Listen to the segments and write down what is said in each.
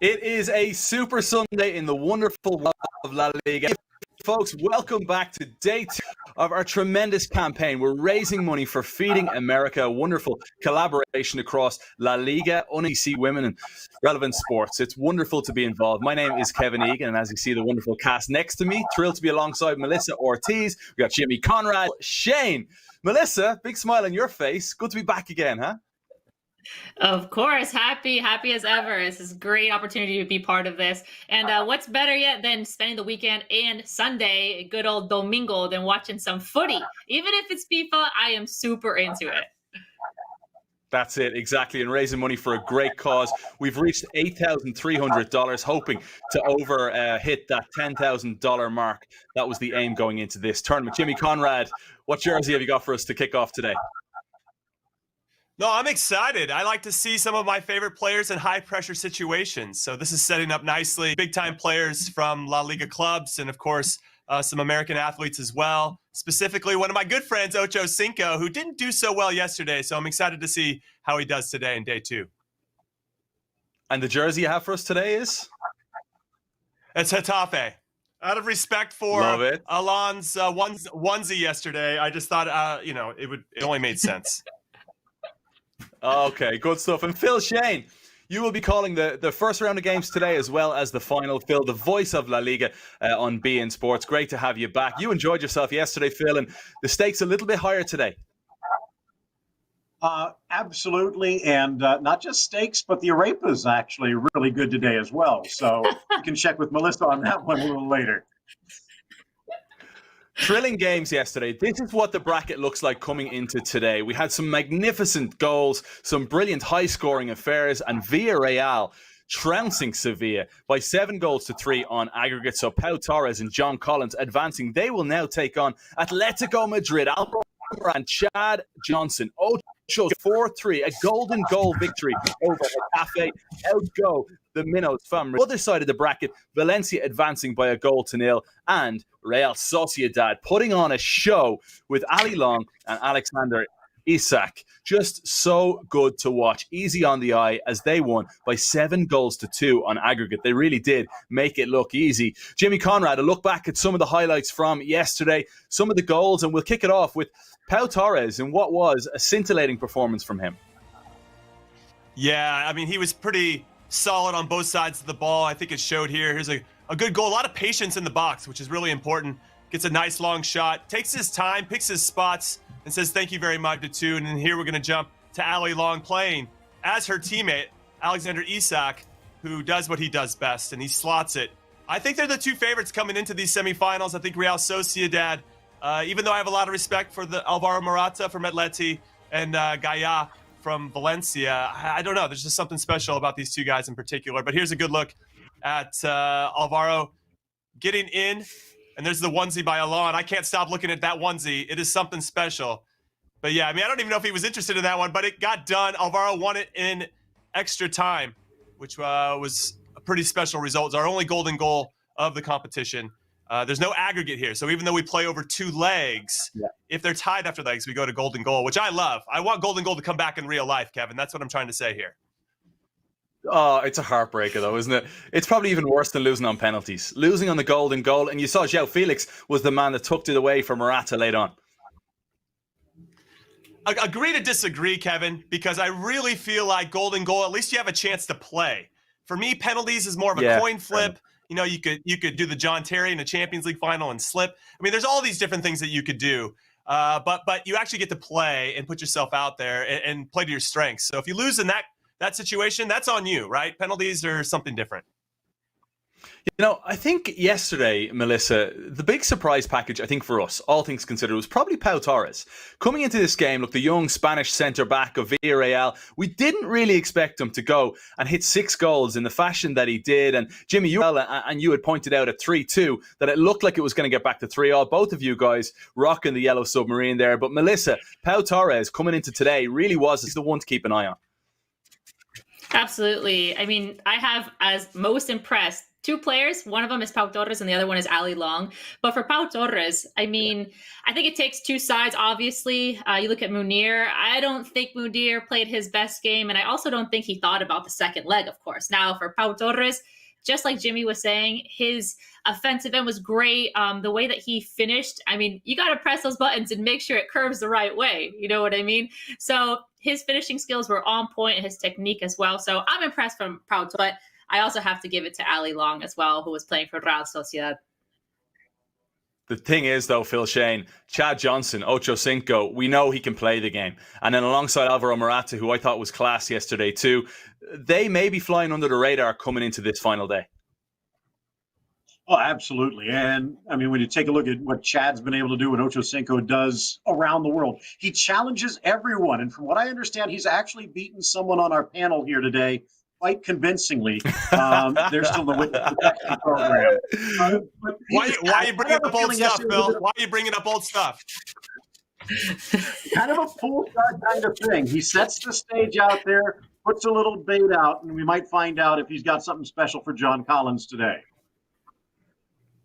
It is a Super Sunday in the wonderful world of La Liga. Folks, welcome back to day 2 of our tremendous campaign. We're raising money for Feeding America, a wonderful collaboration across La Liga, UNIC Women, and relevant sports. It's wonderful to be involved. My name is Kevin Egan, and as you see the wonderful cast next to me, thrilled to be alongside Melissa Ortiz. We got Jimmy Conrad, Shane. Melissa, big smile on your face. Good to be back again, huh? Of course, happy as ever. This is a great opportunity to be part of this. And what's better yet than spending the weekend and Sunday, good old Domingo, than watching some footy. Even if it's FIFA, I am super into it. That's it, exactly, and raising money for a great cause. We've reached $8,300, hoping to hit that $10,000 mark. That was the aim going into this tournament. Jimmy Conrad, what jersey have you got for us to kick off today? No, I'm excited. I like to see some of my favorite players in high-pressure situations. So this is setting up nicely. Big-time players from La Liga clubs and, of course, some American athletes as well. Specifically, one of my good friends, Ocho Cinco, who didn't do so well yesterday. So I'm excited to see how he does today in day 2. And the jersey you have for us today is? It's Getafe. Out of respect for Alon's onesie yesterday, I just thought, it only made sense. Okay, good stuff. And Phil Shane, you will be calling the first round of games today as well as the final. Phil, the voice of La Liga on beIN Sports. Great to have you back. You enjoyed yourself yesterday, Phil, and the stakes a little bit higher today. Absolutely, and not just steaks, but the arepa is actually really good today as well. So you can check with Melissa on that one a little later. Thrilling games yesterday. This is what the bracket looks like coming into today. We had some magnificent goals, some brilliant high-scoring affairs, and Villarreal trouncing Sevilla by 7-3 on aggregate. So Pau Torres and John Collins advancing. They will now take on Atletico Madrid. Alvaro and Chad Johnson. Ocho's 4-3, a golden goal victory over Getafe. Outgo the Minnows from the other side of the bracket. Valencia advancing by 1-0, and Real Sociedad putting on a show with Ali Long and Alexander Isak. Just so good to watch. Easy on the eye as they won by 7-2 on aggregate. They really did make it look easy. Jimmy Conrad, a look back at some of the highlights from yesterday, some of the goals, and we'll kick it off with Pau Torres and what was a scintillating performance from him. Yeah, I mean, he was pretty solid on both sides of the ball. I think it showed here. Here's a good goal. A lot of patience in the box, which is really important. Gets a nice long shot, takes his time, picks his spots, and says thank you very much to two. And then here we're going to jump to Ali Long playing as her teammate, Alexander Isak, who does what he does best, and he slots it. I think they're the two favorites coming into these semifinals. I think Real Sociedad, even though I have a lot of respect for the Alvaro Morata from Atleti and Gaia from Valencia, I don't know. There's just something special about these two guys in particular. But here's a good look at Alvaro getting in. And there's the onesie by Alon. I can't stop looking at that onesie. It is something special. But yeah, I mean, I don't even know if he was interested in that one, but it got done. Alvaro won it in extra time, which was a pretty special result. It's our only golden goal of the competition. There's no aggregate here. So even though we play over 2 legs, if they're tied after legs, we go to golden goal, which I love. I want golden goal to come back in real life, Kevin. That's what I'm trying to say here. Oh, it's a heartbreaker, though, isn't it? It's probably even worse than losing on penalties. Losing on the golden goal, and you saw João Felix was the man that tucked it away for Morata late on. Agree to disagree, Kevin, because I really feel like golden goal, at least you have a chance to play. For me, penalties is more of a coin flip. You know, you could do the John Terry in a Champions League final and slip. I mean, there's all these different things that you could do. But you actually get to play and put yourself out there and play to your strengths. So if you lose in that situation, that's on you, right? Penalties are something different. You know, I think yesterday, Melissa, the big surprise package, I think for us, all things considered, was probably Pau Torres. Coming into this game, look, the young Spanish centre-back of Villarreal, we didn't really expect him to go and hit 6 goals in the fashion that he did. And Jimmy, you had pointed out at 3-2 that it looked like it was going to get back to 3-all. Both of you guys rocking the yellow submarine there. But Melissa, Pau Torres coming into today really was the one to keep an eye on. Absolutely. I mean, I have as most impressed two players. One of them is Pau Torres and the other one is Ali Long. But for Pau Torres, I mean, I think it takes two sides, obviously. You look at Munir. I don't think Munir played his best game, and I also don't think he thought about the second leg, of course. Now, for Pau Torres, just like Jimmy was saying, his offensive end was great. The way that he finished, I mean, you got to press those buttons and make sure it curves the right way. You know what I mean? So his finishing skills were on point, and his technique as well. So I'm impressed from Pau Torres, but I also have to give it to Ali Long as well, who was playing for Real Sociedad. The thing is, though, Phil Shane, Chad Johnson, Ocho Cinco, we know he can play the game. And then alongside Alvaro Morata, who I thought was class yesterday too, they may be flying under the radar coming into this final day. Oh, absolutely. And I mean, when you take a look at what Chad's been able to do, what Ocho Cinco does around the world, he challenges everyone. And from what I understand, he's actually beaten someone on our panel here today quite convincingly. They're still the witness protection program. Why are you bringing up old stuff, Bill? Why are you bringing up old stuff? Kind of a full card kind of thing. He sets the stage out there, puts a little bait out, and we might find out if he's got something special for John Collins today.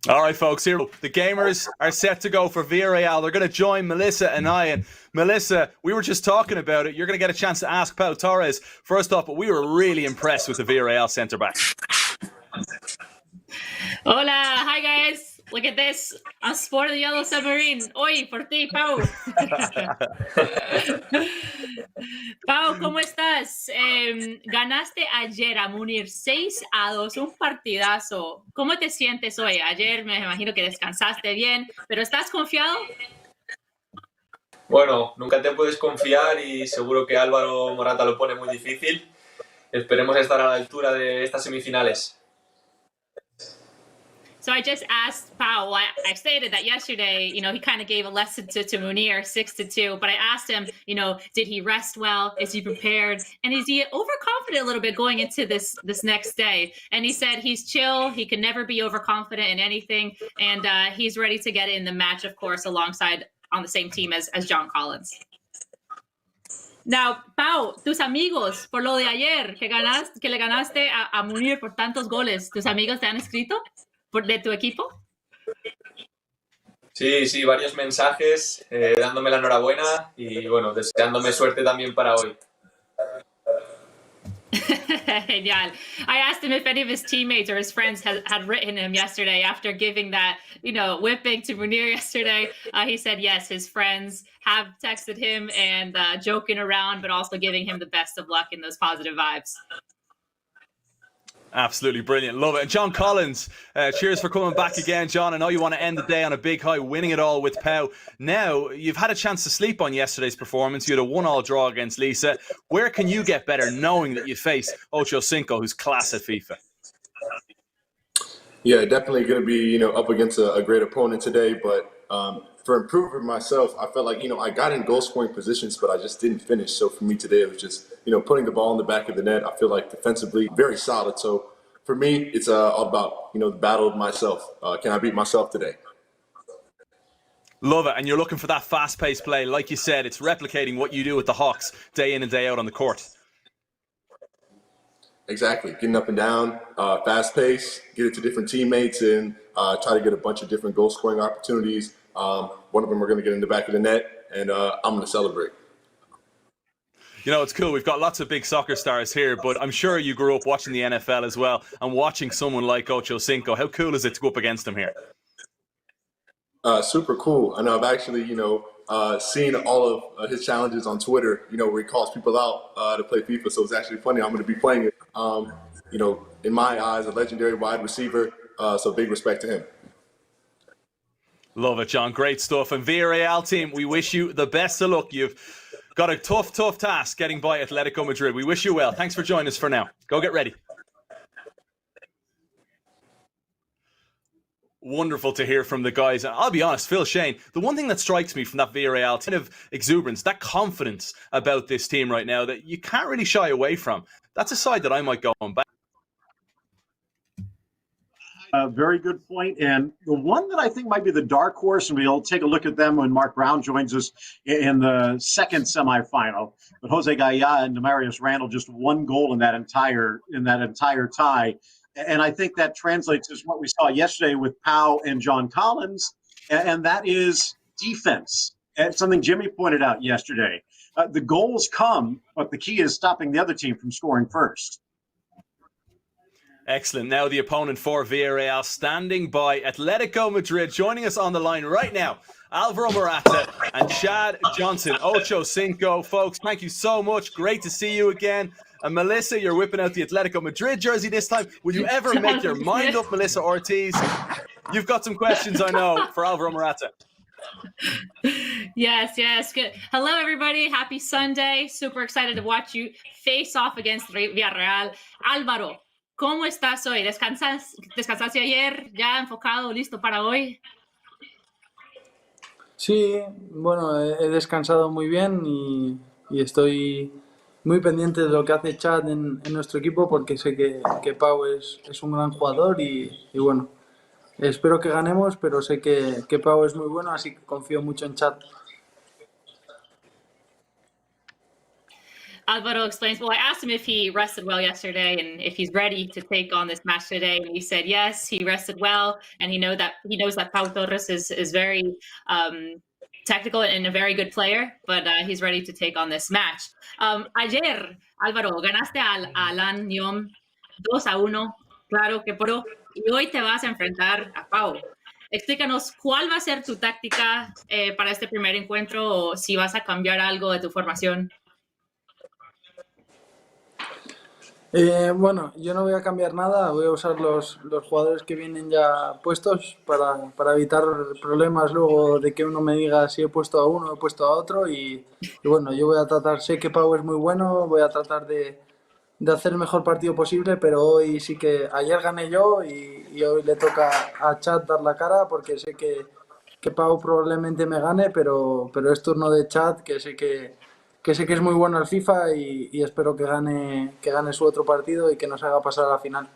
All right, folks, here the gamers are set to go for Villarreal. They're going to join Melissa and I. And Melissa, we were just talking about it. You're going to get a chance to ask Pau Torres. First off, but we were really impressed with the Villarreal centre-back. Hola, hi guys. Look at this. I'm sporting the yellow submarine. Oy, por ti, Pau. Pau, ¿cómo estás? Ganaste ayer a Munir 6-2, un partidazo. ¿Cómo te sientes hoy? Ayer me imagino que descansaste bien, pero ¿estás confiado? Bueno, nunca te puedes confiar y seguro que Álvaro Morata lo pone muy difícil. Esperemos estar a la altura de estas semifinales. So I just asked Pau, I stated that yesterday, you know, he kind of gave a lesson to Munir 6-2, but I asked him, you know, did he rest well? Is he prepared? And is he overconfident a little bit going into this next day? And he said he's chill. He can never be overconfident in anything. And he's ready to get in the match, of course, alongside on the same team as John Collins. Now, Pau, tus amigos, por lo de ayer, que le ganaste a Munir por tantos goles, ¿tus amigos te han escrito? ¿De tu equipo? Sí, varios mensajes dándome la enhorabuena y bueno, deseándome suerte también para hoy. Genial. I asked him if any of his teammates or his friends had written him yesterday after giving that, you know, whipping to Munir yesterday. He said yes, his friends have texted him and joking around, but also giving him the best of luck in those positive vibes. Absolutely brilliant. Love it. And John Collins, cheers for coming back again, John. I know you want to end the day on a big high, winning it all with Pau. Now, you've had a chance to sleep on yesterday's performance. You had a 1-1 draw against Lisa. Where can you get better knowing that you face Ocho Cinco, who's class at FIFA? Yeah, definitely going to be, you know, up against a great opponent today. But for improving myself, I felt like, you know, I got in goal scoring positions, but I just didn't finish. So for me today, it was just, you know, putting the ball in the back of the net. I feel like defensively, very solid. So for me, it's all about, you know, the battle of myself. Can I beat myself today? Love it. And you're looking for that fast-paced play. Like you said, it's replicating what you do with the Hawks day in and day out on the court. Exactly. Getting up and down, fast pace, get it to different teammates, and try to get a bunch of different goal scoring opportunities. One of them we're going to get in the back of the net, and I'm going to celebrate. You know, it's cool. We've got lots of big soccer stars here, but I'm sure you grew up watching the NFL as well and watching someone like Ocho Cinco. How cool is it to go up against him here? Super cool. And I've actually, you know, seen all of his challenges on Twitter, you know, where he calls people out to play FIFA. So it's actually funny. I'm going to be playing it. You know, in my eyes, a legendary wide receiver. So big respect to him. Love it, John. Great stuff. And Villarreal team, we wish you the best of luck. You've got a tough task getting by Atletico Madrid. We wish you well. Thanks for joining us for now. Go get ready. Wonderful to hear from the guys. And I'll be honest, Phil Shane, the one thing that strikes me from that Villarreal kind of exuberance, that confidence about this team right now that you can't really shy away from. That's a side that I might go on back. Very good point. And the one that I think might be the dark horse, and we'll take a look at them when Mark Brown joins us in the second semifinal. But Jose Gaya and Demarius Randall just one goal in that entire tie. And I think that translates as what we saw yesterday with Pau and John Collins, and that is defense. And something Jimmy pointed out yesterday. The goals come, but the key is stopping the other team from scoring first. Excellent. Now the opponent for Villarreal standing by, Atletico Madrid. Joining us on the line right now, Alvaro Morata and Chad Johnson, Ocho Cinco. Folks, thank you so much. Great to see you again. And Melissa, you're whipping out the Atletico Madrid jersey this time. Will you ever make your mind up, Melissa Ortiz? You've got some questions, I know, for Alvaro Morata. Yes. Good. Hello, everybody. Happy Sunday. Super excited to watch you face off against Villarreal. Álvaro, ¿cómo estás hoy? ¿Descansaste ayer? ¿Ya enfocado, listo para hoy? Sí, bueno, he descansado muy bien y estoy muy pendiente de lo que hace Chad en nuestro equipo porque sé que Pau es un gran jugador y bueno, espero que ganemos, pero sé que Pau es muy bueno, así que confío mucho en Chad. Alvaro explains, well, I asked him if he rested well yesterday and if he's ready to take on this match today. And he said, yes, he rested well. And he knows that Pau Torres is very technical and a very good player, but he's ready to take on this match. Ayer, Álvaro, ganaste a Alan Nyom 2-1, claro que pro, y hoy te vas a enfrentar a Pau. Explícanos cuál va a ser tu táctica para este primer encuentro o si vas a cambiar algo de tu formación. Bueno, yo no voy a cambiar nada, voy a usar los jugadores que vienen ya puestos para evitar problemas luego de que uno me diga si he puesto a uno o he puesto a otro y bueno, yo voy a tratar, sé que Pau es muy bueno, voy a tratar de hacer el mejor partido posible, pero hoy sí que ayer gané yo y hoy le toca a Chad dar la cara porque sé que Pau probablemente me gane, pero es turno de Chad, que sé que es muy bueno al FIFA y espero que gane su otro partido y que nos haga pasar a la final.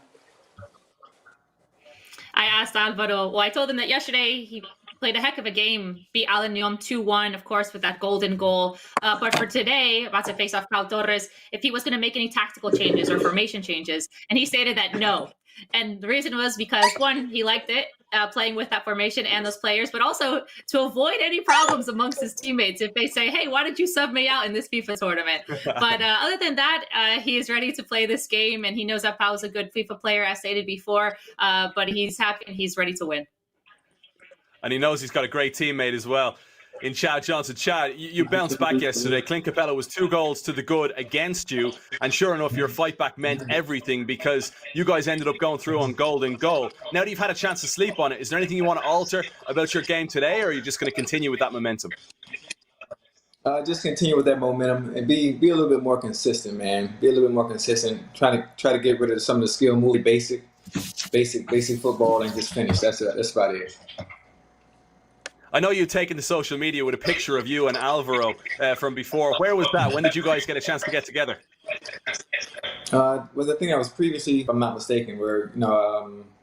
I asked Alvaro, well, I told him that yesterday he played a heck of a game, beat Alan Nyom 2-1, of course, with that golden goal. But for today, about to face off Pau Torres, if he was going to make any tactical changes or formation changes. And he stated that no. And the reason was because, one, he liked it, playing with that formation and those players, but also to avoid any problems amongst his teammates if they say, hey, why did you sub me out in this FIFA tournament? But other than that, he is ready to play this game, and he knows that Pau's a good FIFA player, as stated before, but he's happy and he's ready to win. And he knows he's got a great teammate as well in Chad Johnson. Chad, you bounced back yesterday. Clint Capella was 2 goals to the good against you. And sure enough, your fight back meant everything because you guys ended up going through on golden goal. Now that you've had a chance to sleep on it, is there anything you want to alter about your game today, or are you just going to continue with that momentum? Just continue with that momentum and be a little bit more consistent, man. Be a little bit more consistent. Try to get rid of some of the skill move, basic football, and just finish. That's about it. I know you've taken to social media with a picture of you and Alvaro from before. Where was that? When did you guys get a chance to get together? Well, the thing I was previously, if I'm not mistaken, where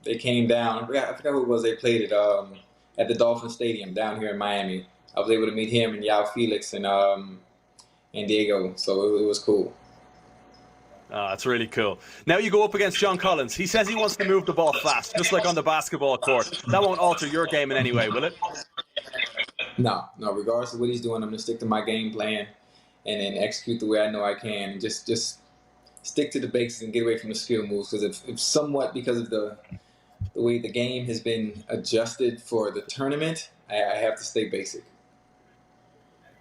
they came down. I forgot who it was. They played it at the Dolphin Stadium down here in Miami. I was able to meet him and Yao Felix and Diego, so it was cool. Oh, that's really cool. Now you go up against John Collins. He says he wants to move the ball fast, just like on the basketball court. That won't alter your game in any way, will it? No. Regardless of what he's doing, I'm going to stick to my game plan and then execute the way I know I can. And just stick to the basics and get away from the skill moves. Because if somewhat because of the way the game has been adjusted for the tournament, I have to stay basic.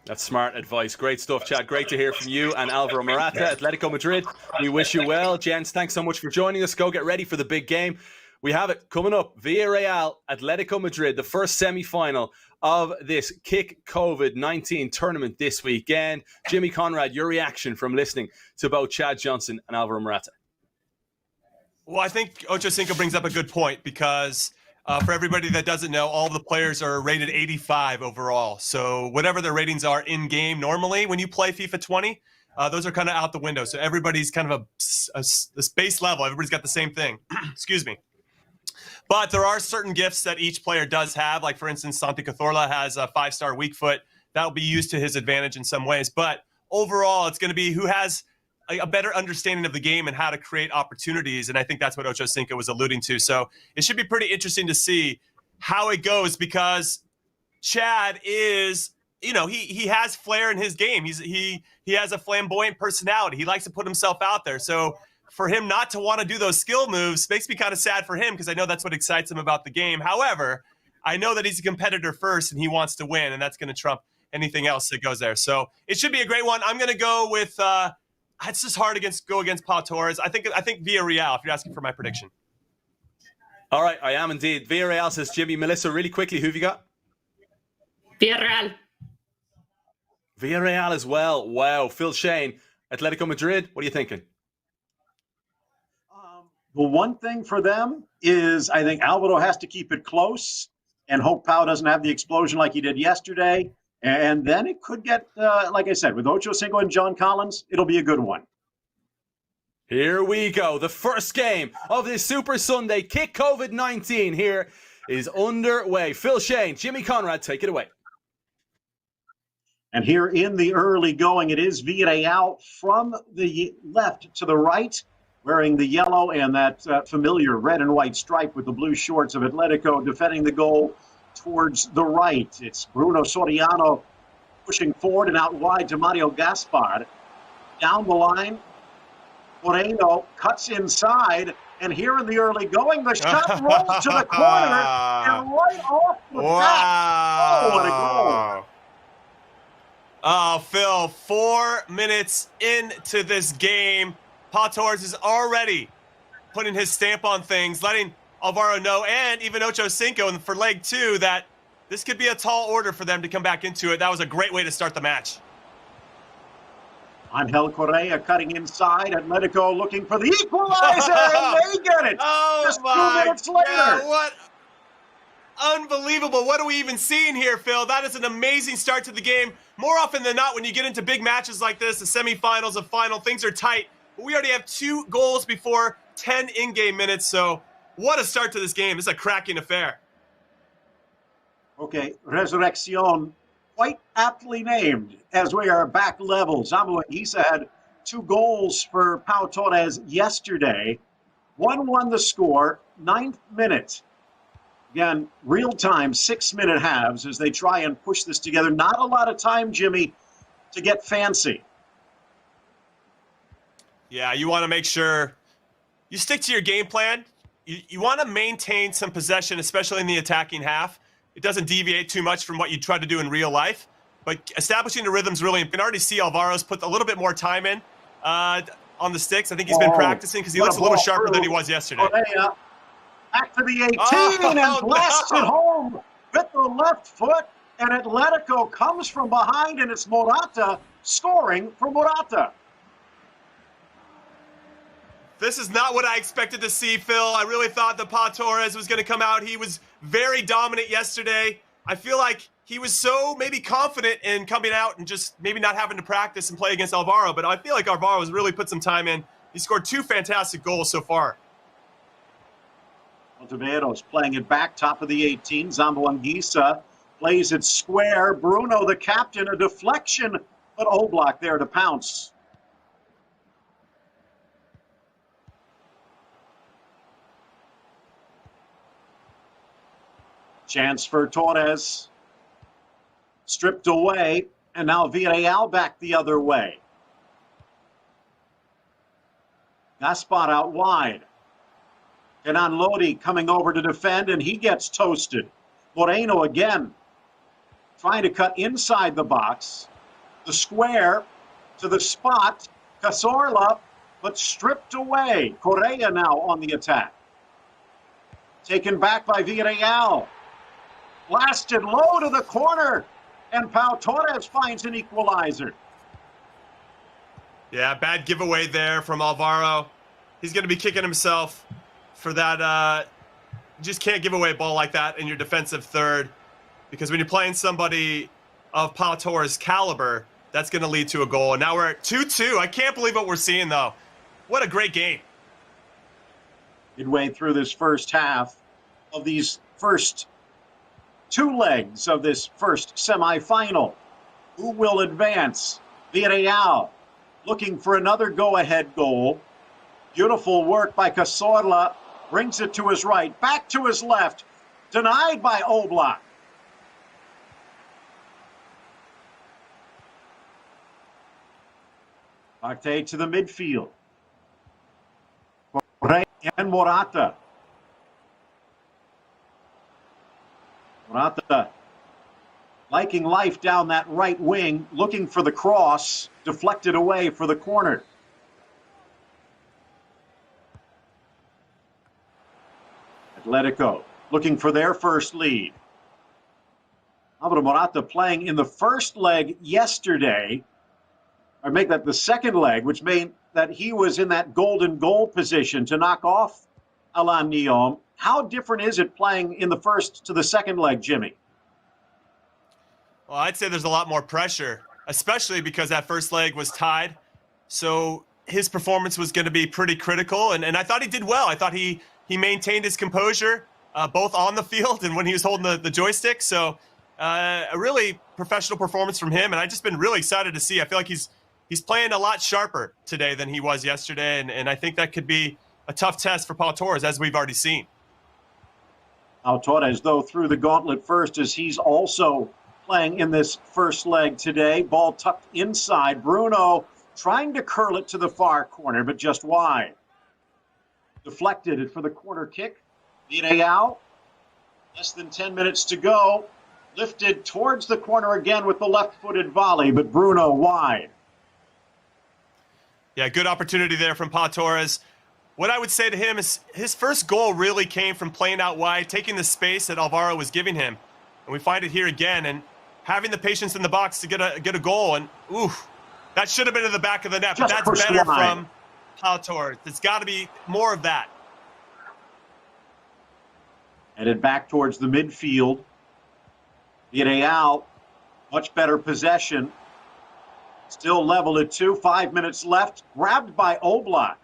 That's smart advice. Great stuff, Chad. Great to hear from you and Alvaro Morata, Atletico Madrid. We wish you well. Gents, thanks so much for joining us. Go get ready for the big game. We have it coming up. Villarreal, Atletico Madrid, the first semi-final of this Kick COVID-19 tournament this weekend. Jimmy Conrad, your reaction from listening to both Chad Johnson and Alvaro Morata? Well, I think Ocho Cinco brings up a good point because for everybody that doesn't know, all the players are rated 85 overall. So whatever their ratings are in-game normally when you play FIFA 20, those are kind of out the window. So everybody's kind of a base level. Everybody's got the same thing. Excuse me. But there are certain gifts that each player does have. Like, for instance, Santi Cazorla has a 5-star weak foot. That will be used to his advantage in some ways. But overall, it's going to be who has a better understanding of the game and how to create opportunities. And I think that's what Ocho Cinco was alluding to. So it should be pretty interesting to see how it goes, because Chad is, he has flair in his game. He has a flamboyant personality. He likes to put himself out there. So for him not to want to do those skill moves makes me kind of sad for him, because I know that's what excites him about the game. However, I know that he's a competitor first and he wants to win, and that's going to trump anything else that goes there. So it should be a great one. I'm going to go with it's just hard go against Pau Torres. I think Villarreal, if you're asking for my prediction. All right, I am indeed. Villarreal, says Jimmy. Melissa, really quickly, who have you got? Villarreal. Villarreal as well. Wow. Phil Shane, Atletico Madrid, what are you thinking? The one thing for them is I think Alvaro has to keep it close and hope Pau doesn't have the explosion like he did yesterday. And then it could get, like I said, with Ocho Cinco and John Collins, it'll be a good one. Here we go. The first game of this Super Sunday Kick COVID-19 here is underway. Phil Shane, Jimmy Conrad, take it away. And here in the early going, it is Villarreal from the left to the right, wearing the yellow and that familiar red and white stripe with the blue shorts of Atletico, defending the goal towards the right. It's Bruno Soriano pushing forward and out wide to Mario Gaspar. Down the line, Moreno cuts inside, and here in the early going, the shot rolls to the corner and right off the bat. Oh, what a goal. Oh, Phil, 4 minutes into this game, Pau Torres is already putting his stamp on things, letting Alvaro know, and even Ocho Cinco for leg 2, that this could be a tall order for them to come back into it. That was a great way to start the match. Angel Correa cutting inside. Atletico looking for the equalizer, and they get it. Just 2 minutes later. God, what unbelievable. What are we even seeing here, Phil? That is an amazing start to the game. More often than not, when you get into big matches like this, the semifinals, the final, things are tight. But we already have 2 goals before 10 in-game minutes, so what a start to this game. This is a cracking affair. Okay, Resurrección, quite aptly named, as we are back level. Zambo Anguissa had 2 goals for Pau Torres yesterday. 1-1 the score, 9th minute. Again, real-time 6-minute halves as they try and push this together. Not a lot of time, Jimmy, to get fancy. Yeah, you want to make sure you stick to your game plan. You want to maintain some possession, especially in the attacking half. It doesn't deviate too much from what you try to do in real life. But establishing the rhythm's really, you can already see Alvaro's put a little bit more time in on the sticks. I think he's been practicing because he looks a little sharper than he was yesterday. Back to the 18 and blasts it home with the left foot. And Atletico comes from behind, and it's Morata scoring for Morata. This is not what I expected to see, Phil. I really thought that Pau Torres was going to come out. He was very dominant yesterday. I feel like he was so maybe confident in coming out and just maybe not having to practice and play against Alvaro. But I feel like Alvaro has really put some time in. He scored 2 fantastic goals so far. Monteveros playing it back, top of the 18. Zambo Anguissa plays it square. Bruno, the captain, a deflection, but Oblak there to pounce. Chance for Torres. Stripped away, and now Villarreal back the other way. Gaspar out wide. Kenan Lodi coming over to defend, and he gets toasted. Moreno again trying to cut inside the box. The square to the spot. Cazorla, but stripped away. Correa now on the attack. Taken back by Villarreal. Blasted low to the corner, and Pau Torres finds an equalizer. Yeah, bad giveaway there from Alvaro. He's going to be kicking himself for that. You just can't give away a ball like that in your defensive third, because when you're playing somebody of Pau Torres' caliber, that's going to lead to a goal. And now we're at 2-2. I can't believe what we're seeing, though. What a great game. Midway through this first half of these first 2 legs of this first semifinal. Who will advance? Villarreal looking for another go-ahead goal. Beautiful work by Cazorla. Brings it to his right, back to his left. Denied by Oblak. Partey to the midfield. Correa and Morata. Morata liking life down that right wing, looking for the cross, deflected away for the corner. Atletico looking for their first lead. Alvaro Morata playing in the first leg yesterday, or make that the second leg, which meant that he was in that golden goal position to knock off Alain Nyon. How different is it playing in the first to the second leg, Jimmy? Well, I'd say there's a lot more pressure, especially because that first leg was tied. So his performance was going to be pretty critical, and I thought he did well. I thought he maintained his composure, both on the field and when he was holding the joystick. So a really professional performance from him, and I've just been really excited to see. I feel like he's playing a lot sharper today than he was yesterday, and I think that could be a tough test for Pau Torres, as we've already seen. Pau Torres, though, threw the gauntlet first, as he's also playing in this first leg today. Ball tucked inside. Bruno trying to curl it to the far corner, but just wide. Deflected it for the corner kick. Villarreal, less than 10 minutes to go. Lifted towards the corner again with the left-footed volley, but Bruno wide. Yeah, good opportunity there from Pau Torres. What I would say to him is his first goal really came from playing out wide, taking the space that Alvaro was giving him. And we find it here again, and having the patience in the box to get a goal. And, oof, that should have been in the back of the net, but that's better from Pau Torres. There's got to be more of that. Headed back towards the midfield. Villarreal, much better possession. Still level at 2, 5 minutes left. Grabbed by Oblak.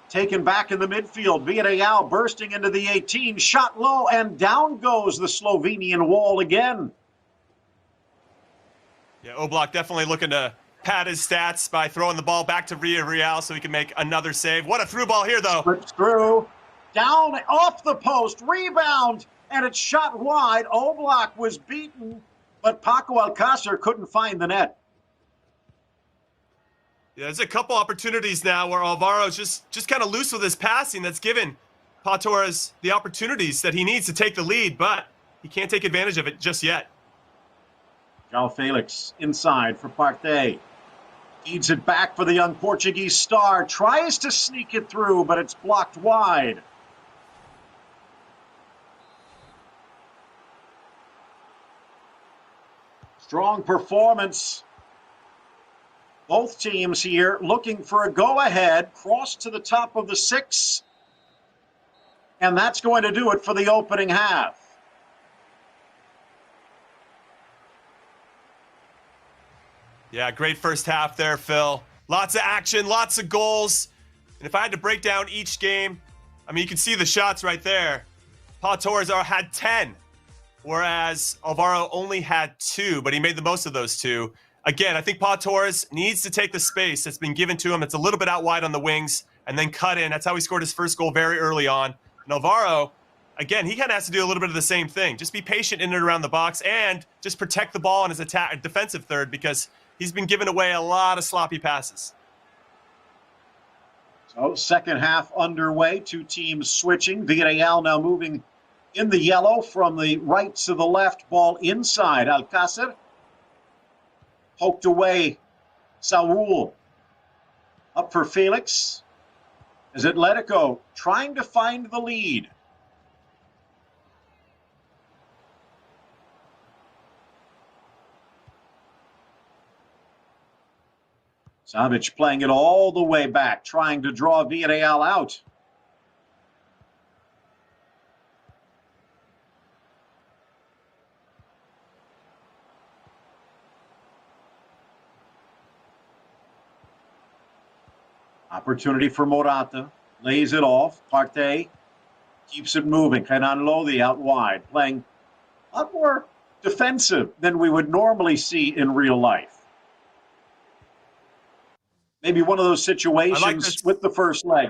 Taken back in the midfield. Villarreal bursting into the 18. Shot low, and down goes the Slovenian wall again. Yeah, Oblak definitely looking to pad his stats by throwing the ball back to Villarreal so he can make another save. What a through ball here, though. Slips through. Down, off the post. Rebound, and it's shot wide. Oblak was beaten, but Paco Alcácer couldn't find the net. Yeah, there's a couple opportunities now where Alvaro's just kind of loose with his passing that's given Pau Torres the opportunities that he needs to take the lead, but he can't take advantage of it just yet. João Felix inside for Partey. Feeds it back for the young Portuguese star. Tries to sneak it through, but it's blocked wide. Strong performance. Both teams here looking for a go-ahead. Cross to the top of the 6. And that's going to do it for the opening half. Yeah, great first half there, Phil. Lots of action, lots of goals. And if I had to break down each game, I mean, you can see the shots right there. Pau Torres had 10, whereas Alvaro only had 2, but he made the most of those 2. Again, I think Pau Torres needs to take the space that's been given to him. It's a little bit out wide on the wings and then cut in. That's how he scored his first goal very early on. And Alvaro, again, he kind of has to do a little bit of the same thing. Just be patient in and around the box and just protect the ball in his defensive third, because he's been giving away a lot of sloppy passes. So second half underway. 2 teams switching. Villarreal now moving in the yellow from the right to the left. Ball inside. Alcácer. Poked away. Saúl. Up for Felix. As Atletico trying to find the lead. Savic playing it all the way back, trying to draw Villarreal out. Opportunity for Morata. Lays it off. Partey keeps it moving. Renan Lodi out wide, playing a lot more defensive than we would normally see in real life. maybe one of those situations this. with the first leg.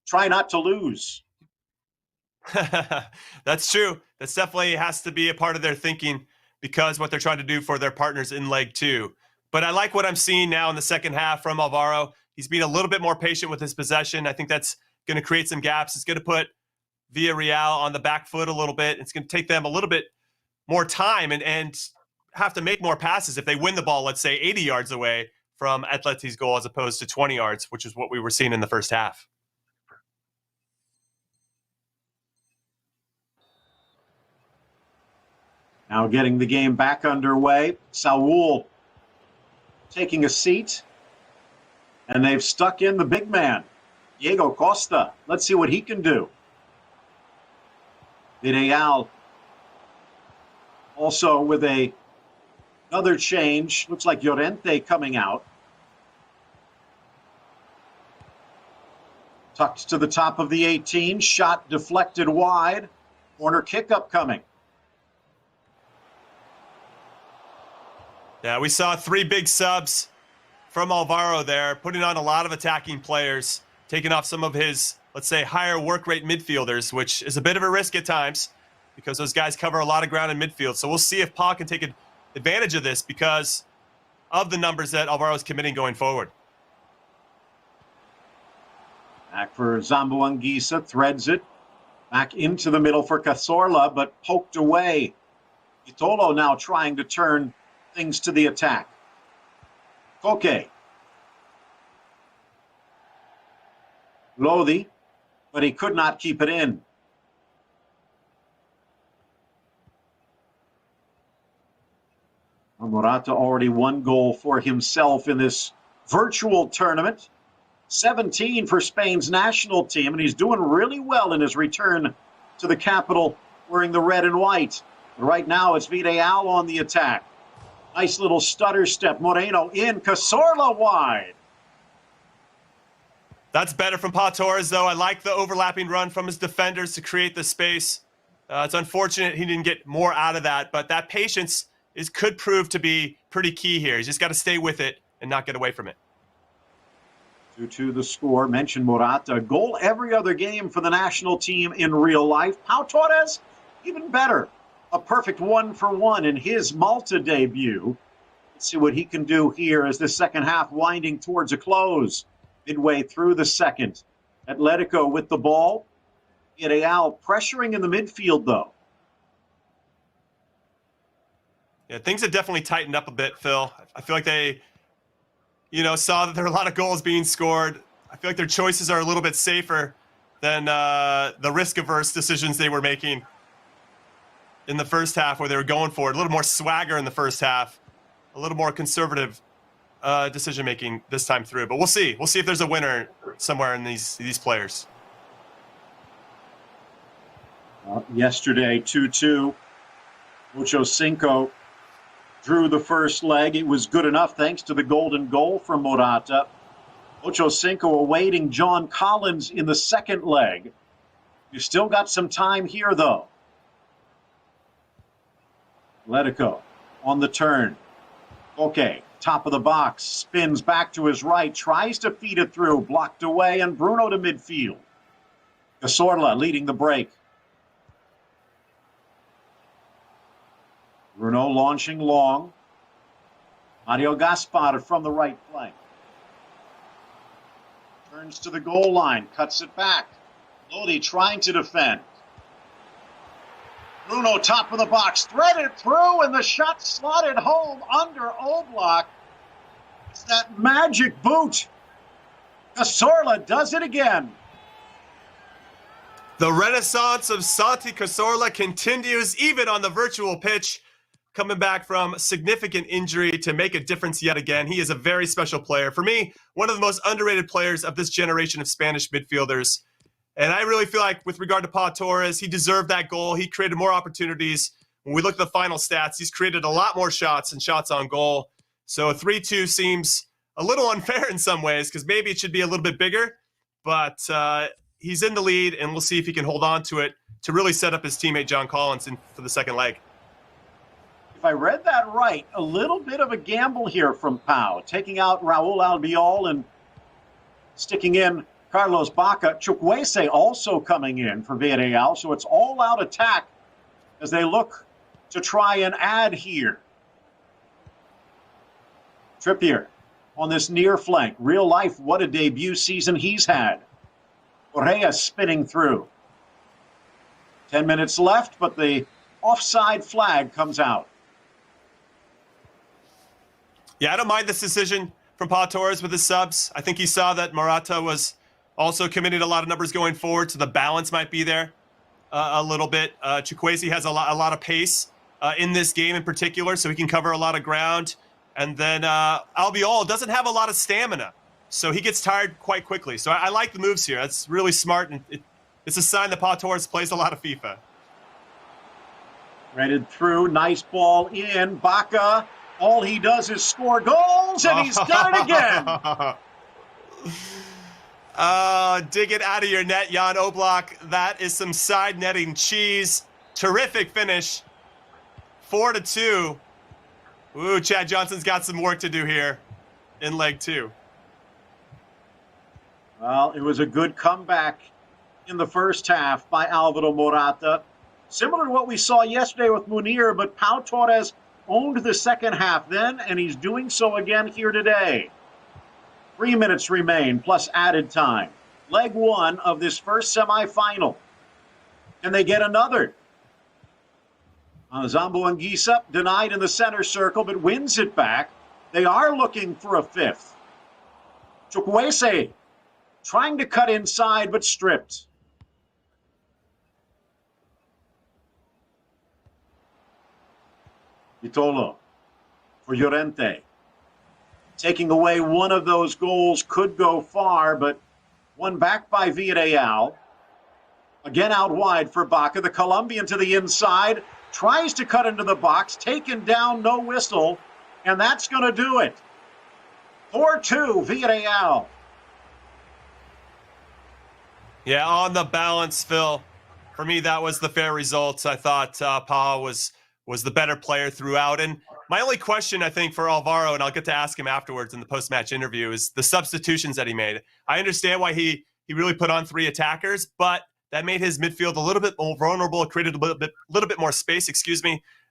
Try not to lose. That's true. That's definitely has to be a part of their thinking because what they're trying to do for their partners in leg 2. But I like what I'm seeing now in the second half from Alvaro. He's being a little bit more patient with his possession. I think that's going to create some gaps. It's going to put Villarreal on the back foot a little bit. It's going to take them a little bit more time and have to make more passes if they win the ball, let's say 80 yards away from Atleti's goal as opposed to 20 yards, which is what we were seeing in the first half. Now getting the game back underway. Saul taking a seat. And they've stuck in the big man, Diego Costa. Let's see what he can do. Villarreal also with another change. Looks like Llorente coming out. Tucked to the top of the 18. Shot deflected wide. Corner kick upcoming. Yeah, we saw 3 big subs from Alvaro there, putting on a lot of attacking players, taking off some of his, let's say, higher work rate midfielders, which is a bit of a risk at times because those guys cover a lot of ground in midfield. So we'll see if Paul can take advantage of this because of the numbers that Alvaro is committing going forward. Back for Zamboanguissa, threads it. Back into the middle for Cazorla, but poked away. Itolo now trying to turn things to the attack. Koke. Lodi, but he could not keep it in. Morata already 1 goal for himself in this virtual tournament. 17 for Spain's national team, and he's doing really well in his return to the capital wearing the red and white. But right now it's Villarreal on the attack. Nice little stutter step. Moreno in. Cazorla wide. That's better from Pau Torres, though. I like the overlapping run from his defenders to create the space. It's unfortunate he didn't get more out of that, but that patience could prove to be pretty key here. He's just got to stay with it and not get away from it. 2-2 the score. Mentioned Morata. Goal every other game for the national team in real life. Pau Torres, even better. A perfect 1-for-1 in his Malta debut. Let's see what he can do here as the second half winding towards a close. Midway through the second. Atletico with the ball. Villarreal pressuring in the midfield, though. Yeah, things have definitely tightened up a bit, Phil. I feel like they, saw that there are a lot of goals being scored. I feel like their choices are a little bit safer than the risk-averse decisions they were making in the first half where they were going for it. A little more swagger in the first half, a little more conservative decision-making this time through. But we'll see. We'll see if there's a winner somewhere in these players. Yesterday, 2-2. Ocho Cinco drew the first leg. It was good enough thanks to the golden goal from Morata. Ocho Cinco awaiting John Collins in the second leg. You still got some time here, though. Atletico on the turn. Okay, top of the box, spins back to his right, tries to feed it through, blocked away, and Bruno to midfield. Cazorla leading the break. Bruno launching long. Mario Gaspar from the right flank. Turns to the goal line, cuts it back. Lodi trying to defend. Bruno, top of the box, threaded through, and the shot slotted home under Oblak. It's that magic boot. Cazorla does it again. The renaissance of Santi Cazorla continues even on the virtual pitch, coming back from significant injury to make a difference yet again. He is a very special player. For me, one of the most underrated players of this generation of Spanish midfielders. And I really feel like with regard to Pau Torres, he deserved that goal. He created more opportunities. When we look at the final stats, he's created a lot more shots and shots on goal. So a 3-2 seems a little unfair in some ways because maybe it should be a little bit bigger. But he's in the lead, and we'll see if he can hold on to it to really set up his teammate John Collins for the second leg. If I read that right, a little bit of a gamble here from Pau, taking out Raul Albiol and sticking in Carlos Bacca. Chukwueze also coming in for Villarreal. So it's all-out attack as they look to try and add here. Trippier on this near flank. Real life, what a debut season he's had. Correa spinning through. 10 minutes left, but the offside flag comes out. Yeah, I don't mind this decision from Pau Torres with his subs. I think he saw that Morata was also committing a lot of numbers going forward, so the balance might be there a little bit. Chukwueze has a lot of pace in this game in particular, so he can cover a lot of ground. And then Albiol doesn't have a lot of stamina, so he gets tired quite quickly. So I like the moves here. That's really smart, and it's a sign that Pau Torres plays a lot of FIFA. Threaded through, nice ball in. Bacca, all he does is score goals, and he's done it again. Dig it out of your net, Jan Oblak. That is some side netting cheese. Terrific finish. 4-2. Ooh, Chad Johnson's got some work to do here in leg 2. Well, it was a good comeback in the first half by Alvaro Morata. Similar to what we saw yesterday with Munir, but Pau Torres owned the second half then, and he's doing so again here today. 3 minutes remain, plus added time. Leg 1 of this first semifinal. Can they get another? Zambo Anguissa denied in the center circle, but wins it back. They are looking for a fifth. Chukwueze trying to cut inside, but stripped. Vitolo for Llorente. Taking away one of those goals could go far, but one back by Villarreal. Again out wide for Bacca. The Colombian to the inside. Tries to cut into the box. Taken down, no whistle. And that's going to do it. 4-2, Villarreal. Yeah, on the balance, Phil. For me, that was the fair result. I thought Pau was the better player throughout. And my only question, I think, for Alvaro, and I'll get to ask him afterwards in the post-match interview, is the substitutions that he made. I understand why he really put on 3 attackers, but that made his midfield a little bit more vulnerable, created a little bit more space,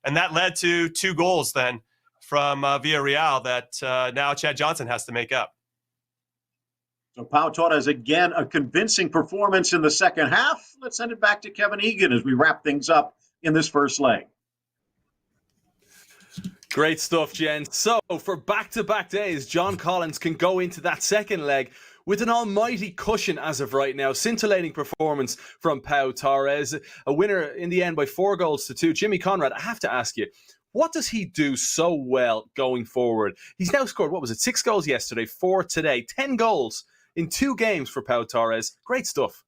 and that led to 2 goals then from Villarreal that now Chad Johnson has to make up. So Pau Torres, again, a convincing performance in the second half. Let's send it back to Kevin Egan as we wrap things up in this first leg. Great stuff, gents. So for back-to-back days, John Collins can go into that second leg with an almighty cushion as of right now. Scintillating performance from Pau Torres. A winner in the end by 4-2. Jimmy Conrad, I have to ask you, what does he do so well going forward? He's now scored, 6 goals yesterday, 4 today, 10 goals in 2 games for Pau Torres. Great stuff.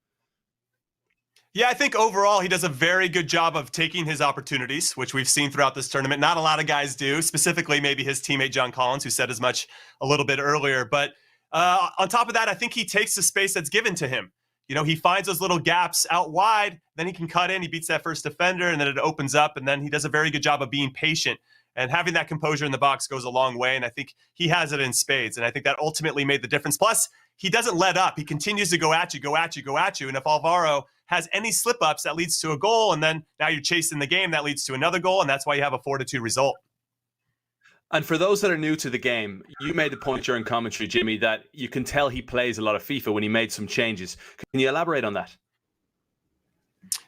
Yeah, I think overall he does a very good job of taking his opportunities, which we've seen throughout this tournament. Not a lot of guys do, specifically maybe his teammate John Collins, who said as much a little bit earlier. But on top of that, I think he takes the space that's given to him. You know, he finds those little gaps out wide, then he can cut in, he beats that first defender, and then it opens up, and then he does a very good job of being patient. And having that composure in the box goes a long way, and I think he has it in spades. And I think that ultimately made the difference. Plus, he doesn't let up. He continues to go at you. And if Alvaro has any slip-ups, that leads to a goal, and then now you're chasing the game, that leads to another goal, and that's why you have a 4-2 result. And for those that are new to the game, you made the point during commentary, Jimmy, that you can tell he plays a lot of FIFA when he made some changes. Can you elaborate on that?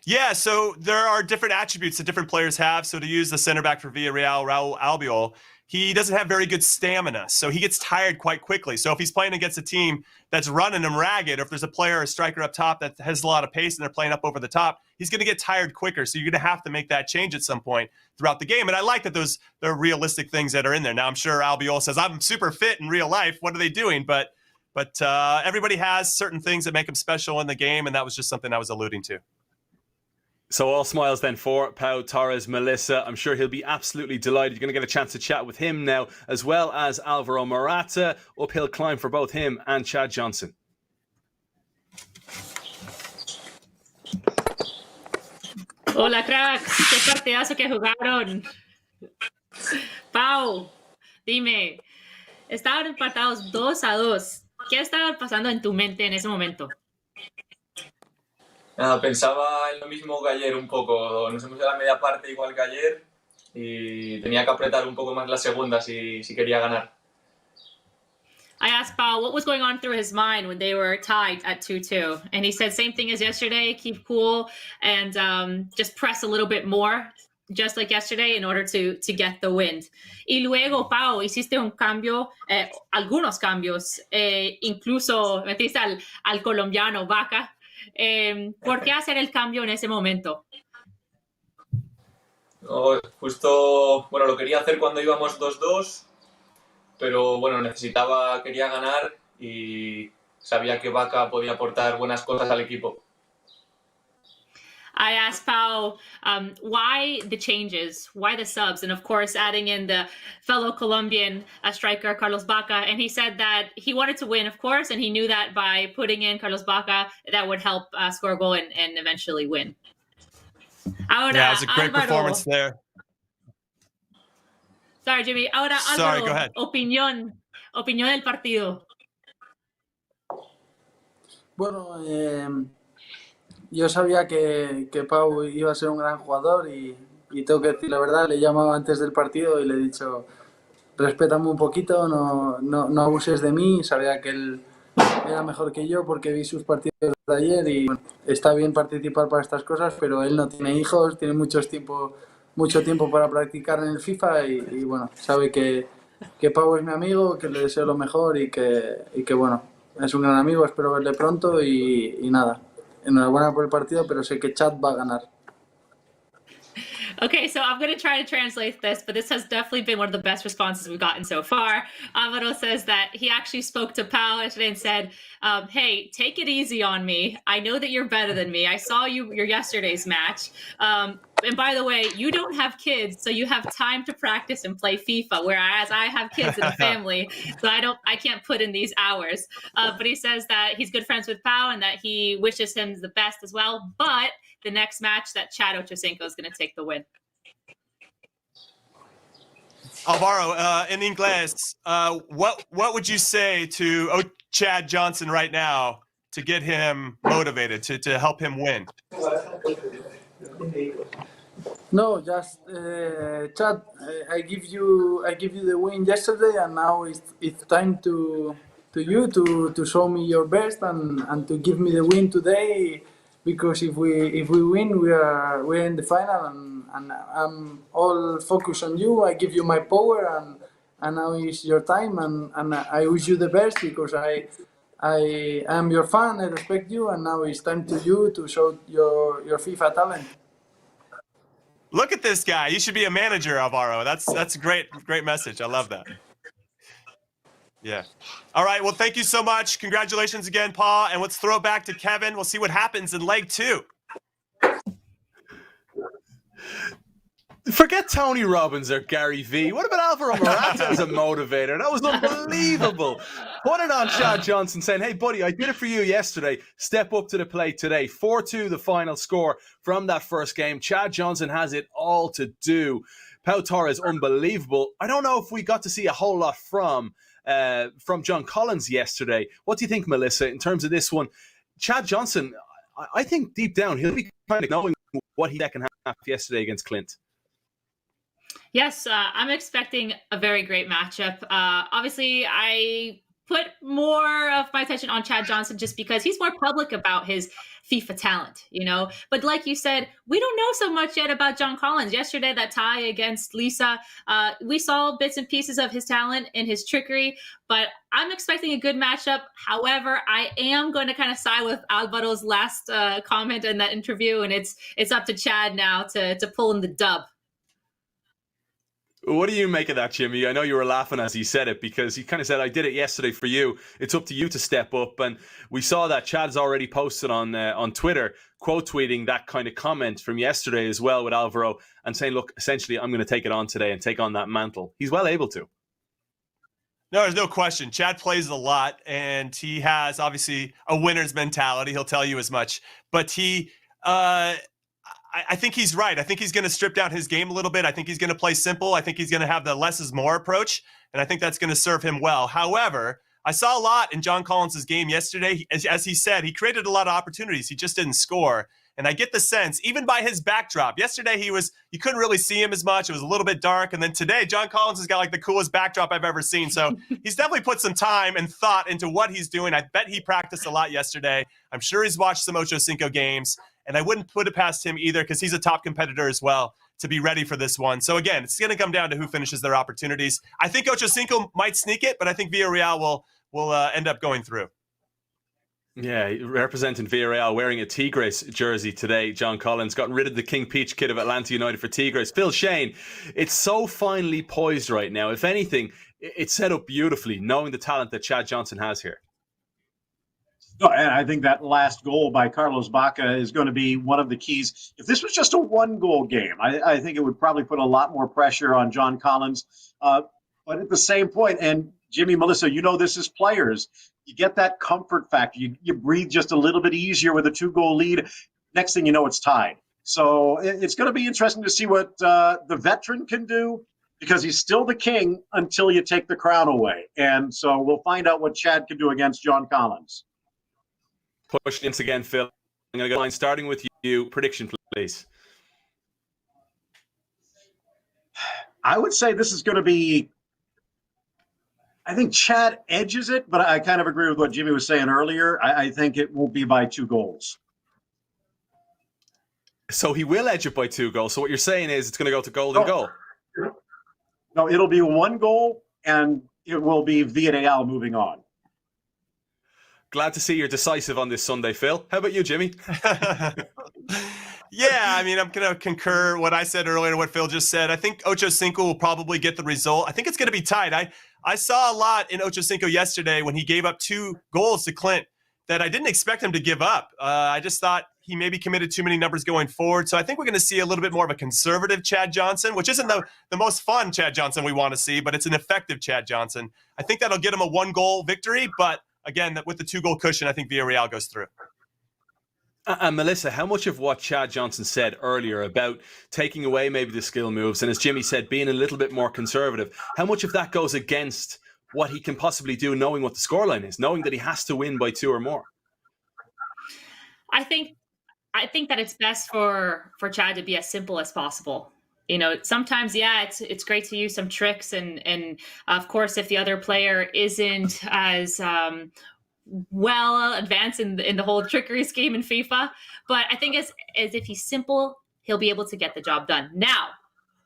Yeah, so there are different attributes that different players have. So to use the center back for Villarreal, Raul Albiol, he doesn't have very good stamina, so he gets tired quite quickly. So if he's playing against a team that's running him ragged, or if there's a player or a striker up top that has a lot of pace and they're playing up over the top, he's going to get tired quicker. So you're going to have to make that change at some point throughout the game. And I like that there are realistic things that are in there. Now, I'm sure Albiol says, I'm super fit in real life. What are they doing? But everybody has certain things that make them special in the game, and that was just something I was alluding to. So all smiles then for Pau Torres, Melissa. I'm sure he'll be absolutely delighted. You're going to get a chance to chat with him now, as well as Alvaro Morata. Uphill climb for both him and Chad Johnson. Hola, cracks. Qué partidazo que jugaron. Pau, dime, estaban empatados 2-2 ¿Qué estaba pasando en tu mente en ese momento? Nada, pensaba en lo mismo que ayer un poco. Nos hemos ido a la media parte igual que ayer y tenía que apretar un poco más la segunda si quería ganar. I asked Pau what was going on through his mind when they were tied at 2-2. And he said, same thing as yesterday, keep cool and just press a little bit more, just like yesterday, in order to get the win. Y luego, Pau, hiciste un cambio, algunos cambios, incluso metiste al colombiano Vaca. ¿Por qué hacer el cambio en ese momento? No, justo, bueno, lo quería hacer cuando íbamos 2-2, pero bueno, quería ganar y sabía que Vaca podía aportar buenas cosas al equipo. I asked Pau why the changes, why the subs, and of course adding in the fellow Colombian striker Carlos Vaca, and he said that he wanted to win, of course, and he knew that by putting in Carlos Vaca, that would help score a goal and eventually win. Ahora, yeah, it was a great Álvaro, performance there. Sorry, Jimmy. Ahora, Sorry, Álvaro, go ahead. opinión del partido. Bueno, yo sabía que Pau iba a ser un gran jugador y tengo que decir la verdad, le he llamado antes del partido y le he dicho, respétame un poquito, no abuses de mí. Sabía que él era mejor que yo porque vi sus partidos de ayer y bueno, está bien participar para estas cosas, pero él no tiene hijos, tiene mucho tiempo para practicar en el FIFA y bueno, sabe que Pau es mi amigo, que le deseo lo mejor y que bueno, es un gran amigo, espero verle pronto y nada, enhorabuena por el partido, pero sé que Chad va a ganar. Okay, so I'm going to try to translate this, but this has definitely been one of the best responses we've gotten so far. Alvaro says that he actually spoke to Pau yesterday and said, hey, take it easy on me. I know that you're better than me. I saw your yesterday's match. And by the way, you don't have kids, so you have time to practice and play FIFA, whereas I have kids and a family, so I can't put in these hours. But he says that he's good friends with Pau and that he wishes him the best as well. But the next match, that Chad Ochocinco is going to take the win. Alvaro, in Inglés, what would you say to Chad Johnson right now to get him motivated, to help him win? No, just Chad. I give you the win yesterday, and now it's time to you to show me your best and to give me the win today. Because if we win, we're in the final, and I'm all focused on you. I give you my power, and now it's your time, and I wish you the best because I am your fan. I respect you, and now it's time to you to show your FIFA talent. Look at this guy. You should be a manager, Alvaro. That's a great message. I love that. Yeah. All right. Well, thank you so much. Congratulations again, Paul. And let's throw it back to Kevin. We'll see what happens in leg 2. Forget Tony Robbins or Gary Vee. What about Alvaro Morata as a motivator? That was unbelievable. Put it on Chad Johnson saying, hey, buddy, I did it for you yesterday. Step up to the plate today. 4-2 the final score from that first game. Chad Johnson has it all to do. Pau Torres, unbelievable. I don't know if we got to see a whole lot from John Collins yesterday. What do you think, Melissa, in terms of this one? Chad Johnson, I think deep down he'll be kind of knowing what he second half yesterday against Clint. Yes, I'm expecting a very great matchup. Obviously, I put more of my attention on Chad Johnson just because he's more public about his FIFA talent, you know. But like you said, we don't know so much yet about John Collins. Yesterday, that tie against Lisa, we saw bits and pieces of his talent and his trickery, but I'm expecting a good matchup. However, I am going to kind of side with Alvaro's last comment in that interview, and it's up to Chad now to pull in the dub. What do you make of that, Jimmy? I know you were laughing as he said it because he kind of said, I did it yesterday for you. It's up to you to step up. And we saw that Chad's already posted on Twitter, quote tweeting that kind of comment from yesterday as well with Alvaro and saying, look, essentially, I'm going to take it on today and take on that mantle. He's well able to. No, there's no question. Chad plays a lot and he has obviously a winner's mentality. He'll tell you as much, but I think he's right. I think he's going to strip down his game a little bit. I think he's going to play simple. I think he's going to have the less is more approach, and I think that's going to serve him well. However, I saw a lot in John Collins' game yesterday. As he said, he created a lot of opportunities. He just didn't score. And I get the sense, even by his backdrop, yesterday you couldn't really see him as much. It was a little bit dark. And then today, John Collins has got like the coolest backdrop I've ever seen. So he's definitely put some time and thought into what he's doing. I bet he practiced a lot yesterday. I'm sure he's watched some Ocho Cinco games. And I wouldn't put it past him either, because he's a top competitor as well, to be ready for this one. So again, it's going to come down to who finishes their opportunities. I think Ocho Cinco might sneak it, but I think Villarreal will end up going through. Yeah, representing Villarreal, wearing a Tigres jersey today. John Collins gotten rid of the King Peach kid of Atlanta United for Tigres. Phil Shane, it's so finely poised right now. If anything, it's set up beautifully, knowing the talent that Chad Johnson has here. No, and I think that last goal by Carlos Baca is going to be one of the keys. If this was just a one-goal game, I think it would probably put a lot more pressure on John Collins. But at the same point, and Jimmy, Melissa, this is players. You get that comfort factor. You breathe just a little bit easier with a 2-goal lead. Next thing you know, it's tied. So it's going to be interesting to see what the veteran can do, because he's still the king until you take the crown away. And so we'll find out what Chad can do against John Collins. Push once again, Phil. I'm going to go starting with you. Prediction, please. I would say this is going to be, I think Chad edges it, but I kind of agree with what Jimmy was saying earlier. I think it won't be by 2 goals. So he will edge it by 2 goals. So what you're saying is it's going to go to golden goal. No, it'll be 1 goal, and it will be Villarreal moving on. Glad to see you're decisive on this Sunday, Phil. How about you, Jimmy? Yeah, I mean, I'm going to concur what I said earlier, what Phil just said. I think Ocho Cinco will probably get the result. I think it's going to be tight. I saw a lot in Ocho Cinco yesterday when he gave up 2 goals to Clint that I didn't expect him to give up. I just thought he maybe committed too many numbers going forward. So I think we're going to see a little bit more of a conservative Chad Johnson, which isn't the most fun Chad Johnson we want to see, but it's an effective Chad Johnson. I think that'll get him a 1-goal victory, but again, with the 2-goal cushion, I think Villarreal goes through. And Melissa, how much of what Chad Johnson said earlier about taking away maybe the skill moves, and as Jimmy said, being a little bit more conservative, how much of that goes against what he can possibly do, knowing what the scoreline is, knowing that he has to win by 2 or more? I think that it's best for Chad to be as simple as possible. Sometimes, it's great to use some tricks, and of course, if the other player isn't as well advanced in the whole trickery scheme in FIFA. But I think as if he's simple, he'll be able to get the job done. Now,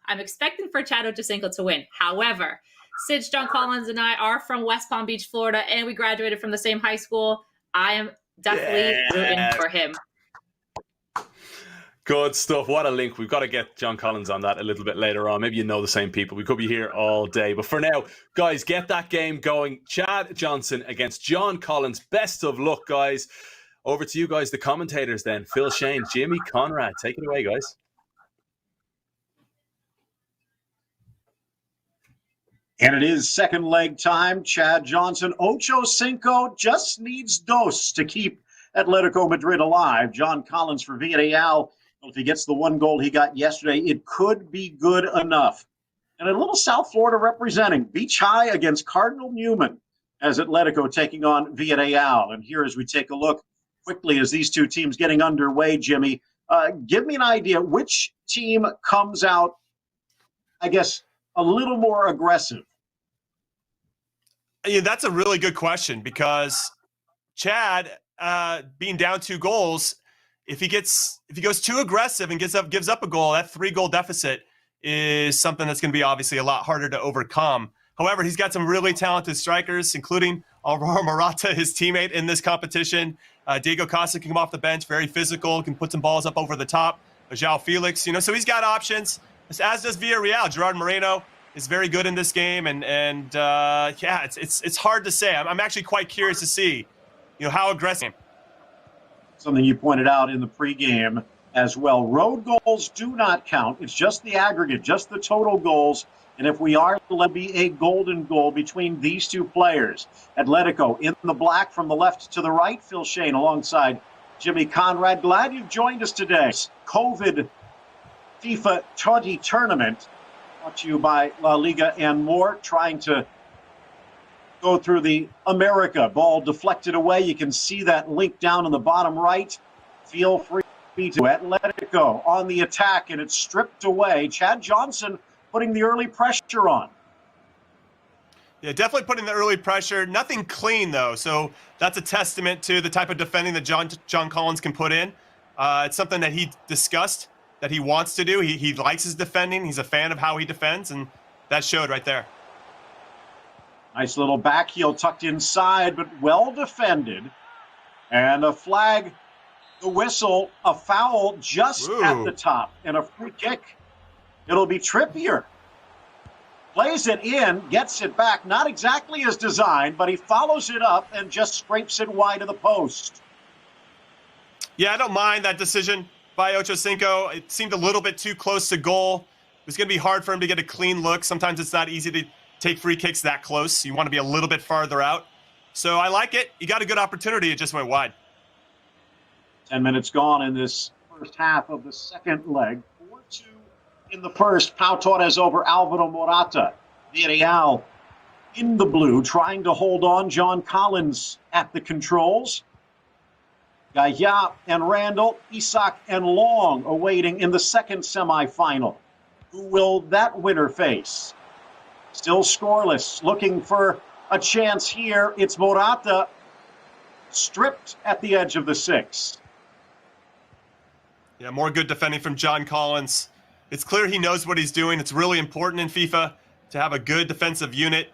I'm expecting for Chad Ocho Cinco to win. However, since John Collins and I are from West Palm Beach, Florida, and we graduated from the same high school, I am definitely rooting for him. Good stuff. What a link. We've got to get John Collins on that a little bit later on. Maybe the same people. We could be here all day. But for now, guys, get that game going. Chad Johnson against John Collins. Best of luck, guys. Over to you guys, the commentators then. Phil Shane, Jimmy Conrad. Take it away, guys. And it is second leg time. Chad Johnson, Ocho Cinco just needs dos to keep Atletico Madrid alive. John Collins for Villarreal. Well, if he gets the 1 goal he got yesterday, it could be good enough. And a little South Florida representing Beach High against Cardinal Newman as Atletico taking on Villarreal. And here as we take a look quickly as these two teams getting underway, Jimmy, give me an idea which team comes out, I guess, a little more aggressive. Yeah, that's a really good question, because Chad, being down 2 goals, if he goes too aggressive and gives up a goal, that 3-goal deficit is something that's going to be obviously a lot harder to overcome. However, he's got some really talented strikers, including Alvaro Morata, his teammate in this competition. Diego Costa can come off the bench, very physical, can put some balls up over the top. João Felix, so he's got options, as does Villarreal. Gerard Moreno is very good in this game, and it's hard to say. I'm actually quite curious to see, how aggressive. Something you pointed out in the pregame as well. Road goals do not count. It's just the aggregate, just the total goals. And if we are, let be a golden goal between these two players. Atletico in the black from the left to the right. Phil Shane alongside Jimmy Conrad. Glad you've joined us today. COVID FIFA20 tournament brought to you by LaLiga and more, trying to go through the America. Ball deflected away. You can see that link down in the bottom right. Feel free to Atletico on the attack, and it's stripped away. Chad Johnson putting the early pressure on. Yeah, definitely putting the early pressure. Nothing clean, though, so that's a testament to the type of defending that John Collins can put in. It's something that he discussed that he wants to do. He likes his defending. He's a fan of how he defends, and that showed right there. Nice little back heel tucked inside, but well defended. And a flag, the whistle, a foul just at the top, and a free kick. It'll be Trippier. Plays it in, gets it back, not exactly as designed, but he follows it up and just scrapes it wide of the post. Yeah, I don't mind that decision by Ocho Cinco. It seemed a little bit too close to goal. It was going to be hard for him to get a clean look. Sometimes it's not easy to take free kicks that close. You want to be a little bit farther out. So I like it. You got a good opportunity. It just went wide. 10 minutes gone in this first half of the second leg. 4-2 in the first. Pau Torres over Alvaro Morata. Villarreal in the blue, trying to hold on. John Collins at the controls. Gaya and Randall, Isak and Long awaiting in the second semifinal. Who will that winner face? Still scoreless, looking for a chance here. It's Morata, stripped at the edge of the six. Yeah, more good defending from John Collins. It's clear he knows what he's doing. It's really important in FIFA to have a good defensive unit,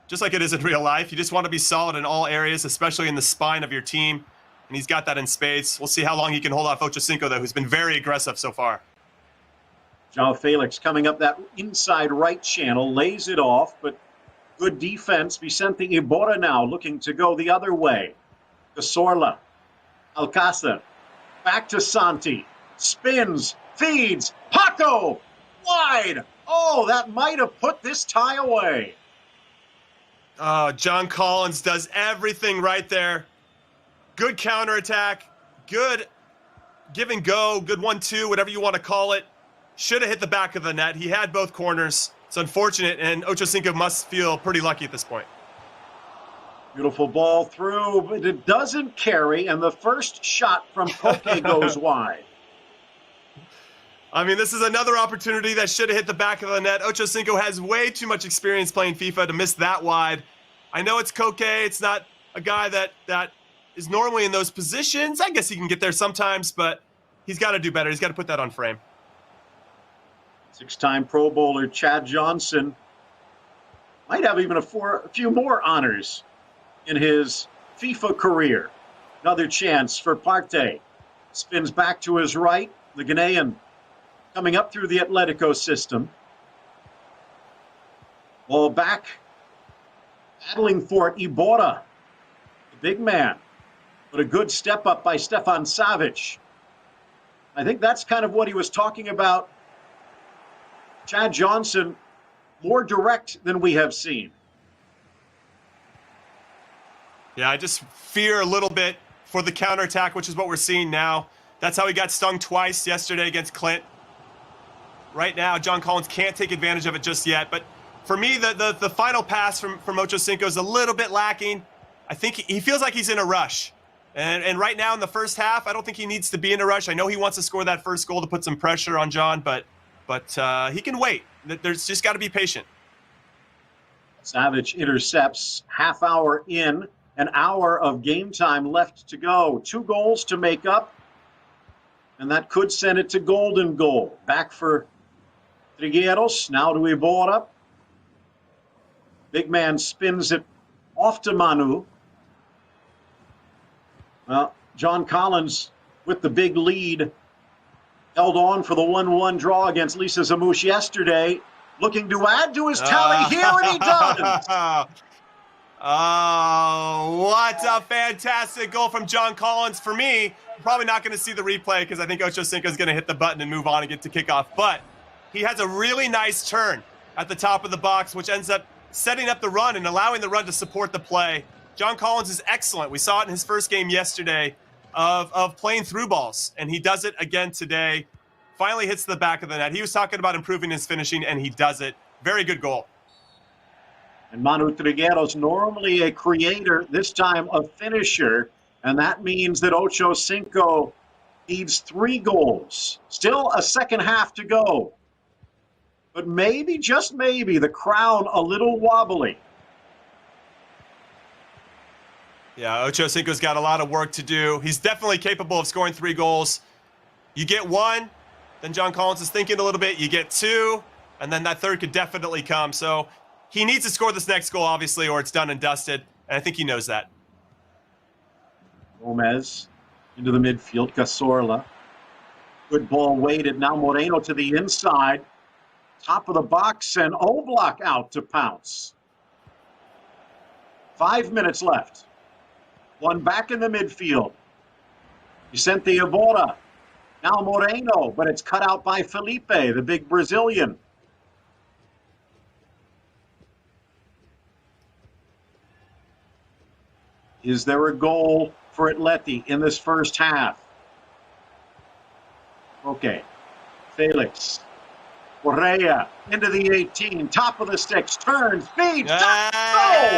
just like it is in real life. You just want to be solid in all areas, especially in the spine of your team. And he's got that in spades. We'll see how long he can hold off Ocho Cinco, though, who's been very aggressive so far. João Felix coming up that inside right channel, lays it off, but good defense. Vicente Iborra now looking to go the other way. Cazorla, Alcácer, back to Santi, spins, feeds, Paco, wide. Oh, that might have put this tie away. John Collins does everything right there. Good counterattack, good give and go, good 1-2, whatever you want to call it. Should have hit the back of the net. He had both corners. It's unfortunate, and Ocho Cinco must feel pretty lucky at this point. Beautiful ball through, but it doesn't carry, and the first shot from Koke goes wide. I mean, this is another opportunity that should have hit the back of the net. Ocho Cinco has way too much experience playing FIFA to miss that wide. I know it's Koke. It's not a guy that is normally in those positions. I guess he can get there sometimes, but he's got to do better. He's got to put that on frame. Six-time Pro Bowler Chad Johnson might have even a few more honors in his FIFA career. Another chance for Partey. Spins back to his right. The Ghanaian coming up through the Atletico system. Ball back. Battling for it, Iborra, the big man. But a good step up by Stefan Savic. I think that's kind of what he was talking about. Chad Johnson, more direct than we have seen. Yeah, I just fear a little bit for the counterattack, which is what we're seeing now. That's how he got stung twice yesterday against Clint. Right now, John Collins can't take advantage of it just yet. But for me, the final pass from Ocho Cinco is a little bit lacking. I think he feels like he's in a rush. And right now in the first half, I don't think he needs to be in a rush. I know he wants to score that first goal to put some pressure on John, but he can wait. There's just got to be patient. Savic intercepts, half hour in, an hour of game time left to go. 2 goals to make up, and that could send it to golden goal. Back for Trigueros, now to Iborra. Big man spins it off to Manu. Well, John Collins with the big lead. Held on for the 1-1 draw against Lisa Zamush yesterday. Looking to add to his tally here, and he does. Oh, what a fantastic goal from John Collins. For me, I'm probably not going to see the replay because I think Ocho Cinco is going to hit the button and move on and get to kickoff. But he has a really nice turn at the top of the box, which ends up setting up the run and allowing the run to support the play. John Collins is excellent. We saw it in his first game yesterday of playing through balls, and he does it again today. Finally hits the back of the net. He was talking about improving his finishing, and he does it. Very good goal. And Manu Trigueros, normally a creator, this time a finisher. And that means that Ocho Cinco needs 3 goals. Still a second half to go. But maybe, just maybe, the crown a little wobbly. Yeah, Ocho Cinco's got a lot of work to do. He's definitely capable of scoring 3 goals. You get 1, then John Collins is thinking a little bit. You get 2, and then that third could definitely come. So he needs to score this next goal, obviously, or it's done and dusted. And I think he knows that. Gomez into the midfield. Cazorla. Good ball weighted. Now Moreno to the inside. Top of the box, and Oblak out to pounce. 5 minutes left. One back in the midfield. Vicente Iborra. Now Moreno, but it's cut out by Felipe, the big Brazilian. Is there a goal for Atleti in this first half? Okay. Felix. Correa into the 18. Top of the sticks. Turns. Feeds. Hey!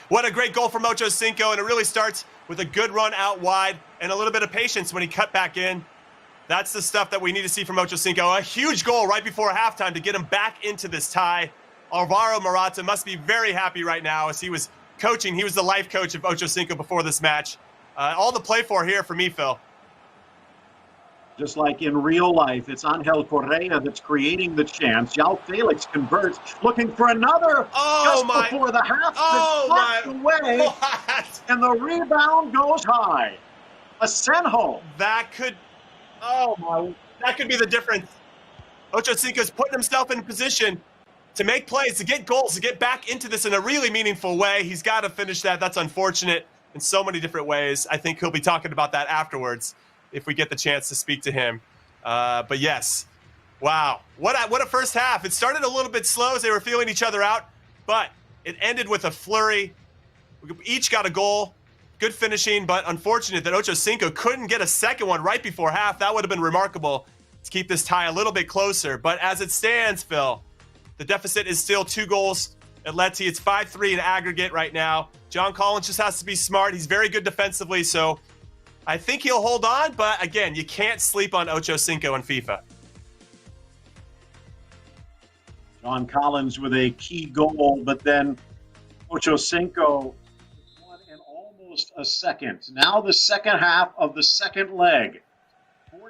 What a great goal from Ocho Cinco, and it really starts with a good run out wide and a little bit of patience when he cut back in. That's the stuff that we need to see from Ocho Cinco. A huge goal right before halftime to get him back into this tie. Alvaro Morata must be very happy right now as he was coaching. He was the life coach of Ocho Cinco before this match. All to play for here for me, Phil. Just like in real life, it's Angel Correa that's creating the chance. João Felix converts, looking for another before the half. Away, what? And the rebound goes high. Asenjo. That could be the difference. Ocho Cinco's putting himself in position to make plays, to get goals, to get back into this in a really meaningful way. He's got to finish that. That's unfortunate in so many different ways. I think he'll be talking about that afterwards if we get the chance to speak to him. But yes, wow. What a first half. It started a little bit slow as they were feeling each other out, but it ended with a flurry. We each got a goal. Good finishing, but unfortunate that Ocho Cinco couldn't get a second one right before half. That would have been remarkable to keep this tie a little bit closer. But as it stands, Phil, the deficit is still 2 goals. Atleti, it's 5-3 in aggregate right now. John Collins just has to be smart. He's very good defensively, so I think he'll hold on. But again, you can't sleep on Ocho Cinco in FIFA. John Collins with a key goal, but then Ocho Cinco won in almost a second. Now the second half of the second leg.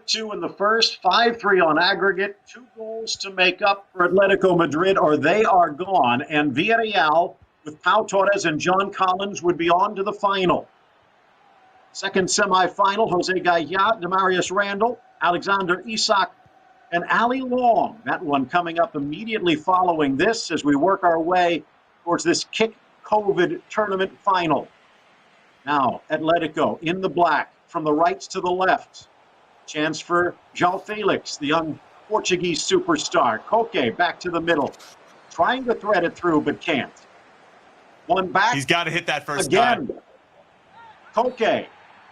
4-2 in the first, 5-3 on aggregate. 2 goals to make up for Atletico Madrid, or they are gone. And Villarreal, with Pau Torres and John Collins, would be on to the final. Second semifinal, Jose Gayat, Demarius Randall, Alexander Isak, and Ali Long. That one coming up immediately following this as we work our way towards this Kick COVID tournament final. Now, Atletico in the black, from the right to the left. Chance for João Felix, the young Portuguese superstar. Koke back to the middle. Trying to thread it through, but can't. One back. He's got to hit that first again. time. Koke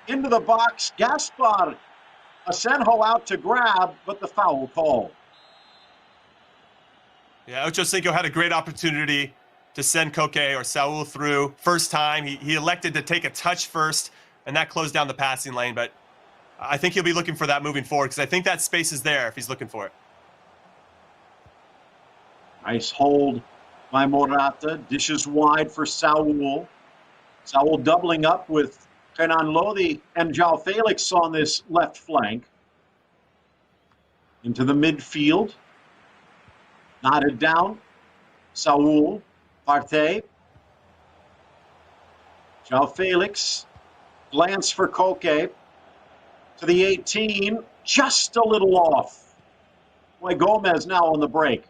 into the box. Gaspar Asenjo out to grab, but the foul call. Yeah, Ocho Cinco had a great opportunity to send Koke or Saul through. First time, he elected to take a touch first, and that closed down the passing lane. But I think he'll be looking for that moving forward because I think that space is there if he's looking for it. Nice hold by Morata. Dishes wide for Saul. Saul doubling up with Kenan Lodi and João Felix on this left flank. Into the midfield. Knotted down. Saul. Partey. João Felix. Glance for Koke. To the 18. Just a little off. Boy, Gomez now on the break.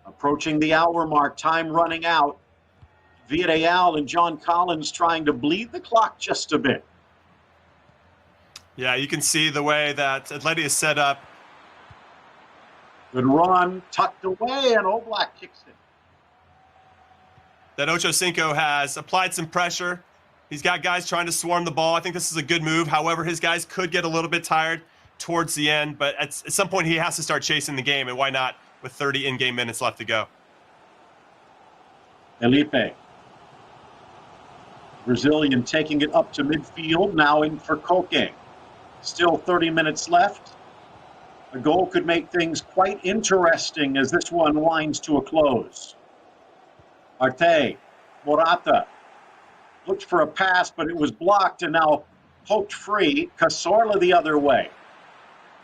Approaching the hour mark, time running out. Villarreal and John Collins trying to bleed the clock just a bit. Yeah, you can see the way that Atleti is set up. Good run, tucked away, and Oblak kicks it. That Ocho Cinco has applied some pressure. He's got guys trying to swarm the ball. I think this is a good move. However, his guys could get a little bit tired. towards the end, but at some point he has to start chasing the game, and why not with 30 in-game minutes left to go? Felipe. Brazilian taking it up to midfield, now in for Koke. Still 30 minutes left. A goal could make things quite interesting as this one winds to a close. Arte, Morata, looked for a pass, but it was blocked and now poked free. Cazorla the other way.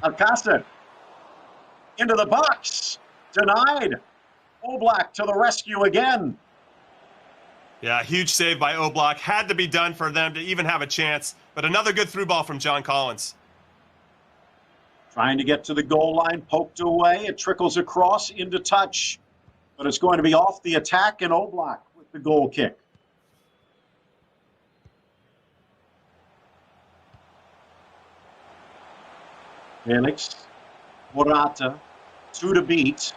Alcácer into the box, denied. Oblak to the rescue again. Yeah, huge save by Oblak. Had to be done for them to even have a chance. But another good through ball from John Collins. Trying to get to the goal line, poked away. It trickles across into touch. But it's going to be off the attack, and Oblak with the goal kick. Felix, Morata, 2 to beat.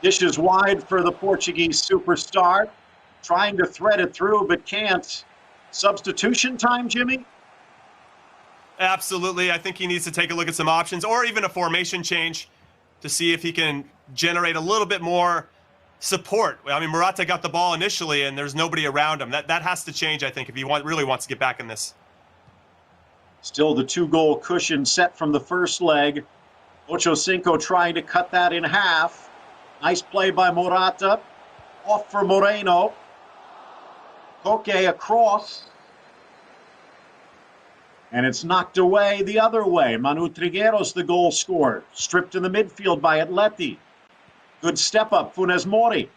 Dishes wide for the Portuguese superstar. Trying to thread it through, but can't. Substitution time, Jimmy? Absolutely. I think he needs to take a look at some options or even a formation change to see if he can generate a little bit more support. I mean, Morata got the ball initially, and there's nobody around him. That has to change, I think, if he really wants to get back in this. Still the 2-goal cushion set from the first leg. Ocho Cinco trying to cut that in half. Nice play by Morata. Off for Moreno. Koke across. And it's knocked away the other way. Manu Trigueros, the goal scorer. Stripped in the midfield by Atleti. Good step up, Funes Mori.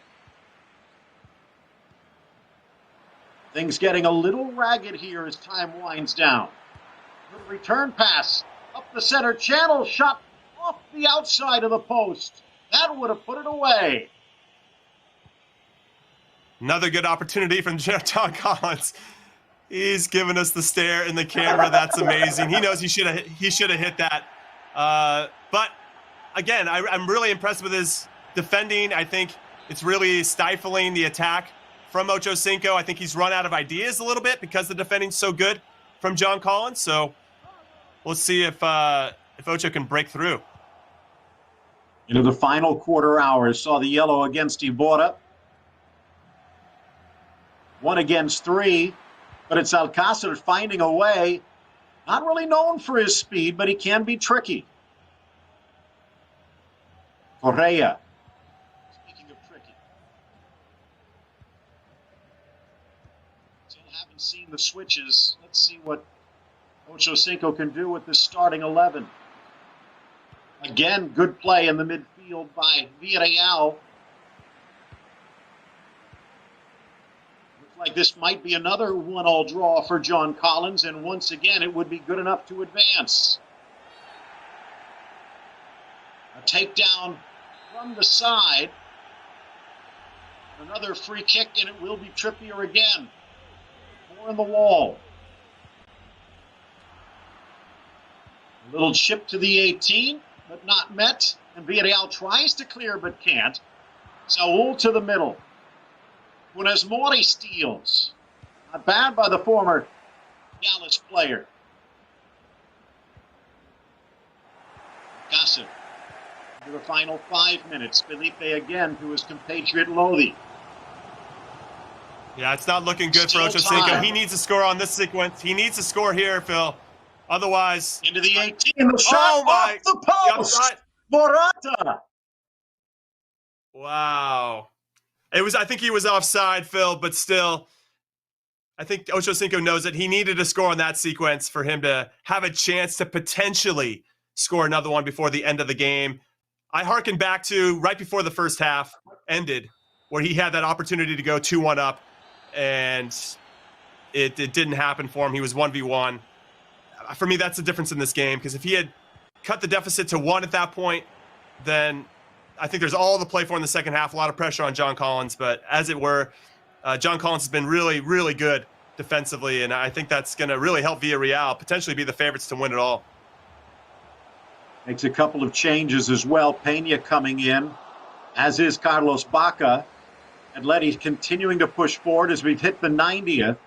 Things getting a little ragged here as time winds down. Good return pass. Up the center channel. Shot off the outside of the post. That would have put it away. Another good opportunity from John Collins. He's giving us the stare in the camera. That's amazing. He knows he should have hit that. But again, I'm really impressed with his defending. I think it's really stifling the attack from Ocho Cinco. I think he's run out of ideas a little bit because the defending's so good from John Collins. So we'll see if Ocho can break through. Into the final quarter hours, saw the yellow against Iborra. 1 against 3, but it's Alcácer finding a way. Not really known for his speed, but he can be tricky. Correa. Speaking of tricky. Still haven't seen the switches. Let's see what Ocho Cinco can do with this starting 11. Again, good play in the midfield by Villarreal. Looks like this might be another 1-1 draw for John Collins, and once again, it would be good enough to advance. A takedown from the side. Another free kick, and it will be Trippier again. 4 in the wall. A little chip to the 18. But not met, and Villarreal tries to clear but can't. Saul to the middle. Funes Mori steals. Not bad by the former Dallas player. Gossip. Into the final 5 minutes. Felipe again to his compatriot Lodi. Yeah, it's not looking good Still for Ocho Cinco. time. He needs to score on this sequence. He needs to score here, Phil. Otherwise, Into the 18. The shot off the post. Morata. Wow. I think he was offside, Phil, but still, I think Ocho Cinco knows that he needed to score on that sequence for him to have a chance to potentially score another one before the end of the game. I hearken back to right before the first half ended, where he had that opportunity to go 2-1 up, and it didn't happen for him. He was 1v1. For me, that's the difference in this game, because if he had cut the deficit to 1 at that point, then I think there's all to play for in the second half. A lot of pressure on John Collins, but as it were, John Collins has been really, really good defensively, and I think that's going to really help Villarreal potentially be the favorites to win it all. Makes a couple of changes as well. Pena coming in, as is Carlos Baca. Atleti continuing to push forward as we've hit the 90th.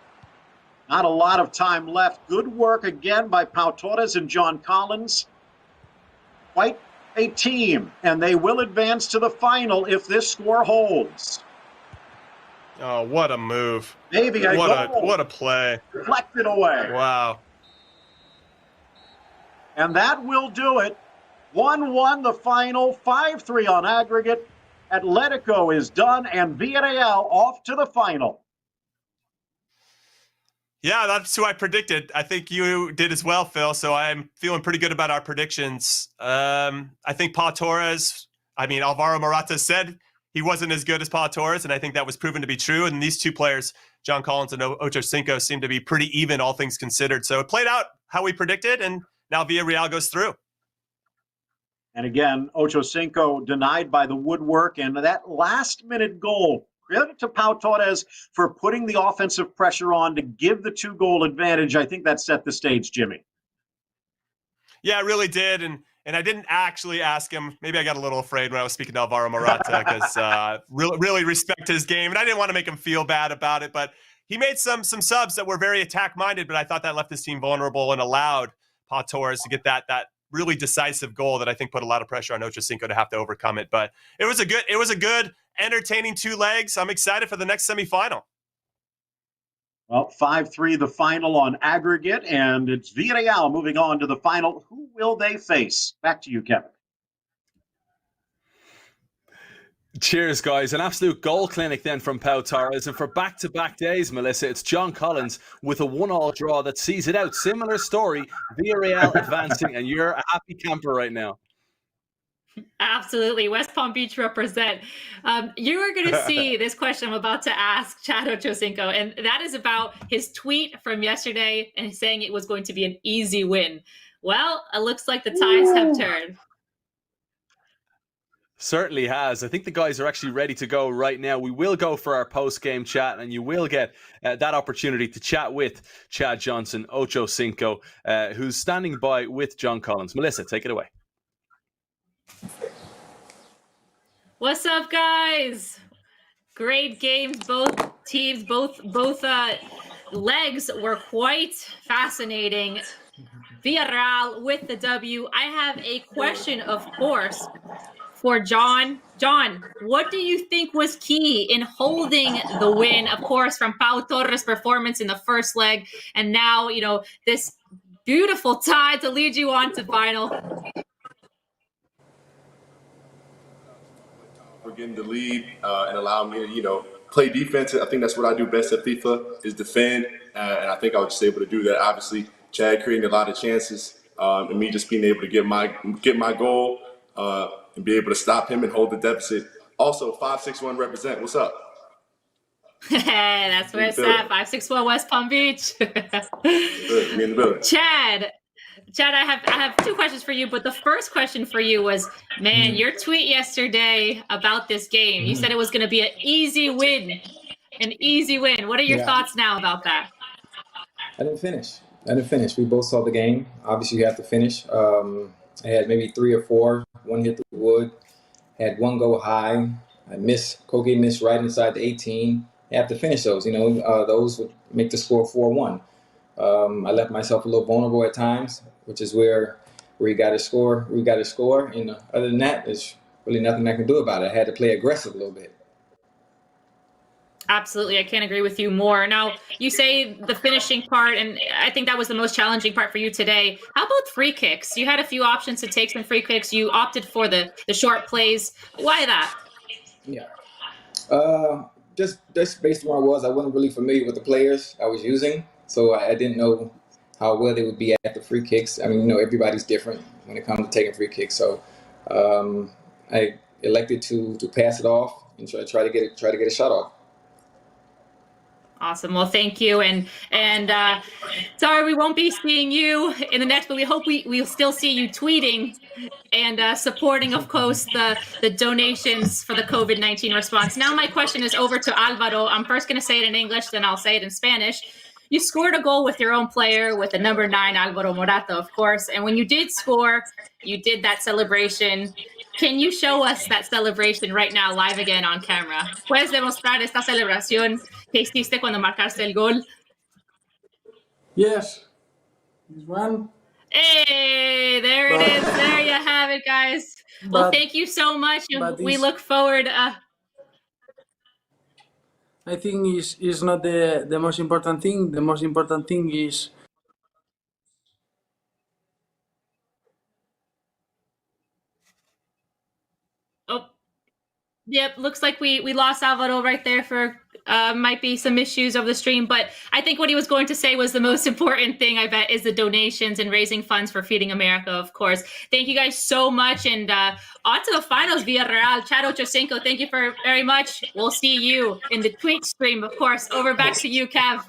Not a lot of time left. Good work again by Pau Torres and John Collins. quite a team, and they will advance to the final if this score holds. Oh, what a move. Maybe a goal. What a play. Deflected away. Wow. And that will do it. 1-1 the final, 5-3 on aggregate. Atletico is done, and Villarreal off to the final. Yeah, that's who I predicted. I think you did as well, Phil, so I'm feeling pretty good about our predictions. I think Pau Torres, Alvaro Morata said he wasn't as good as Pau Torres, and I think that was proven to be true. And these two players, John Collins and Ocho Cinco, seem to be pretty even, all things considered. So it played out how we predicted, and now Villarreal goes through. And again, Ocho Cinco denied by the woodwork, and that last-minute goal, credit to Pau Torres for putting the offensive pressure on to give the 2-goal advantage. I think that set the stage, Jimmy. Yeah, it really did, and I didn't actually ask him. Maybe I got a little afraid when I was speaking to Alvaro Morata because really respect his game, and I didn't want to make him feel bad about it. But he made some subs that were very attack-minded, but I thought that left his team vulnerable and allowed Pau Torres to get that really decisive goal that I think put a lot of pressure on Ocho Cinco to have to overcome it. But it was a good, entertaining 2 legs. I'm excited for the next semifinal. Well, 5-3 the final on aggregate, and it's Villarreal moving on to the final. Who will they face? Back to you, Kevin. Cheers, guys. An absolute goal clinic then from Pau Torres. And for back-to-back days, Melissa, it's John Collins with a 1-1 draw that sees it out. Similar story, Villarreal advancing, and you're a happy camper right now. Absolutely. West Palm Beach represent. You are going to see this question I'm about to ask Chad Ocho Cinco, and that is about his tweet from yesterday and saying it was going to be an easy win. Well, it looks like the tides have turned. Certainly has. I think the guys are actually ready to go right now. We will go for our post-game chat, and you will get that opportunity to chat with Chad Johnson, Ocho Cinco, who's standing by with John Collins. Melissa, take it away. What's up, guys? Great games. Both teams, both legs were quite fascinating. Villarreal with the W. I have a question, of course, for John. John, what do you think was key in holding the win, of course, from Pau Torres' performance in the first leg, and now, this beautiful tie to lead you on to final? For getting the lead and allowing me to, play defense. I think that's what I do best at FIFA, is defend, and I think I was just able to do that. Obviously, Chad creating a lot of chances, and me just being able to get my goal and be able to stop him and hold the deficit. Also, 561 represent. What's up? That's where it's at. 561 West Palm Beach. Good. Me in the building. Chad, I have 2 questions for you, but the first question for you was, man, your tweet yesterday about this game, you said it was going to be an easy win. An easy win. What are your thoughts now about that? I didn't finish. We both saw the game. Obviously, you have to finish. I had maybe 3 or 4. One hit the wood. Had one go high. Koke missed right inside the 18. You have to finish those. Those would make the score 4-1. I left myself a little vulnerable at times, which is where you got to score. And other than that, there's really nothing I can do about it. I had to play aggressive a little bit. Absolutely. I can't agree with you more. Now, you say the finishing part, and I think that was the most challenging part for you today. How about free kicks? You had a few options to take some free kicks. You opted for the short plays. Why that? Yeah. Just based on where I was, I wasn't really familiar with the players I was using. So I didn't know how well they would be at the free kicks. Everybody's different when it comes to taking free kicks. So I elected to pass it off and try to get a shot off. Awesome. Well, thank you. And sorry we won't be seeing you in the next, but we hope we'll still see you tweeting and supporting, of course, the donations for the COVID-19 response. Now my question is over to Alvaro. I'm first going to say it in English, then I'll say it in Spanish. You scored a goal with your own player, with the number 9, Alvaro Morata, of course. And when you did score, you did that celebration. Can you show us that celebration right now, live again on camera? ¿Puedes demostrar esta celebración que hiciste cuando marcaste el gol? Yes. This one. Hey, there it is. There you have it, guys. Well, thank you so much. We look forward. I think is not the most important thing. The most important thing is Oh, yep. Looks like we lost Alvaro right there for might be some issues of the stream. But I think what he was going to say was the most important thing, I bet, is the donations and raising funds for Feeding America, of course. Thank you guys so much. And on to the finals, Villarreal. Chad Ochocinco, thank you very much. We'll see you in the Twitch stream, of course. Over back to you, Kev.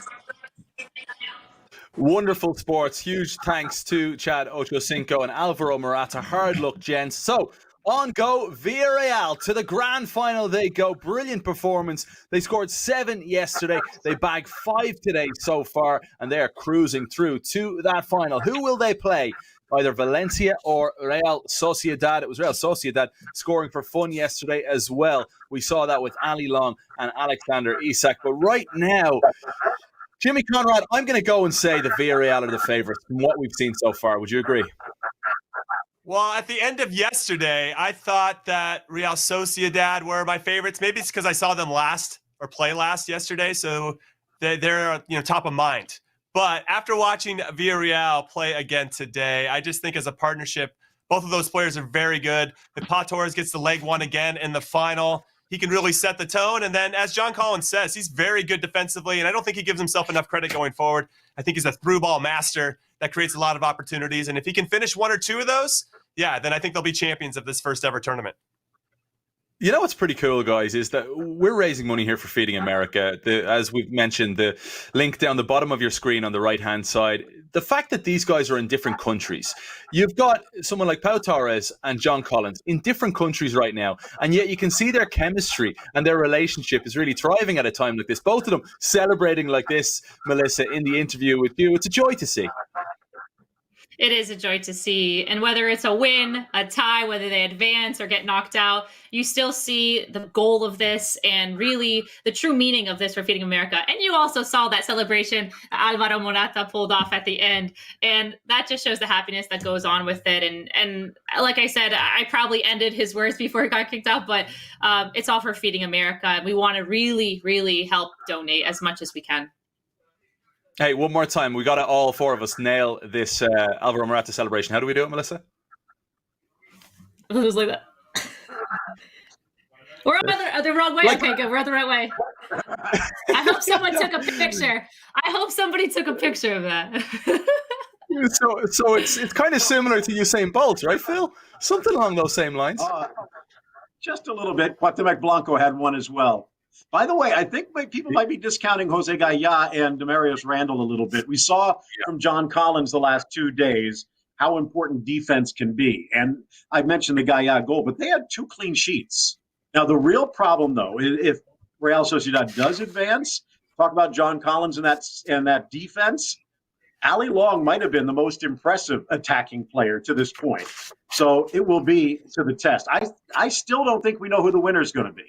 Wonderful sports. Huge thanks to Chad Ochocinco and Alvaro Morata. Hard luck, gents. So on go Villarreal to the grand final they go. Brilliant performance. They scored 7 yesterday. They bagged 5 today so far, and they are cruising through to that final. Who will they play? Either Valencia or Real Sociedad. It was Real Sociedad scoring for fun yesterday as well. We saw that with Ali Long and Alexander Isak. But right now, Jimmy Conrad, I'm going to go and say the Villarreal are the favourites from what we've seen so far. Would you agree? Well, at the end of yesterday, I thought that Real Sociedad were my favorites. Maybe it's because I saw them play last yesterday, so they're top of mind. But after watching Villarreal play again today, I just think as a partnership, both of those players are very good. If Pau Torres gets the leg one again in the final, he can really set the tone. And then, as John Collins says, he's very good defensively, and I don't think he gives himself enough credit going forward. I think he's a through ball master that creates a lot of opportunities. And if he can finish 1 or 2 of those, then I think they'll be champions of this first ever tournament. You know what's pretty cool, guys, is that we're raising money here for Feeding America. As we've mentioned, the link down the bottom of your screen on the right-hand side, the fact that these guys are in different countries. You've got someone like Pau Torres and John Collins in different countries right now, and yet you can see their chemistry and their relationship is really thriving at a time like this. Both of them celebrating like this, Melissa, in the interview with you. It's a joy to see. It is a joy to see. And whether it's a win, a tie, whether they advance or get knocked out, you still see the goal of this and really the true meaning of this for Feeding America. And you also saw that celebration Alvaro Morata pulled off at the end. And that just shows the happiness that goes on with it. And like I said, I probably ended his words before he got kicked out, but it's all for Feeding America. We want to really, really help donate as much as we can. Hey, one more time. We got to all 4 of us nail this Alvaro Morata celebration. How do we do it, Melissa? Just like that. We're on the wrong way. Okay, good. We're on the right way. I hope someone took a picture. I hope somebody took a picture of that. So it's kind of similar to Usain Bolt, right, Phil? Something along those same lines. Just a little bit. Cuauhtemoc Blanco had one as well. By the way, I think people might be discounting Jose Gaya and Demarius Randall a little bit. We saw from John Collins the last 2 days how important defense can be. And I mentioned the Gaya goal, but they had 2 clean sheets. Now, the real problem, though, if Real Sociedad does advance, talk about John Collins and that defense, Ali Long might have been the most impressive attacking player to this point. So it will be to the test. I still don't think we know who the winner is going to be.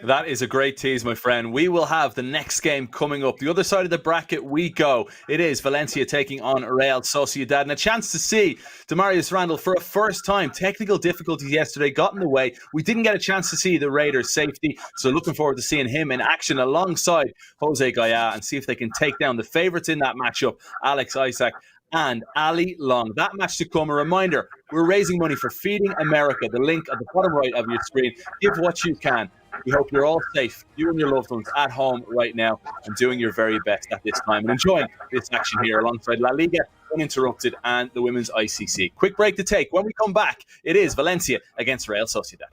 That is a great tease, my friend. We will have the next game coming up. The other side of the bracket we go. It is Valencia taking on Real Sociedad. And a chance to see Demarius Randall for a first time. Technical difficulties yesterday got in the way. We didn't get a chance to see the Raiders' safety. So looking forward to seeing him in action alongside Jose Gaya and see if they can take down the favourites in that matchup, Alex Isak and Ali Long. That match to come. A reminder, we're raising money for Feeding America. The link at the bottom right of your screen. Give what you can. We hope you're all safe, you and your loved ones at home right now and doing your very best at this time and enjoying this action here alongside LaLiga, Uninterrupted and the Women's ICC. Quick break to take. When we come back, it is Valencia against Real Sociedad.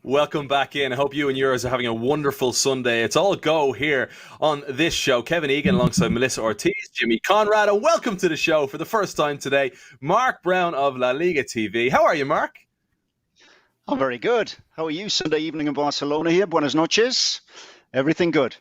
Welcome back in. I hope you and yours are having a wonderful Sunday. It's all go here on this show. Kevin Egan alongside Melissa Ortiz, Jimmy Conrad, and welcome to the show for the first time today, Mark Brown of LaLiga TV. How are you, Mark? I'm very good. How are you? Sunday evening in Barcelona here. Buenas noches. Everything good.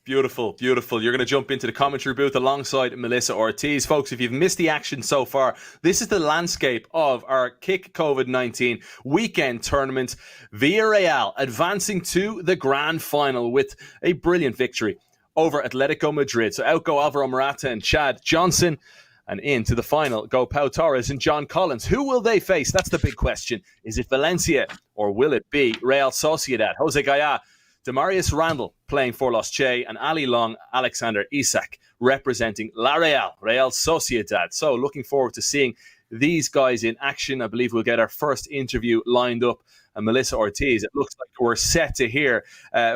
Beautiful, beautiful. You're going to jump into the commentary booth alongside Melissa Ortiz. Folks, if you've missed the action so far, this is the landscape of our Kick COVID-19 weekend tournament. Villarreal advancing to the grand final with a brilliant victory over Atletico Madrid. So out go Alvaro Morata and Chad Johnson. And into the final go Pau Torres and John Collins. Who will they face? That's the big question. Is it Valencia or will it be Real Sociedad? Jose Gaya, Demarius Randall playing for Los Che, and Ali Long, Alexander Isak representing La Real Sociedad. So looking forward to seeing these guys in action. I believe we'll get our first interview lined up. And Melissa Ortiz, it looks like we're set to hear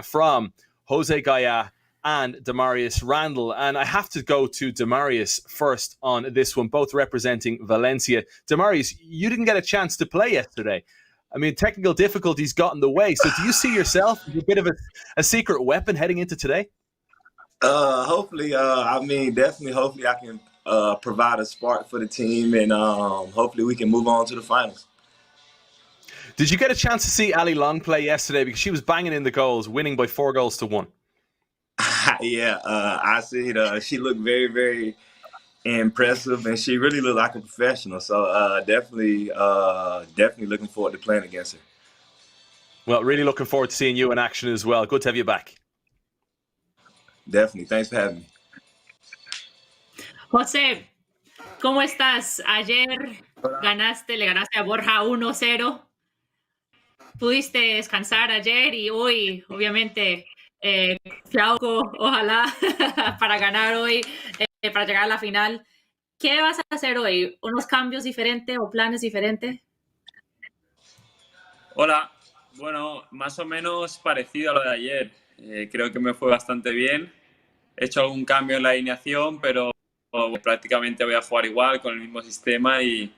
from Jose Gaya and Demarius Randall. And I have to go to Demarius first on this one, both representing Valencia. Demarius, you didn't get a chance to play yesterday. I mean, technical difficulties got in the way. So do you see yourself as a bit of a secret weapon heading into today? Hopefully, hopefully I can provide a spark for the team, and hopefully we can move on to the finals. Did you get a chance to see Ali Long play yesterday? Because she was banging in the goals, winning by 4-1. Yeah, I see it. She looked very, very impressive, and she really looked like a professional. So definitely looking forward to playing against her. Well, really looking forward to seeing you in action as well. Good to have you back. Definitely. Thanks for having me. José, ¿cómo estás? Ayer le ganaste a Borja 1-0. Pudiste descansar ayer y hoy, obviamente, Flauco, ojalá, para ganar hoy, para llegar a la final. ¿Qué vas a hacer hoy? ¿Unos cambios diferentes o planes diferentes? Hola, bueno, más o menos parecido a lo de ayer. Creo que me fue bastante bien. He hecho algún cambio en la alineación, pero prácticamente voy a jugar igual, con el mismo sistema y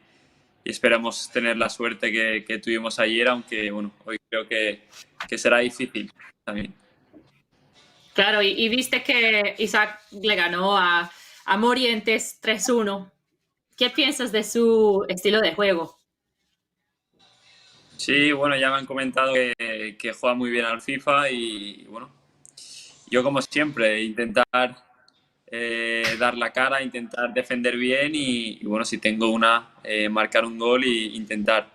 esperamos tener la suerte que tuvimos ayer, aunque bueno, hoy creo que será difícil también. Claro, y viste que Isaac le ganó a Morientes 3-1. ¿Qué piensas de su estilo de juego? Sí, bueno, ya me han comentado que juega muy bien al FIFA y bueno, yo como siempre intentar dar la cara, intentar defender bien y bueno, si tengo marcar un gol e intentar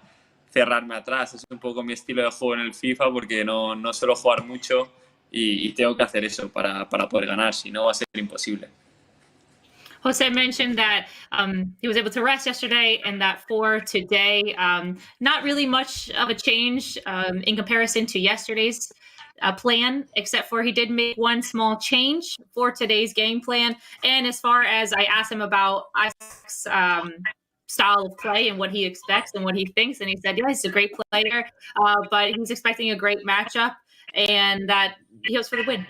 cerrarme atrás. Es un poco mi estilo de juego en el FIFA porque no suelo jugar mucho y tengo que hacer eso para poder ganar, si no va a ser imposible. Jose mentioned that he was able to rest yesterday and that for today, not really much of a change in comparison to yesterday's plan, except for he did make one small change for today's game plan. And as far as I asked him about Isaac's style of play and what he expects and what he thinks, and he said, yeah, he's a great player, but he's expecting a great matchup and that he hopes for the win.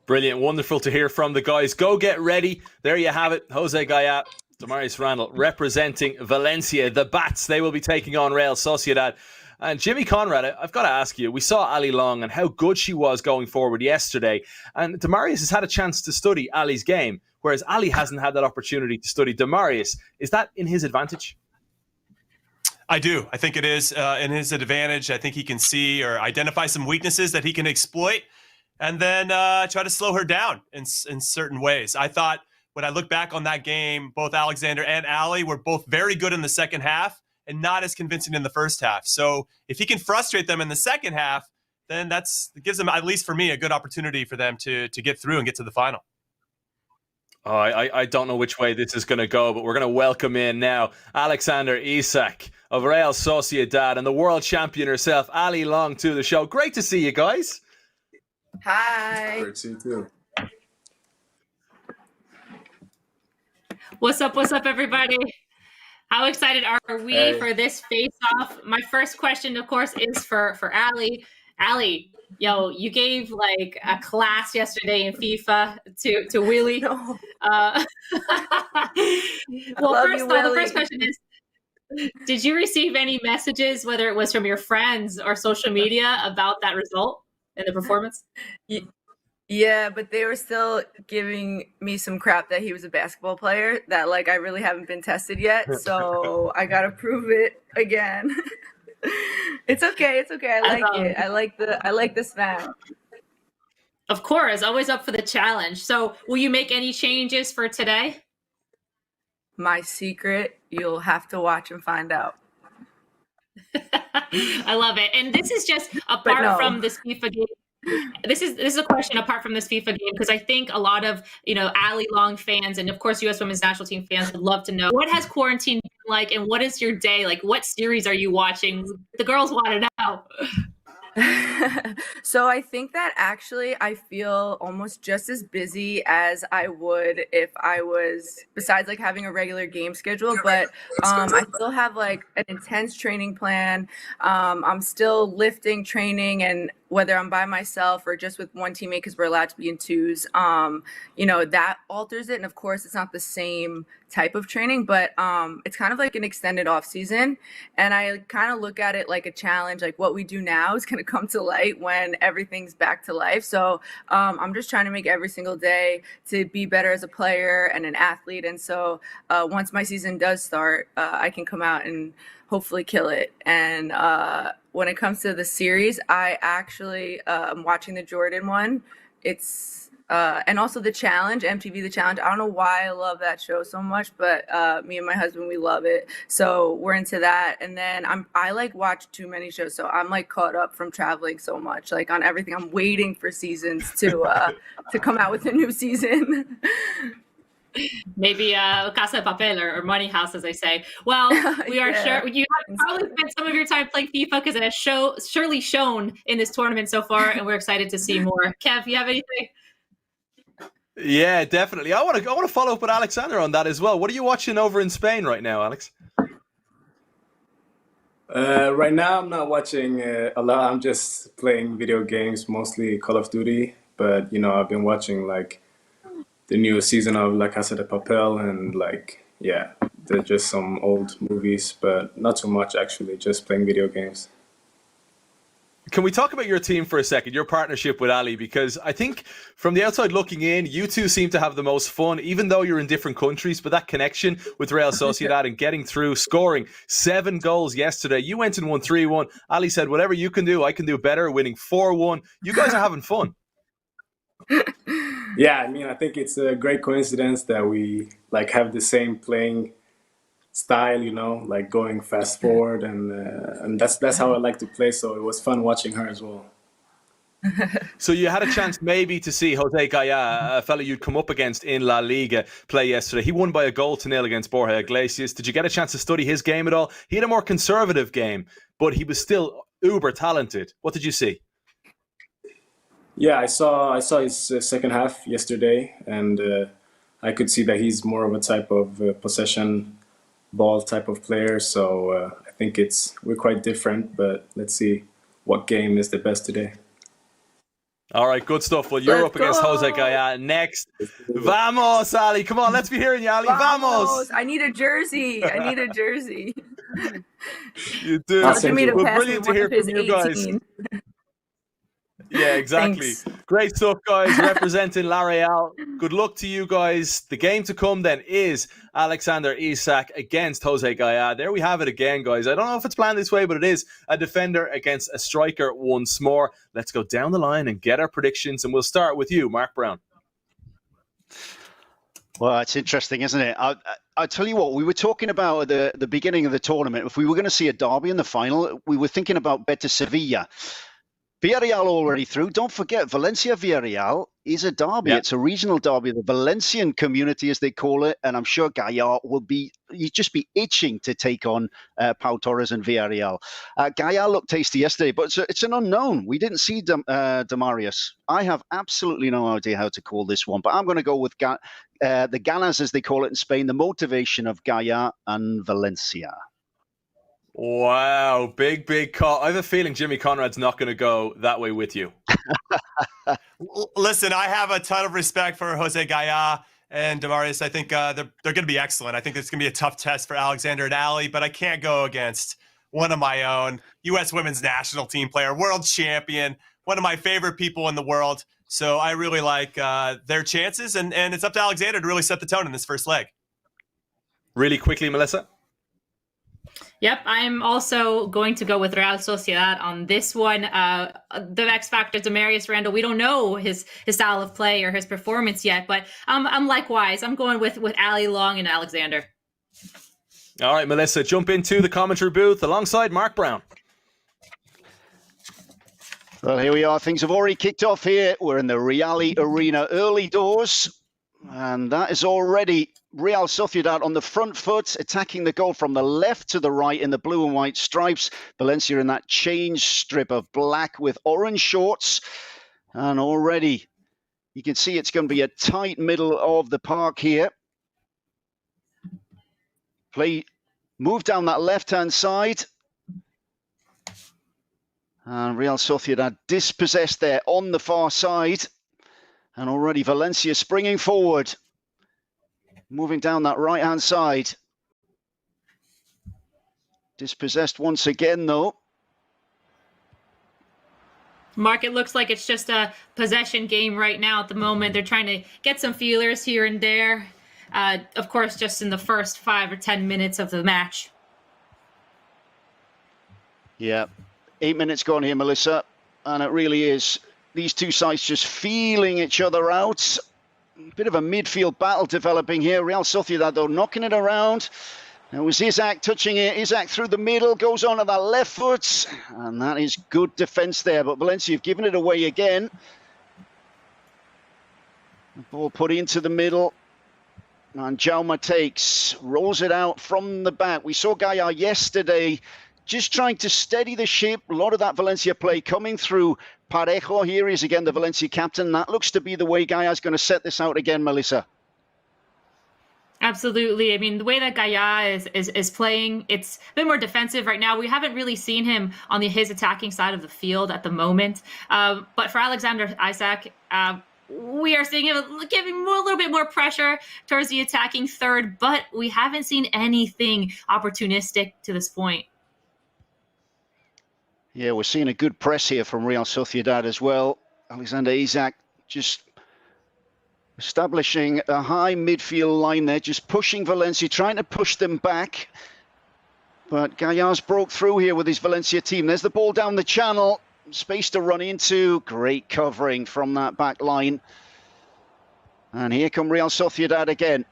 Brilliant. Wonderful to hear from the guys. Go get ready. There you have it. Jose Gaya, Demarius Randall representing Valencia. The Bats, they will be taking on Real Sociedad. And Jimmy Conrad, I've got to ask you, we saw Ali Long and how good she was going forward yesterday. And Demarius has had a chance to study Ali's game, whereas Ali hasn't had that opportunity to study Demarius. Is that in his advantage? I do. I think it is in his advantage. I think he can see or identify some weaknesses that he can exploit and then try to slow her down in certain ways. I thought when I look back on that game, both Alexander and Ali were both very good in the second half and not as convincing in the first half. So if he can frustrate them in the second half, then it gives them, at least for me, a good opportunity for them to get through and get to the final. Oh, I don't know which way this is going to go, but we're going to welcome in now Alexander Isak of Real Sociedad and the world champion herself, Ali Long, to the show. Great to see you guys. Hi. Great to see you too. What's up, everybody? How excited are we for this face-off? My first question, of course, is for Ali. Ali, yo, you gave like a class yesterday in FIFA to Willie. No. Well, the first question is, Did you receive any messages, whether it was from your friends or social media, about that result and the performance? Yeah, but they were still giving me some crap that he was a basketball player, that like I really haven't been tested yet, so I gotta prove it again. It's okay. I like it. I like the smack. Of course, always up for the challenge. So, will you make any changes for today? My secret, you'll have to watch and find out. I love it. And this is just apart from this FIFA game. This is a question apart from this FIFA game, because I think a lot of Ali Long fans and of course U.S. Women's National Team fans would love to know, what has quarantine been like, and what is your day like? What series are you watching? The girls want to know. So I think that actually I feel almost just as busy as I would if I was, besides like having a regular game schedule, but I still have like an intense training plan. I'm still lifting, training, and whether I'm by myself or just with one teammate, because we're allowed to be in twos, that alters it. And of course, it's not the same type of training, but it's kind of like an extended off season. And I kind of look at it like a challenge, like what we do now is going to come to light when everything's back to life. So I'm just trying to make every single day to be better as a player and an athlete. And so once my season does start, I can come out and hopefully kill it. And when it comes to the series, I actually am watching the Jordan one. It's and also the challenge, MTV The Challenge. I don't know why I love that show so much, but me and my husband, we love it. So we're into that. And then I like watch too many shows, so I'm like caught up from traveling so much, like on everything. I'm waiting for seasons to come out with a new season. Maybe Casa de Papel or Money House, as they say. Well, we are sure you have probably spent some of your time playing FIFA, because it has surely shown in this tournament so far, and we're excited to see more. Kev, you have anything? Yeah, definitely. I want to follow up with Alexander on that as well. What are you watching over in Spain right now, Alex? Right now, I'm not watching a lot. I'm just playing video games, mostly Call of Duty. But I've been watching like the new season of La Casa de Papel, and there's just some old movies, but not too much actually, just playing video games. Can we talk about your team for a second, your partnership with Ali? Because I think from the outside looking in, you two seem to have the most fun, even though you're in different countries, but that connection with Real Sociedad and getting through, scoring 7 goals yesterday. You went and won 3-1. Ali said, whatever you can do, I can do better, winning 4-1. You guys are having fun. Yeah, I think it's a great coincidence that we have the same playing style, like going fast forward, and that's how I like to play. So it was fun watching her as well. So you had a chance maybe to see Jose Gaya, a fellow you'd come up against in La Liga, play yesterday. He won by 1-0 against Borja Iglesias. Did you get a chance to study his game at all? He had a more conservative game, but he was still uber talented. What did you see? Yeah, I saw his second half yesterday, and I could see that he's more of a type of possession ball type of player. So I think we're quite different, but let's see what game is the best today. All right, good stuff. Well, you're up against Jose Gaya next. Vamos, Ali. Come on, let's be hearing you, Ali. Vamos. I need a jersey. You do. Well, brilliant to hear from you guys. Yeah, exactly. Thanks. Great stuff, guys. Representing La Real. Good luck to you guys. The game to come then is Alexander Isak against Jose Gaya. There we have it again, guys. I don't know if it's planned this way, but it is a defender against a striker once more. Let's go down the line and get our predictions, and we'll start with you, Mark Brown. Well, it's interesting, isn't it? I'll tell you what, we were talking about at the beginning of the tournament. If we were going to see a derby in the final, we were thinking about Betis Sevilla. Villarreal already through. Don't forget, Valencia-Villarreal is a derby. It's a regional derby, the Valencian community, as they call it. And I'm sure Gaya he'd just be itching to take on Pau Torres and Villarreal. Gaya looked tasty yesterday, but it's an unknown. We didn't see Demarius. I have absolutely no idea how to call this one, but I'm going to go with the ganas, as they call it in Spain, the motivation of Gaya and Valencia. Wow, big call. I have a feeling Jimmy Conrad's not going to go that way with you. Listen, I have a ton of respect for Jose Gaya. and Demarius, I think they're going to be excellent. I think it's going to be a tough test for Alexander and Ali, but I can't go against one of my own, U.S. women's national team player, world champion, one of my favorite people in the world. So I really like their chances, and it's up to Alexander to really set the tone in this first leg. Really quickly, Melissa? Yep, I'm also going to go with Real Sociedad on this one. The X factor, Demarius Randall, we don't know his style of play or his performance yet, but I'm likewise. I'm going with Ali Long and Alexander. All right, Melissa, jump into the commentary booth alongside Mark Brown. Well, here we are. Things have already kicked off here. We're in the Reale Arena early doors, and that is already Real Sociedad on the front foot, attacking the goal from the left to the right in the blue and white stripes. Valencia in that change strip of black with orange shorts. And already you can see it's going to be a tight middle of the park here. Move down that left-hand side. And Real Sociedad dispossessed there on the far side. And already Valencia springing forward. Moving down that right-hand side. Dispossessed once again, though. Mark, it looks like it's just a possession game right now at the moment. They're trying to get some feelers here and there. Of course, just in the first 5 or 10 minutes of the match. Yeah, 8 minutes gone here, Melissa. And it really is. These two sides just feeling each other out. A bit of a midfield battle developing here. Real Sociedad, though, knocking it around. It was Isaac touching it. Isaac through the middle, goes on to that left foot. And that is good defence there. But Valencia have given it away again. The ball put into the middle. And Jaume takes, rolls it out from the back. We saw Gaia yesterday just trying to steady the ship. A lot of that Valencia play coming through. Parejo here is again the Valencia captain. That looks to be the way Gaia's going to set this out again, Melissa. Absolutely. I mean, the way that Gaia is playing, it's a bit more defensive right now. We haven't really seen him on his attacking side of the field at the moment. But for Alexander Isaac, we are seeing him giving a little bit more pressure towards the attacking third, but we haven't seen anything opportunistic to this point. Yeah, we're seeing a good press here from Real Sociedad as well. Alexander Isaac just establishing a high midfield line there, just pushing Valencia, trying to push them back. But Gaia's broke through here with his Valencia team. There's the ball down the channel. Space to run into. Great covering from that back line. And here come Real Sociedad again.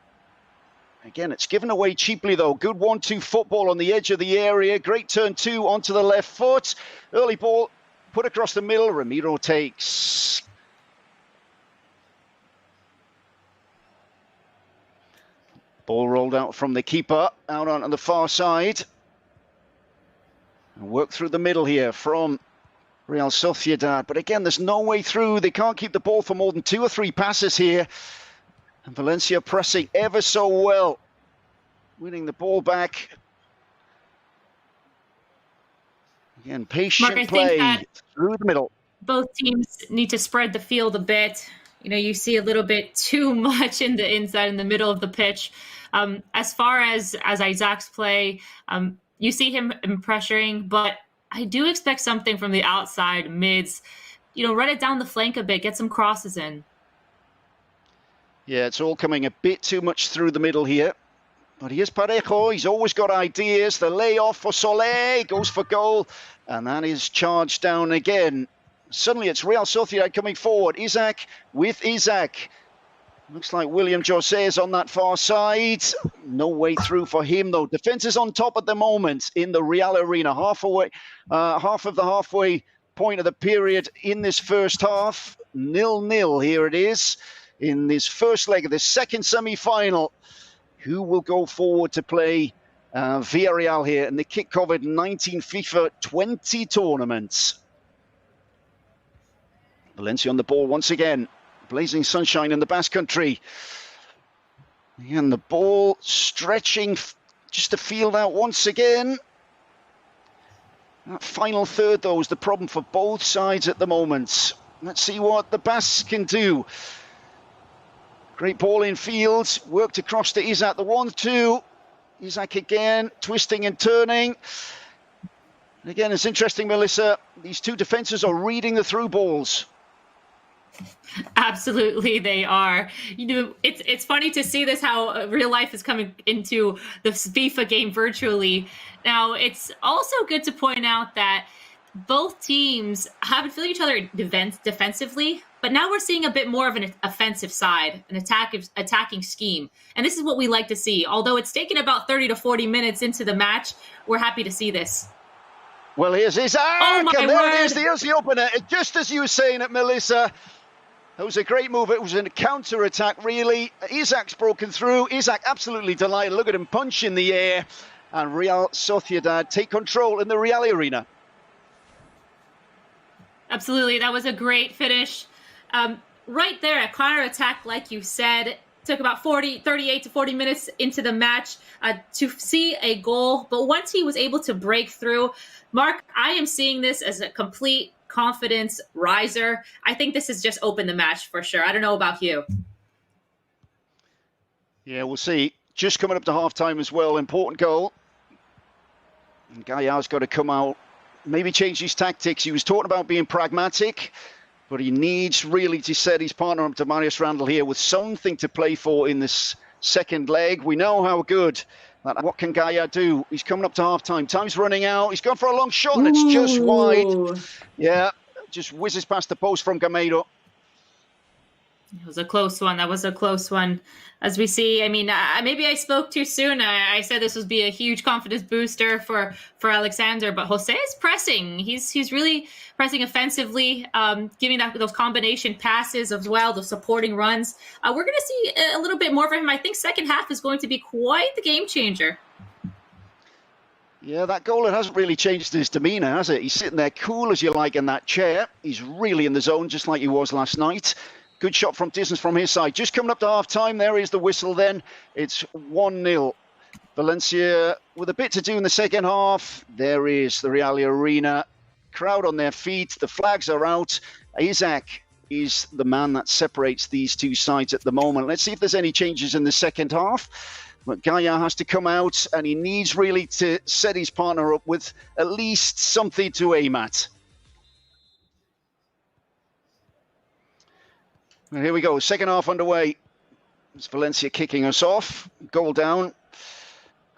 Again, it's given away cheaply, though. Good 1-2 football on the edge of the area. Great turn 2 onto the left foot. Early ball put across the middle. Ramiro takes. Ball rolled out from the keeper, out onto the far side. And work through the middle here from Real Sociedad. But again, there's no way through. They can't keep the ball for more than 2 or 3 passes here. And Valencia pressing ever so well. Winning the ball back. Again, patient Mark, play through the middle. Both teams need to spread the field a bit. You know, you see a little bit too much in the inside, in the middle of the pitch. As far as Isaac's play, you see him pressuring, but I do expect something from the outside mids. You know, run it down the flank a bit, get some crosses in. Yeah, it's all coming a bit too much through the middle here. But here's Parejo. He's always got ideas. The layoff for Soler goes for goal. And that is charged down again. Suddenly it's Real Sociedad coming forward. Isaac with Isaac. Looks like William José is on that far side. No way through for him, though. Defense is on top at the moment in the Real Arena. Half of the halfway point of the period in this first half. 0-0 here it is. In this first leg of the second semi-final, who will go forward to play Villarreal here in the Kick COVID-19 FIFA20 tournament? Valencia on the ball once again. Blazing sunshine in the Basque Country. And the ball stretching just to field out once again. That final third, though, is the problem for both sides at the moment. Let's see what the Basques can do. Great ball in field, worked across to Isak, the 1-2. Isak again, twisting and turning. And again, it's interesting, Melissa, these two defenders are reading the through balls. Absolutely, they are. You know, it's funny to see this, how real life is coming into the FIFA game virtually. Now, it's also good to point out that both teams have been feeling each other defensively, but now we're seeing a bit more of an offensive side, an attacking scheme. And this is what we like to see. Although it's taken about 30 to 40 minutes into the match, we're happy to see this. Well, here's Isak, and there it is, here's the opener. Just as you were saying it, Melissa, that was a great move. It was a counter-attack, really. Isak's broken through. Isak absolutely delighted. Look at him punch in the air. And Real Sociedad take control in the Real Arena. Absolutely, that was a great finish. Right there, a counter-attack, like you said. Took about 38 to 40 minutes into the match to see a goal. But once he was able to break through, Mark, I am seeing this as a complete confidence riser. I think this has just opened the match for sure. I don't know about you. Yeah, we'll see. Just coming up to half-time as well. Important goal. And Gaillard's got to come out, maybe change his tactics. He was talking about being pragmatic, but he needs really to set his partner up to Marius Randall here with something to play for in this second leg. We know how good. What can Gaillard do? He's coming up to half-time. Time's running out. He's gone for a long shot, and it's just wide. Yeah, just whizzes past the post from Gameiro. It was a close one. That was a close one. As we see, I mean, maybe I spoke too soon. I said this would be a huge confidence booster for Alexander, but Jose is pressing. He's really pressing offensively, giving those combination passes as well, the supporting runs. We're going to see a little bit more from him. I think second half is going to be quite the game changer. Yeah, that goal, it hasn't really changed his demeanour, has it? He's sitting there cool as you like in that chair. He's really in the zone, just like he was last night. Good shot from distance from his side. Just coming up to half-time. There is the whistle then. It's 1-0. Valencia with a bit to do in the second half. There is the Real Arena. Crowd on their feet. The flags are out. Isak is the man that separates these two sides at the moment. Let's see if there's any changes in the second half. But Gaillard has to come out, and he needs really to set his partner up with at least something to aim at. And here we go, second half underway. It's Valencia kicking us off. Goal down.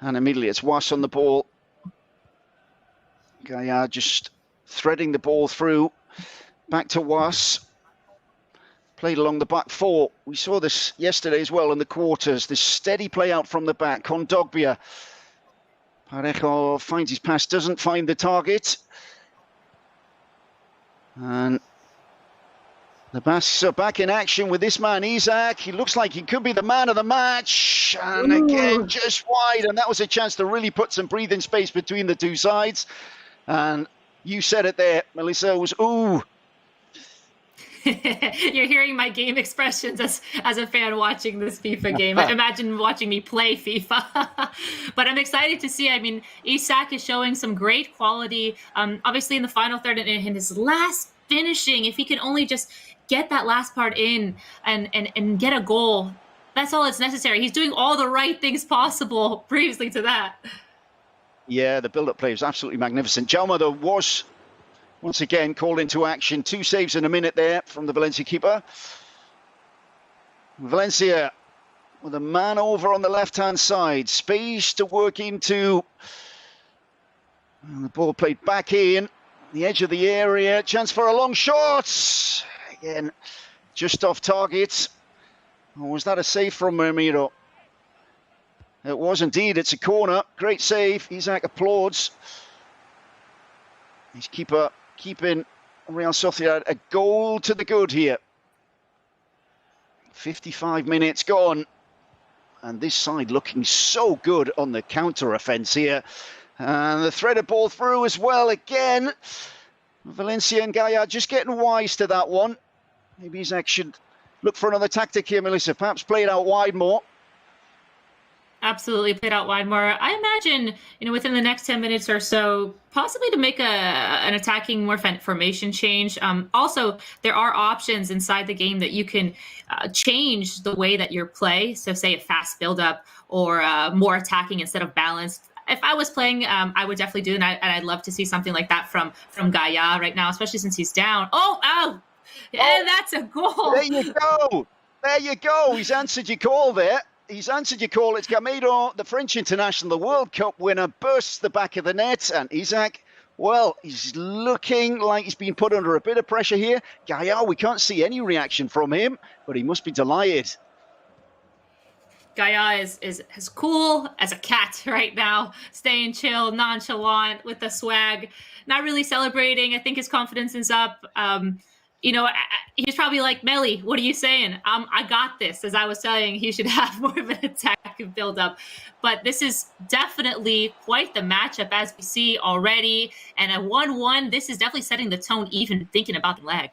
And immediately it's Was on the ball. Gaillard just threading the ball through. Back to Was. Played along the back four. We saw this yesterday as well in the quarters. This steady play out from the back. Kondogbia. Parejo finds his pass, doesn't find the target. And the Basques are back in action with this man, Isak. He looks like he could be the man of the match. And again, just wide. And that was a chance to really put some breathing space between the two sides. And you said it there, Melissa, it was ooh. You're hearing my game expressions as a fan watching this FIFA game. Imagine watching me play FIFA. But I'm excited to see. I mean, Isak is showing some great quality. Obviously, in the final third and in his last finishing, if he can only just get that last part in and get a goal, that's all that's necessary. He's doing all the right things possible previously to that. Yeah, the build-up play was absolutely magnificent. Jaume, though, was once again called into action. 2 saves in a minute there from the Valencia keeper. Valencia with a man over on the left-hand side. Space to work into. And the ball played back in. The edge of the area. Chance for a long shot. Again, just off target. Oh, was that a save from Ramiro? It was indeed. It's a corner. Great save. Isak applauds. His keeper keeping Real Sociedad a goal to the good here. 55 minutes gone. And this side looking so good on the counter-offence here. And the threaded ball through as well again. Valencia and Gaillard just getting wise to that one. Maybe Isak should look for another tactic here, Melissa. Perhaps play it out wide more. Absolutely played out wide more. I imagine, within the next 10 minutes or so, possibly to make an attacking more formation change. Also, there are options inside the game that you can change the way that you play. So say a fast build-up or more attacking instead of balanced. If I was playing, I would definitely do, and I'd love to see something like that from Gaia right now, especially since he's down. Oh, yeah, that's a goal. There you go. There you go. He's answered your call there. He's answered your call. It's Gamero, the French international, the World Cup winner, bursts the back of the net. And Isaac, well, he's looking like he's been put under a bit of pressure here. Gaia, we can't see any reaction from him, but he must be delighted. Gaia is as cool as a cat right now, staying chill, nonchalant with the swag, not really celebrating. I think his confidence is up. He's probably like, Melly, what are you saying? I got this. As I was saying, he should have more of an attack and build up. But this is definitely quite the matchup as we see already. And a 1-1, this is definitely setting the tone, even thinking about the leg.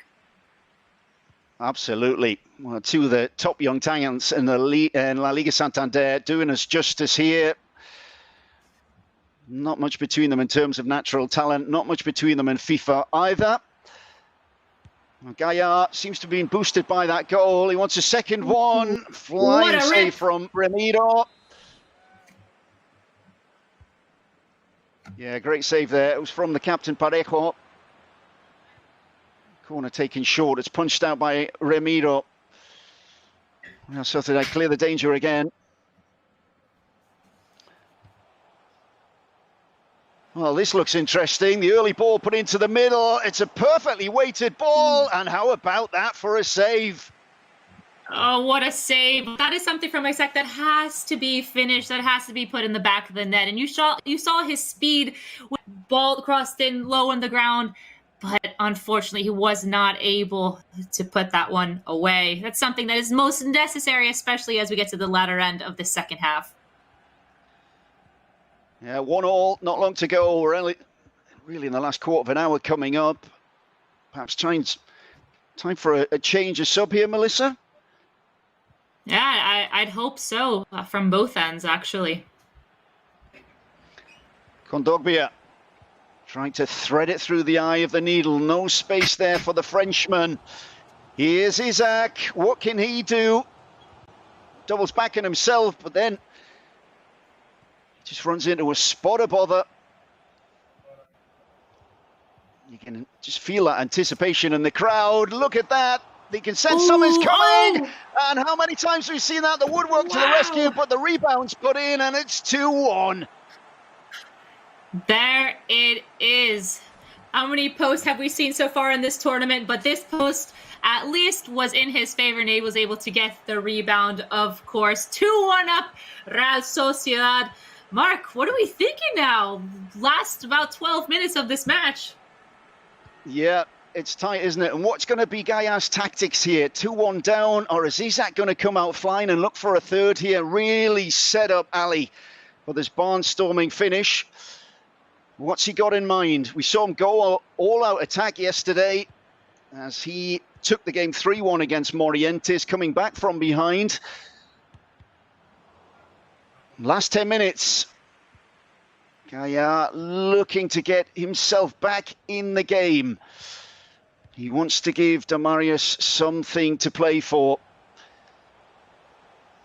Absolutely. Well, two of the top young talents in La Liga Santander doing us justice here. Not much between them in terms of natural talent. Not much between them in FIFA either. Gaia seems to have been boosted by that goal. He wants a second one. Flying save from Ramiro. Yeah, great save there. It was from the captain, Parejo. Corner taken short. It's punched out by Ramiro. So they clear the danger again. Well, this looks interesting. The early ball put into the middle. It's a perfectly weighted ball. And how about that for a save? Oh, what a save. That is something from Isaac that has to be finished, that has to be put in the back of the net. And you saw his speed with ball crossed in low on the ground. But unfortunately, he was not able to put that one away. That's something that is most necessary, especially as we get to the latter end of the second half. Yeah, 1-1, not long to go. We're really in the last quarter of an hour coming up. Perhaps time for a change of sub here, Melissa? Yeah, I'd hope so, from both ends, actually. Kondogbia trying to thread it through the eye of the needle. No space there for the Frenchman. Here's Isaac. What can he do? Doubles back on himself, but then just runs into a spot of bother. You can just feel that anticipation in the crowd. Look at that. They can sense something's coming. Oh. And how many times we've seen that? The woodwork to the rescue, but the rebound's put in, and it's 2-1. There it is. How many posts have we seen so far in this tournament? But this post at least was in his favor, and he was able to get the rebound, of course. 2-1 up, Real Sociedad. Mark, what are we thinking now? Last about 12 minutes of this match. Yeah, it's tight, isn't it? And what's going to be Gaia's tactics here? 2-1 down, or is Isaac going to come out flying and look for a third here? Really set up Ali for this barnstorming finish. What's he got in mind? We saw him go all-out attack yesterday as he took the game 3-1 against Morientes, coming back from behind. Last 10 minutes, Gaia looking to get himself back in the game. He wants to give Damarius something to play for.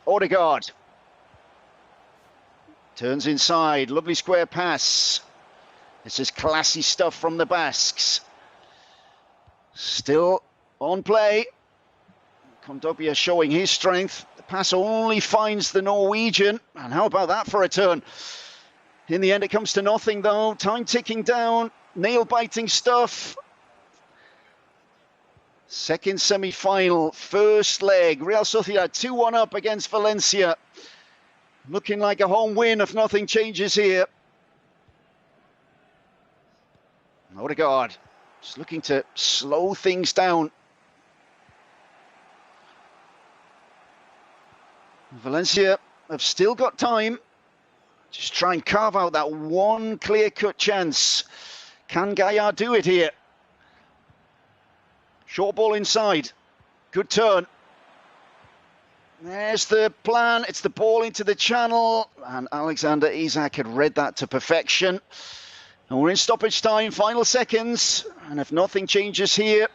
Odegaard turns inside, lovely square pass. This is classy stuff from the Basques. Still on play. Kondogbia showing his strength. The pass only finds the Norwegian. And how about that for a turn? In the end, it comes to nothing, though. Time ticking down. Nail-biting stuff. Second semi-final, first leg. Real Sociedad 2-1 up against Valencia. Looking like a home win if nothing changes here. Odegaard just looking to slow things down. Valencia have still got time. Just try and carve out that one clear-cut chance. Can Gaia do it here? Short ball inside. Good turn. There's the plan. It's the ball into the channel. And Alexander Isak had read that to perfection. And we're in stoppage time, final seconds. And if nothing changes here,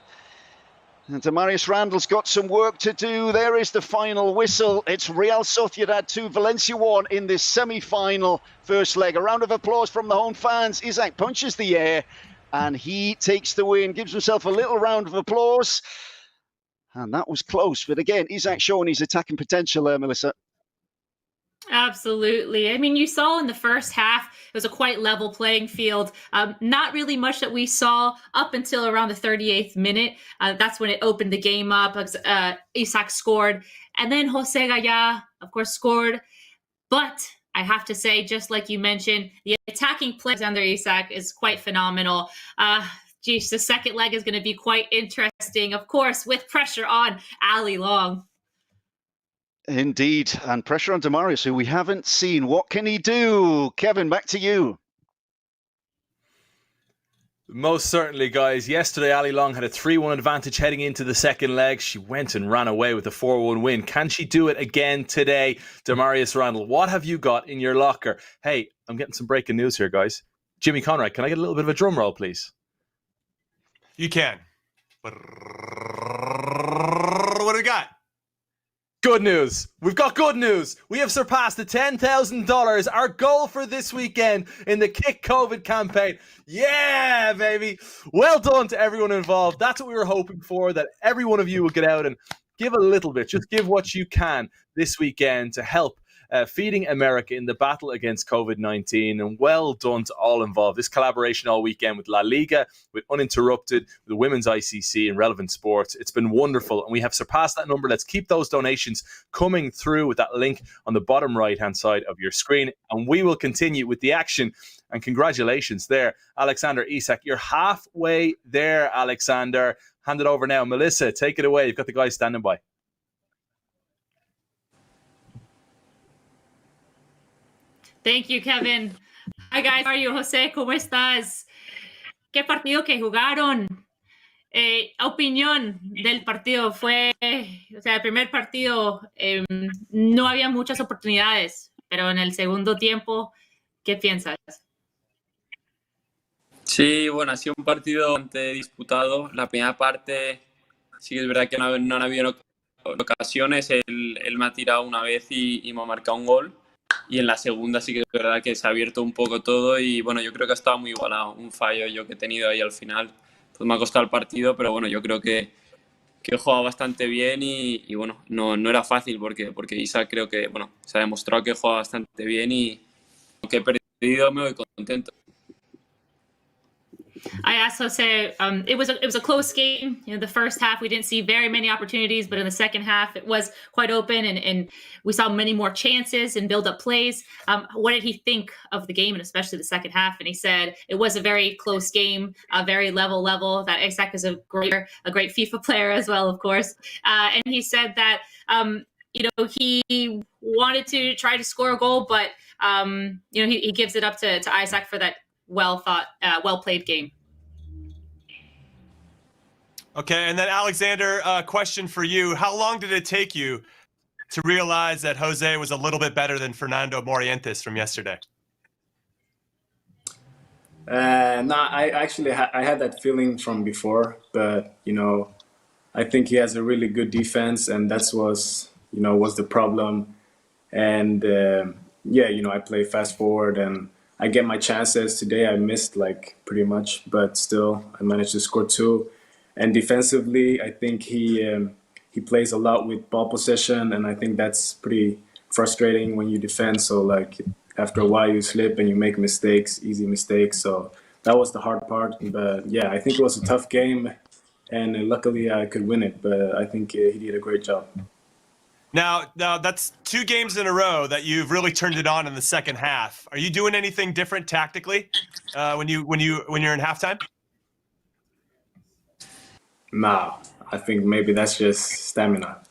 and Demarius Randall's got some work to do. There is the final whistle. It's Real Sociedad 2, Valencia 1 in this semi-final first leg. A round of applause from the home fans. Isak punches the air and he takes the win, gives himself a little round of applause. And that was close. But again, Isak showing his attacking potential there, Melissa. Absolutely. I mean, you saw in the first half, it was a quite level playing field. Not really much that we saw up until around the 38th minute. That's when it opened the game up. Isak scored. And then Jose Gaya, of course, scored. But I have to say, just like you mentioned, the attacking play of Alexander Isak is quite phenomenal. Geez, the second leg is going to be quite interesting, of course, with pressure on Ali Long. Indeed, and pressure on Demarius, who we haven't seen. What can he do? Kevin, back to you. Most certainly, guys. Yesterday, Ali Long had a 3-1 advantage heading into the second leg. She went and ran away with a 4-1 win. Can she do it again today? Demarius Randall, what have you got in your locker? Hey, I'm getting some breaking news here, guys. Jimmy Conrad, can I get a little bit of a drum roll, please? You can. What do we got? Good news. We've got good news. We have surpassed the $10,000, our goal for this weekend in the Kick COVID campaign. Yeah, baby. Well done to everyone involved. That's what we were hoping for, that every one of you will get out and give a little bit. Just give what you can this weekend to help feeding America in the battle against COVID-19. And well done to all involved. This collaboration all weekend with LaLiga, with Uninterrupted, with the Women's ICC and Relevant Sports. It's been wonderful. And we have surpassed that number. Let's keep those donations coming through with that link on the bottom right-hand side of your screen. And we will continue with the action. And congratulations there, Alexander Isak. You're halfway there, Alexander. Hand it over now. Melissa, take it away. You've got the guys standing by. Thank you, Kevin. Hi, guys. How are you, Jose? ¿Cómo estás? ¿Qué partido que jugaron? Opinión del partido fue, o sea, el primer partido no había muchas oportunidades, pero en el segundo tiempo, ¿qué piensas? Sí, bueno, ha sido un partido bastante disputado. La primera parte sí que es verdad que no han habido ocasiones. Él me ha tirado una vez y me ha marcado un gol. Y en la segunda sí que es verdad que se ha abierto un poco todo y bueno, yo creo que ha estado muy igualado. Un fallo yo que he tenido ahí al final, pues me ha costado el partido, pero bueno, yo creo que he jugado bastante bien y bueno, no era fácil porque Isa creo que, bueno, se ha demostrado que he jugado bastante bien y aunque he perdido me voy contento. I also say it was a close game. You know, the first half we didn't see very many opportunities, but in the second half it was quite open, and we saw many more chances and build-up plays. What did he think of the game, and especially the second half? And he said it was a very close game, a very level. That Isak is a great FIFA player as well, of course. And he said that you know, he wanted to try to score a goal, but you know, he gives it up to Isak for that well played game. Okay, and then Alexander, question for you. How long did it take you to realize that Jose was a little bit better than Fernando Morientes from yesterday? No, I actually I had that feeling from before, but you know, I think he has a really good defense, and that's was the problem. And yeah, you know, I play fast forward and I get my chances. Today I missed like pretty much, but still I managed to score 2. And defensively, I think he plays a lot with ball possession, and I think that's pretty frustrating when you defend. So like after a while you slip and you make mistakes, easy mistakes. So that was the hard part. But yeah, I think it was a tough game, and luckily I could win it. But I think he did a great job. Now that's 2 games in a row that you've really turned it on in the second half. Are you doing anything different tactically when you're in halftime? Nah, I think maybe that's just stamina.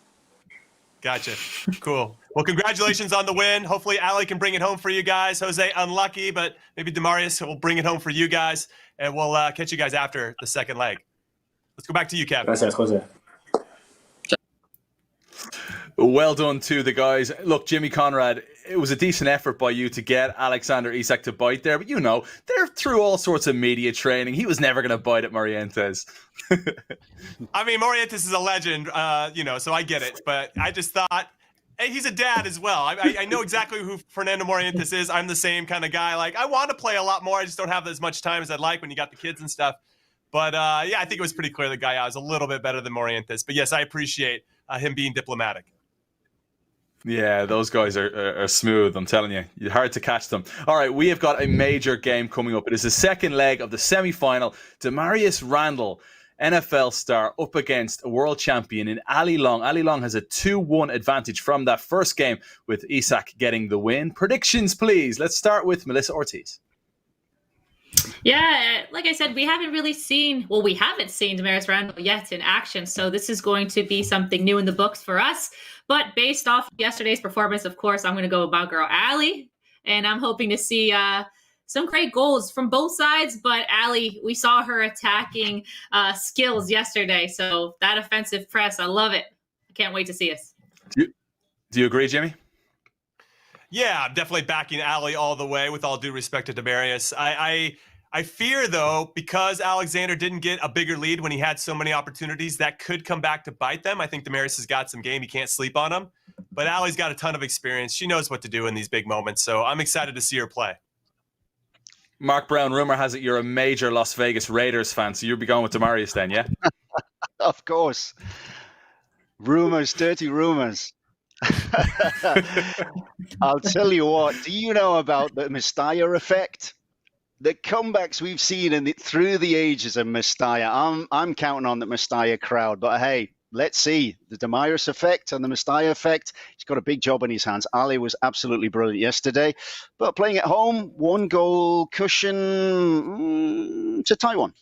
Gotcha. Cool. Well, congratulations on the win. Hopefully Ali can bring it home for you guys. Jose, unlucky, but maybe Demarius will bring it home for you guys, and we'll catch you guys after the second leg. Let's go back to you, Kevin. Gracias, Jose. Well done to the guys. Look, Jimmy Conrad, it was a decent effort by you to get Alexander Isak to bite there, but they're through all sorts of media training. He was never going to bite at Morientes. I mean, Morientes is a legend, so I get it, but I just thought, hey, he's a dad as well. I know exactly who Fernando Morientes is. I'm the same kind of guy. Like, I want to play a lot more. I just don't have as much time as I'd like when you got the kids and stuff. But, I think it was pretty clear the guy was a little bit better than Morientes. But, yes, I appreciate him being diplomatic. Yeah, those guys are smooth, I'm telling you. It's hard to catch them. All right, we have got a major game coming up. It is the second leg of the semi-final. Damarius Randall, NFL star, up against a world champion in Ali Long. Ali Long has a 2-1 advantage from that first game, with Isak getting the win. Predictions, please. Let's start with Melissa Ortiz. Yeah, like I said, we haven't seen Damarius Randall yet in action. So this is going to be something new in the books for us. But based off yesterday's performance, of course, I'm going to go with my girl, Ali. And I'm hoping to see some great goals from both sides. But Ali, we saw her attacking skills yesterday. So that offensive press, I love it. I can't wait to see us. Do you agree, Jimmy? Yeah, I'm definitely backing Ali all the way, with all due respect to Damarius. I fear, though, because Alexander didn't get a bigger lead when he had so many opportunities, that could come back to bite them. I think Damarius has got some game. You can't sleep on him. But Ali's got a ton of experience. She knows what to do in these big moments, so I'm excited to see her play. Mark Brown, rumor has it you're a major Las Vegas Raiders fan, so you'll be going with Damarius then, yeah? Of course. Rumors, dirty rumors. I'll tell you what, do you know about the Mestalla effect? The comebacks we've seen through the ages of Mestalla. I'm counting on the Mestalla crowd, but hey, let's see. The Damarius effect and the Mestalla effect. He's got a big job in his hands. Ali was absolutely brilliant yesterday, but playing at home, 1-goal cushion to Taiwan.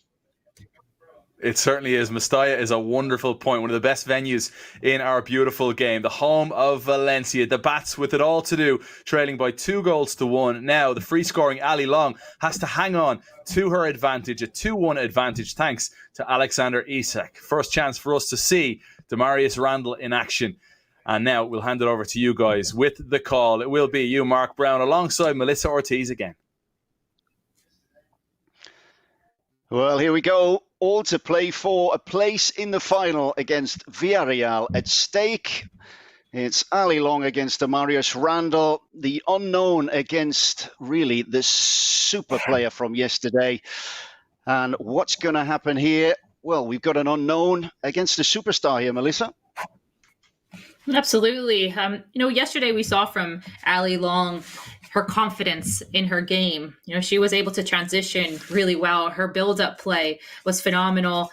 It certainly is. Mestalla is a wonderful point. One of the best venues in our beautiful game. The home of Valencia. The Bats with it all to do, trailing by 2-1. Now, the free-scoring Ali Long has to hang on to her advantage, a 2-1 advantage, thanks to Alexander Isak. First chance for us to see Damarius Randall in action. And now we'll hand it over to you guys with the call. It will be you, Mark Brown, alongside Melissa Ortiz again. Well, here we go. All to play for, a place in the final against Villarreal at stake. It's Ali Long against Damarius Randall, the unknown against really the super player from yesterday. And what's going to happen here? Well, we've got an unknown against a superstar here, Melissa. Absolutely. Yesterday we saw from Ali Long her confidence in her game. She was able to transition really well. Her build-up play was phenomenal.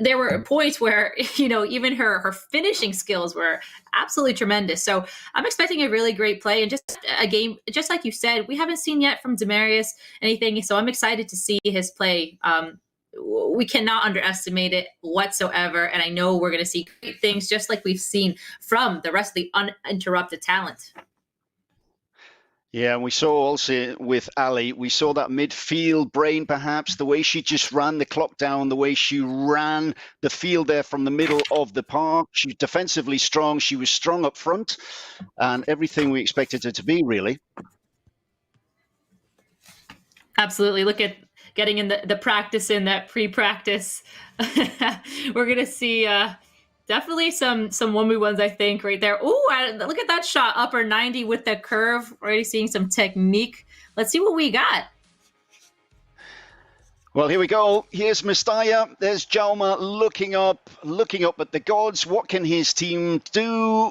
There were points where, even her finishing skills were absolutely tremendous. So I'm expecting a really great play, and just a game, just like you said, we haven't seen yet from Damarius anything. So I'm excited to see his play. We cannot underestimate it whatsoever. And I know we're going to see great things, just like we've seen from the rest of the uninterrupted talent. Yeah, and we saw also with Ali, we saw that midfield brain, perhaps, the way she just ran the clock down, the way she ran the field there from the middle of the park. She's defensively strong. She was strong up front, and everything we expected her to be, really. Absolutely. Look at getting in the practice in that pre-practice. We're going to see definitely some 1v1s, I think, right there. Ooh, look at that shot, upper 90 with the curve. Already seeing some technique. Let's see what we got. Well, here we go. Here's Mestalla. There's Jaume looking up at the gods. What can his team do?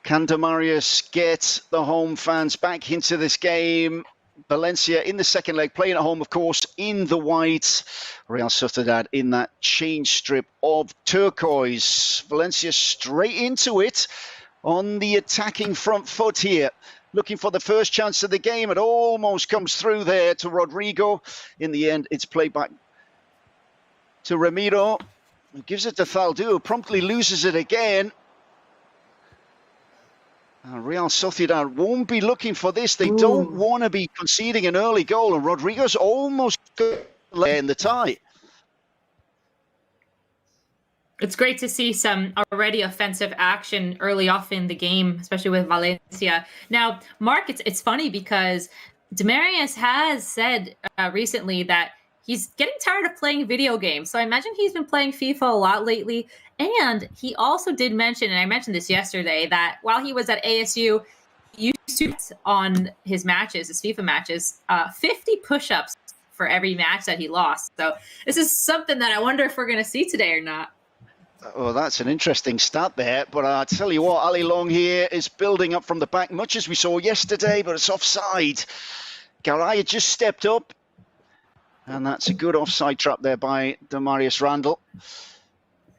Can Damarius get the home fans back into this game? Valencia in the second leg, playing at home, of course, in the white. Real Sociedad in that change strip of turquoise. Valencia straight into it on the attacking front foot here. Looking for the first chance of the game. It almost comes through there to Rodrigo. In the end, it's played back to Ramiro. Who gives it to Thaldu, promptly loses it again. Real Sociedad won't be looking for this. They don't want to be conceding an early goal, and Rodrigo's almost in the tie. It's great to see some already offensive action early off in the game, especially with Valencia. Now, Mark, it's funny because Demarius has said recently that he's getting tired of playing video games. So I imagine he's been playing FIFA a lot lately. And he also did mention, and I mentioned this yesterday, that while he was at ASU, he used to on his matches, his FIFA matches, 50 push-ups for every match that he lost. So this is something that I wonder if we're going to see today or not. Oh, that's an interesting stat there. But I tell you what, Ali Long here is building up from the back, much as we saw yesterday, but it's offside. Garay had just stepped up. And that's a good offside trap there by Demarius Randall.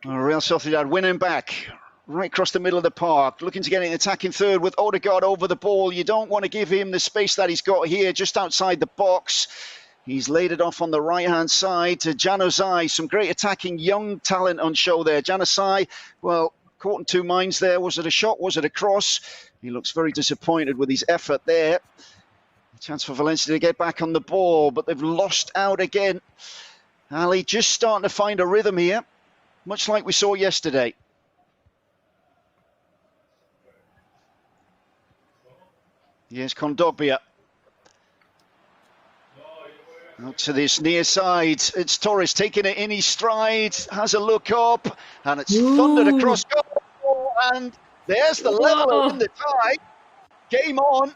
Real Sociedad winning back right across the middle of the park, looking to get an attacking third with Odegaard over the ball. You don't want to give him the space that he's got here just outside the box. He's laid it off on the right-hand side to Januzaj. Some great attacking young talent on show there. Januzaj, well, caught in two minds there. Was it a shot? Was it a cross? He looks very disappointed with his effort there. A chance for Valencia to get back on the ball, but they've lost out again. Ali just starting to find a rhythm here, much like we saw yesterday. Here's Kondogbia. Out to this near side. It's Torres taking it in his stride, has a look up, and it's thundered across goal. And there's the leveler in the tie. Game on.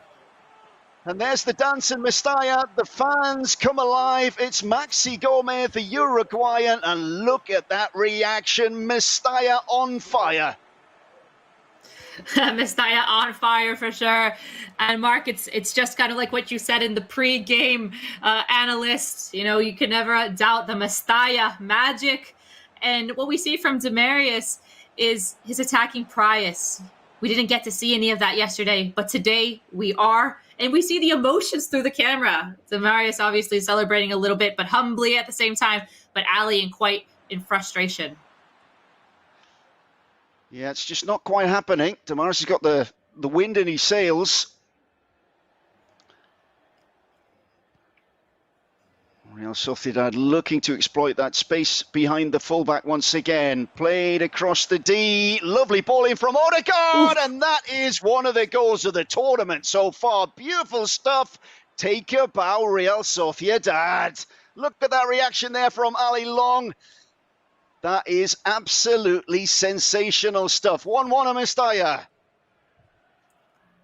And there's the dance in Mestalla. The fans come alive. It's Maxi Gomez, the Uruguayan. And look at that reaction. Mestalla on fire. Mestalla on fire for sure. And Mark, it's just kind of like what you said in the pre-game analyst. You know, you can never doubt the Mestalla magic. And what we see from Demarius is his attacking prowess. We didn't get to see any of that yesterday, but today we are. And we see the emotions through the camera. Demarius obviously celebrating a little bit, but humbly at the same time. But Ali quite in frustration. Yeah, it's just not quite happening. Demarius has got the wind in his sails. Real Sociedad looking to exploit that space behind the fullback once again. Played across the D. Lovely ball in from Odegaard. And that is one of the goals of the tournament so far. Beautiful stuff. Take a bow, Real Sociedad. Look at that reaction there from Ali Long. That is absolutely sensational stuff. 1-1 on Mestalla.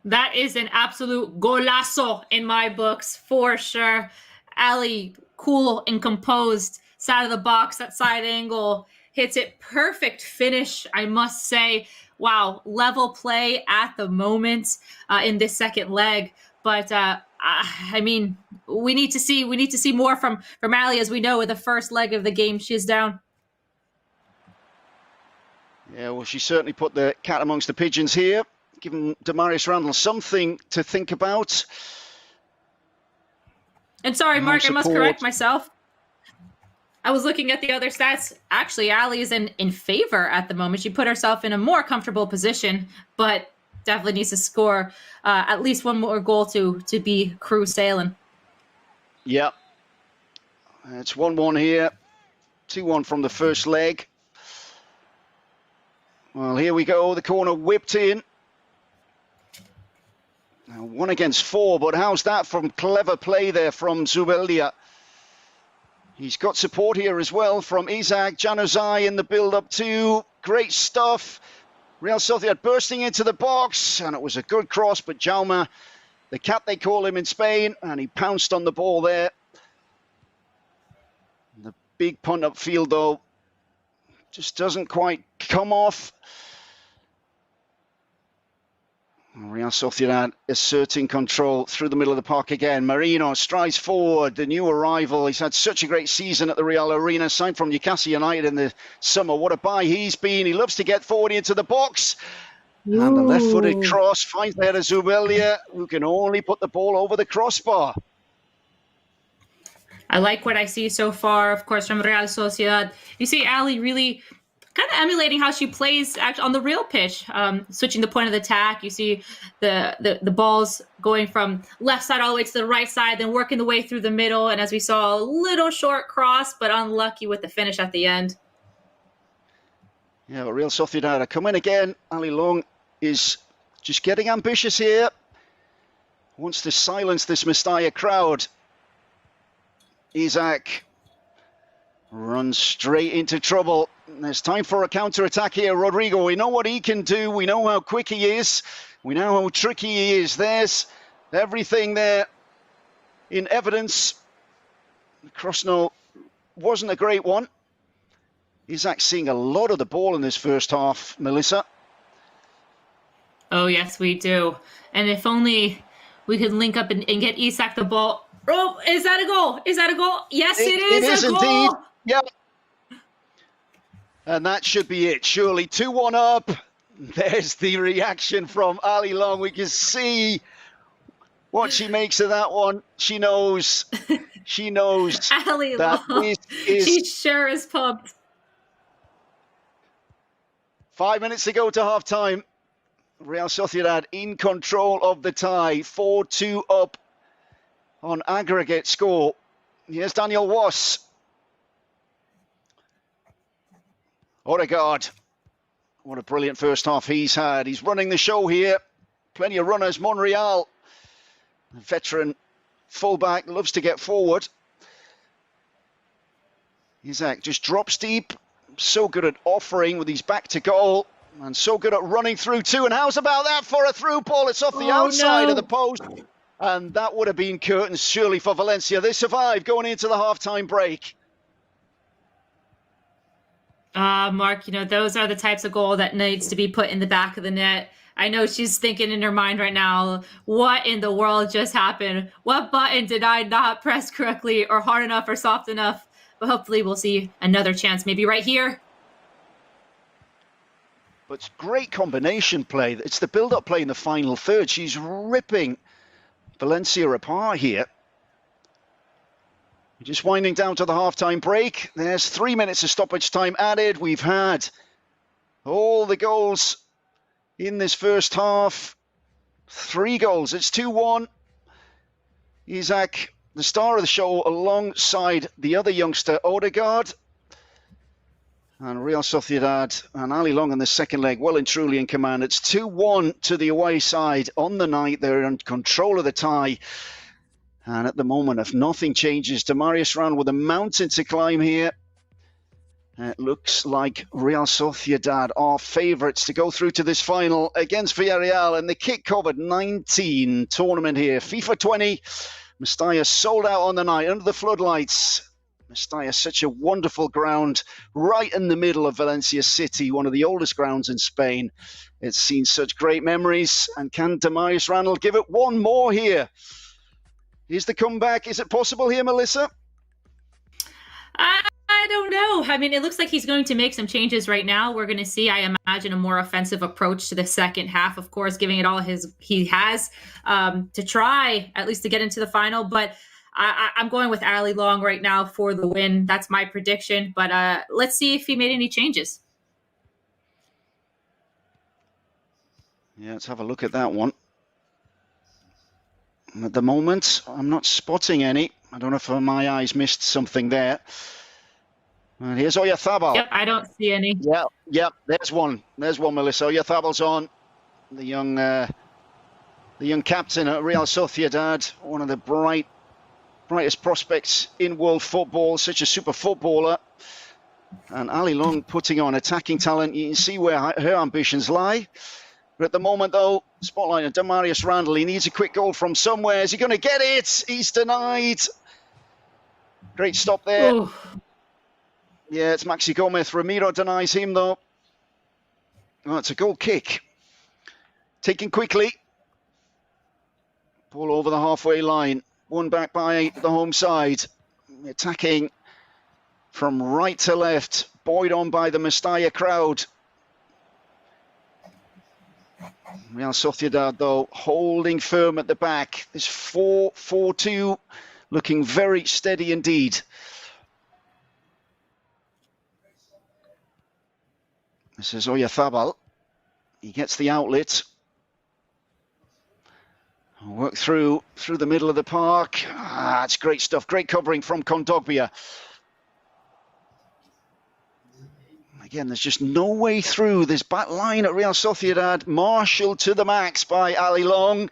That is an absolute golazo in my books, for sure. Ali, cool and composed, side of the box, that side angle, hits it. Perfect finish, I must say. Wow, level play at the moment in this second leg. But I mean, we need to see more from Ali, as we know with the first leg of the game she's down. Yeah, well, she certainly put the cat amongst the pigeons here, giving Demarius Randall something to think about. And sorry, Mark, I must correct myself. I was looking at the other stats. Actually, Ali is in favor at the moment. She put herself in a more comfortable position, but definitely needs to score at least one more goal to be crew sailing. Yeah. It's 1-1 here. 2-1 from the first leg. Well, here we go. The corner whipped in. Now 1 against 4, but how's that from clever play there from Zubeldia? He's got support here as well from Isaac. Januzaj in the build-up too. Great stuff. Real Sociedad bursting into the box, and it was a good cross, but Jaume, the cat they call him in Spain, and he pounced on the ball there. The big punt upfield, though, just doesn't quite come off. Real Sociedad asserting control through the middle of the park again. Marino strides forward, the new arrival. He's had such a great season at the Real Arena, signed from Newcastle United in the summer. What a buy he's been. He loves to get forward into the box. Ooh. And the left-footed cross finds there to Zubeldia, who can only put the ball over the crossbar. I like what I see so far, of course, from Real Sociedad. You see Ali really kind of emulating how she plays on the real pitch, switching the point of the attack. You see the balls going from left side all the way to the right side, then working the way through the middle. And as we saw, a little short cross, but unlucky with the finish at the end. Yeah, but Real Sociedad are coming again. Ali Long is just getting ambitious here. Wants to silence this Mestalla crowd. Isaac runs straight into trouble. There's time for a counter-attack here, Rodrigo. We know what he can do. We know how quick he is. We know how tricky he is. There's everything there in evidence. Krosno wasn't a great one. Isaac seeing a lot of the ball in this first half, Melissa. Oh, yes, we do. And if only we could link up and get Isak the ball. Oh, is that a goal? Is that a goal? Yes, it is a goal. Indeed. Yep. And that should be it, surely. 2-1 up. There's the reaction from Ali Long. We can see what she makes of that one. She knows. She knows Ali that Long. this is... She sure is pumped. 5 minutes to go to half-time. Real Sociedad in control of the tie. 4-2 up on aggregate score. Here's Daniel Wass. Odegaard. What a brilliant first half he's had. He's running the show here. Plenty of runners. Monreal, veteran fullback, loves to get forward. Isaac just drops deep. So good at offering with his back to goal. And so good at running through too. And how's about that for a through ball? It's off the outside of the post. And that would have been curtains surely for Valencia. They survived going into the half-time break. Mark, you know, those are the types of goal that needs to be put in the back of the net. I know she's thinking in her mind right now, what in the world just happened? What button did I not press correctly or hard enough or soft enough? But hopefully we'll see another chance, maybe right here. But it's great combination play. It's the build-up play in the final third. She's ripping Valencia apart here. Just winding down to the half-time break. There's 3 minutes of stoppage time added. We've had all the goals in this first half. 3 goals. It's 2-1. Isaac, the star of the show, alongside the other youngster, Odegaard. And Real Sociedad and Ali Long in the second leg, well and truly in command. It's 2-1 to the away side on the night. They're in control of the tie. And at the moment, if nothing changes, Damarius Rand with a mountain to climb here. It looks like Real Sociedad are favourites to go through to this final against Villarreal in the Kick COVID-19 tournament here. FIFA 20, Mestalla sold out on the night under the floodlights. Mestalla, such a wonderful ground, right in the middle of Valencia City, one of the oldest grounds in Spain. It's seen such great memories. And can Damarius Randall give it one more here? Is the comeback, is it possible here, Melissa? I don't know. I mean, it looks like he's going to make some changes right now. We're going to see, I imagine, a more offensive approach to the second half, of course, giving it all he has to try at least to get into the final. But I'm going with Ali Long right now for the win. That's my prediction. But let's see if he made any changes. Yeah, let's have a look at that one. At the moment, I'm not spotting any. I don't know if my eyes missed something there. And here's Oyarzabal. Yep, I don't see any. Yep, there's one. There's one, Melissa. Oyarzabal's on. The young captain at Real Sociedad, one of the brightest prospects in world football, such a super footballer. And Ali Long putting on attacking talent. You can see where her ambitions lie. But at the moment, though, spotlight on Damarius Randall. He needs a quick goal from somewhere. Is he going to get it? He's denied. Great stop there. Ooh. Yeah, it's Maxi Gomez. Ramiro denies him, though. Oh, it's a goal kick. Taken quickly. Ball over the halfway line. Won back by the home side. Attacking from right to left. Buoyed on by the Mestalla crowd. Real Sociedad, though, holding firm at the back. This 4-4-2 looking very steady indeed. This is Oyarzabal. He gets the outlet. Work through the middle of the park. It's great stuff. Great covering from Kondogbia. Again, there's just no way through this back line at Real Sociedad, marshalled to the max by Ali Long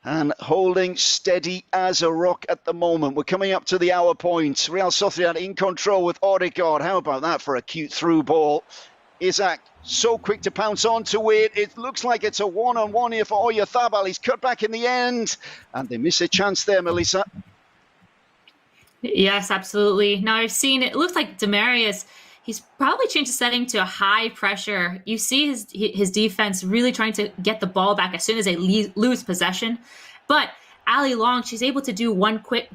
and holding steady as a rock at the moment. We're coming up to the hour point. Real Sociedad in control with Odegaard. How about that for a cute through ball? Isaac so quick to pounce onto it. It looks like it's a one-on-one here for Oyarzabal. He's cut back in the end, and they miss a chance there, Melissa. Yes, absolutely. Now I've seen it looks like Demarius, he's probably changed the setting to a high pressure. You see his defense really trying to get the ball back as soon as they lose possession. But Ali Long, she's able to do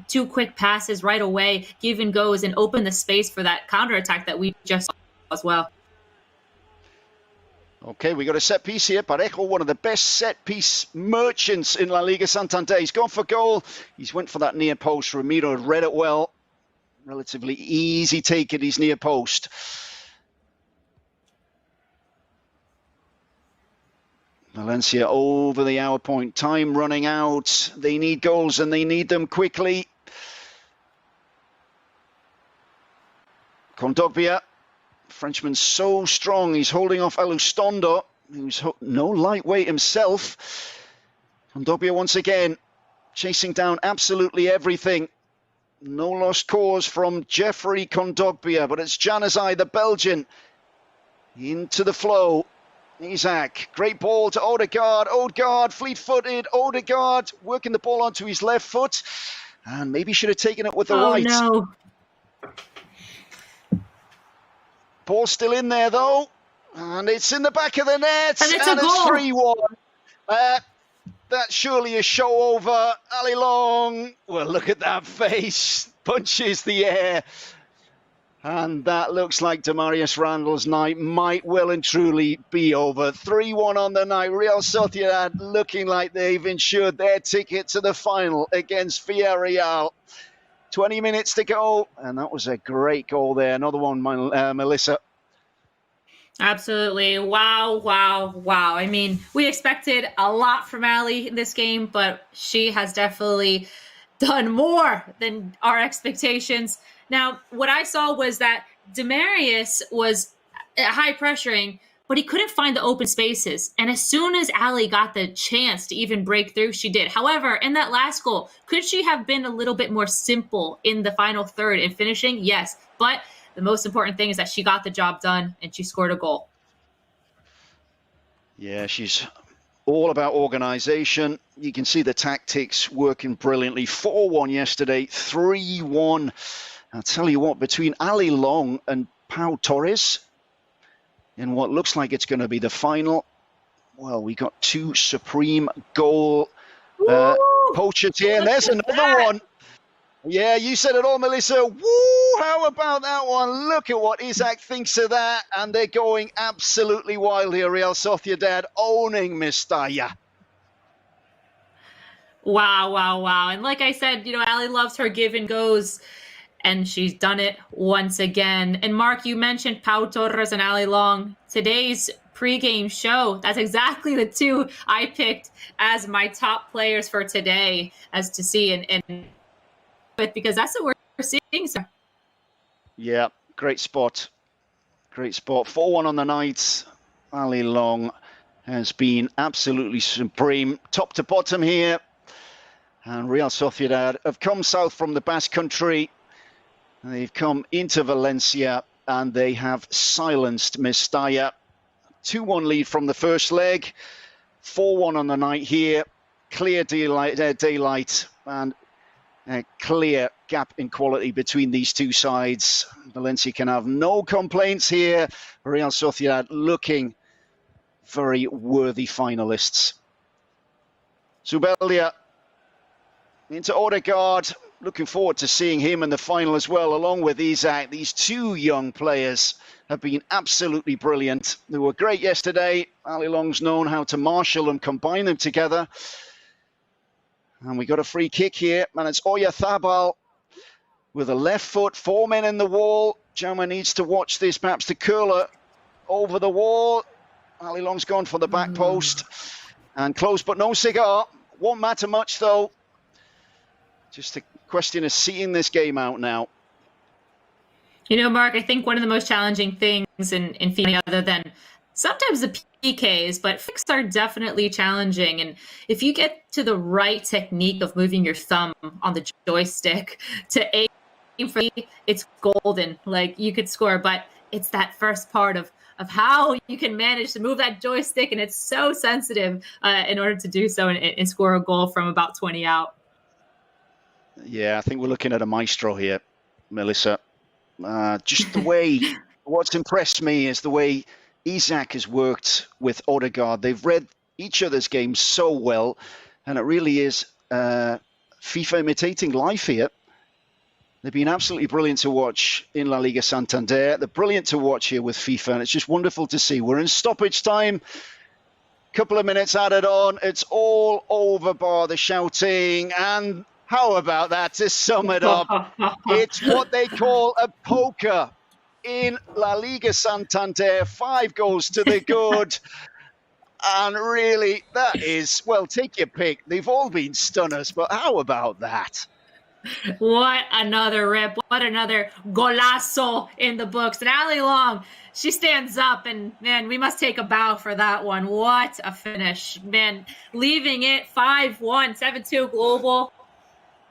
two quick passes right away, give and goes, and open the space for that counterattack that we just saw as well. Okay, we got a set piece here. Parejo, one of the best set piece merchants in La Liga Santander. He's gone for goal. He's went for that near post. Ramiro had read it well. Relatively easy take at his near post. Valencia over the hour point. Time running out. They need goals and they need them quickly. Kondogbia. Frenchman so strong, he's holding off Alustondo, who's no lightweight himself. Kondogbia once again, chasing down absolutely everything. No lost cause from Jeffrey Kondogbia, but it's Januzaj, the Belgian, into the flow. Isaac, great ball to Odegaard. Odegaard, fleet-footed. Odegaard working the ball onto his left foot, and maybe should have taken it with the right. No. Ball still in there, though. And it's in the back of the net. And it's a goal. 3-1. That's surely a show over. Ali Long. Well, look at that face. Punches the air. And that looks like Demarius Randall's night might well and truly be over. 3-1 on the night. Real Sociedad looking like they've ensured their ticket to the final against Villarreal. 20 minutes to go, and that was a great goal there. Another one, Melissa. Absolutely. Wow, wow, wow. I mean, we expected a lot from Ali in this game, but she has definitely done more than our expectations. Now, what I saw was that Demarius was high pressuring, but he couldn't find the open spaces. And as soon as Ali got the chance to even break through, she did. However, in that last goal, could she have been a little bit more simple in the final third in finishing? Yes. But the most important thing is that she got the job done and she scored a goal. Yeah, she's all about organization. You can see the tactics working brilliantly. 4-1 yesterday, 3-1. I'll tell you what, between Ali Long and Pau Torres, in what looks like it's going to be the final. Well, we got two supreme goal poachers here, and there's another one. Yeah, you said it all, Melissa. Woo! How about that one? Look at what Isaac thinks of that, and they're going absolutely wild here. Real Sociedad owning Mestalla. Wow, wow, wow. And like I said, Ali loves her give and goes. And she's done it once again. And Mark, you mentioned Pau Torres and Ali Long. Today's pregame show, that's exactly the two I picked as my top players for today, as to see and because that's what we're seeing. So. Yeah, great spot. Great spot. 4-1 on the night. Ali Long has been absolutely supreme, top to bottom here. And Real Sociedad have come south from the Basque Country. They've come into Valencia and they have silenced Mestalla. 2-1 lead from the first leg. 4-1 on the night here. Clear daylight and a clear gap in quality between these two sides. Valencia can have no complaints here. Real Sociedad looking very worthy finalists. Zubeldia into Odegaard. Looking forward to seeing him in the final as well, along with Isaac. These two young players have been absolutely brilliant. They were great yesterday. Ali Long's known how to marshal and combine them together. And we got a free kick here, and it's Oyarzabal with a left foot, 4 men in the wall. Jaume needs to watch this, perhaps the curler over the wall. Ali Long's gone for the back post. And close, but no cigar. Won't matter much, though. Just a question of seeing this game out now. You know, Mark, I think one of the most challenging things in FIFA, other than sometimes the PKs, but flicks are definitely challenging. And if you get to the right technique of moving your thumb on the joystick to aim for it's golden. Like you could score, but it's that first part of how you can manage to move that joystick, and it's so sensitive in order to do so and score a goal from about 20 out. Yeah, I think we're looking at a maestro here, Melissa. Just the way, what's impressed me is the way Isak has worked with Odegaard. They've read each other's games so well, and it really is FIFA imitating life here. They've been absolutely brilliant to watch in LaLiga Santander. They're brilliant to watch here with FIFA, and it's just wonderful to see. We're in stoppage time. Couple of minutes added on. It's all over bar the shouting. And how about that to sum it up? It's what they call a poker in La Liga Santander. 5 goals to the good. And really, that is, well, take your pick. They've all been stunners, but how about that? What another rip. What another golazo in the books. And Ali Long, she stands up, and man, we must take a bow for that one. What a finish. Man, leaving it 5-1, 7-2 global.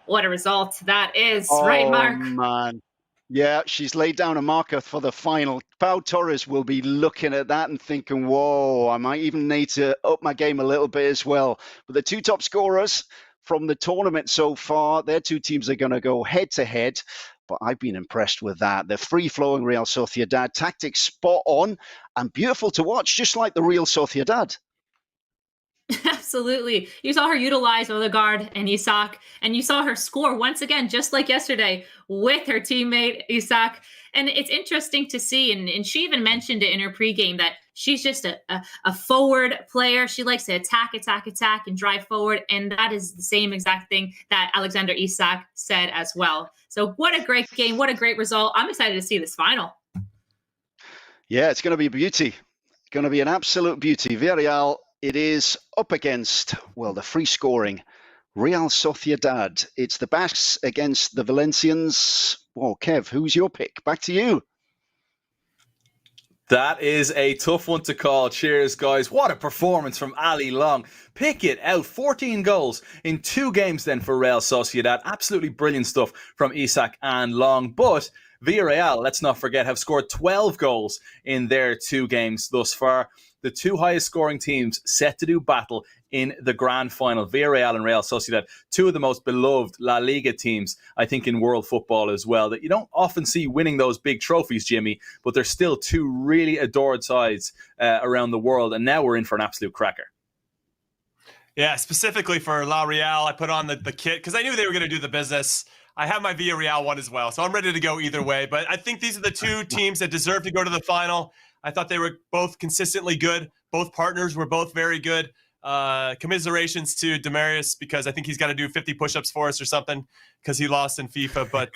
What a result that is, right, Mark? Oh, man. Yeah, she's laid down a marker for the final. Pau Torres will be looking at that and thinking, whoa, I might even need to up my game a little bit as well. But the 2 top scorers from the tournament so far, their 2 teams are going to go head-to-head. But I've been impressed with that. The free-flowing Real Sociedad, tactics spot on and beautiful to watch, just like the Real Sociedad. Absolutely. You saw her utilize Odegaard and Isak, and you saw her score once again, just like yesterday, with her teammate Isak. And it's interesting to see, and she even mentioned it in her pregame, that she's just a forward player. She likes to attack, and drive forward. And that is the same exact thing that Alexander Isak said as well. So what a great game. What a great result. I'm excited to see this final. Yeah, it's going to be a beauty. Going to be an absolute beauty. Villarreal, it is up against, well, the free scoring Real Sociedad. It's the Basques against the Valencians. Well, Kev, who's your pick? Back to you. That is a tough one to call. Cheers, guys. What a performance from Ali Long. Pick it out. 14 goals in 2 games then for Real Sociedad. Absolutely brilliant stuff from Isak and Long. But Villarreal, let's not forget, have scored 12 goals in their 2 games thus far. The 2 highest scoring teams set to do battle in the grand final. Villarreal and Real Sociedad, 2 of the most beloved La Liga teams, I think, in world football as well, that you don't often see winning those big trophies, Jimmy, but they're still 2 really adored sides around the world. And now we're in for an absolute cracker. Yeah, specifically for La Real, I put on the kit because I knew they were going to do the business. I have my Villarreal one as well, so I'm ready to go either way. But I think these are the 2 teams that deserve to go to the final. I thought they were both consistently good. Both partners were both very good. Commiserations to Demarius, because I think he's got to do 50 push-ups for us or something because he lost in FIFA. But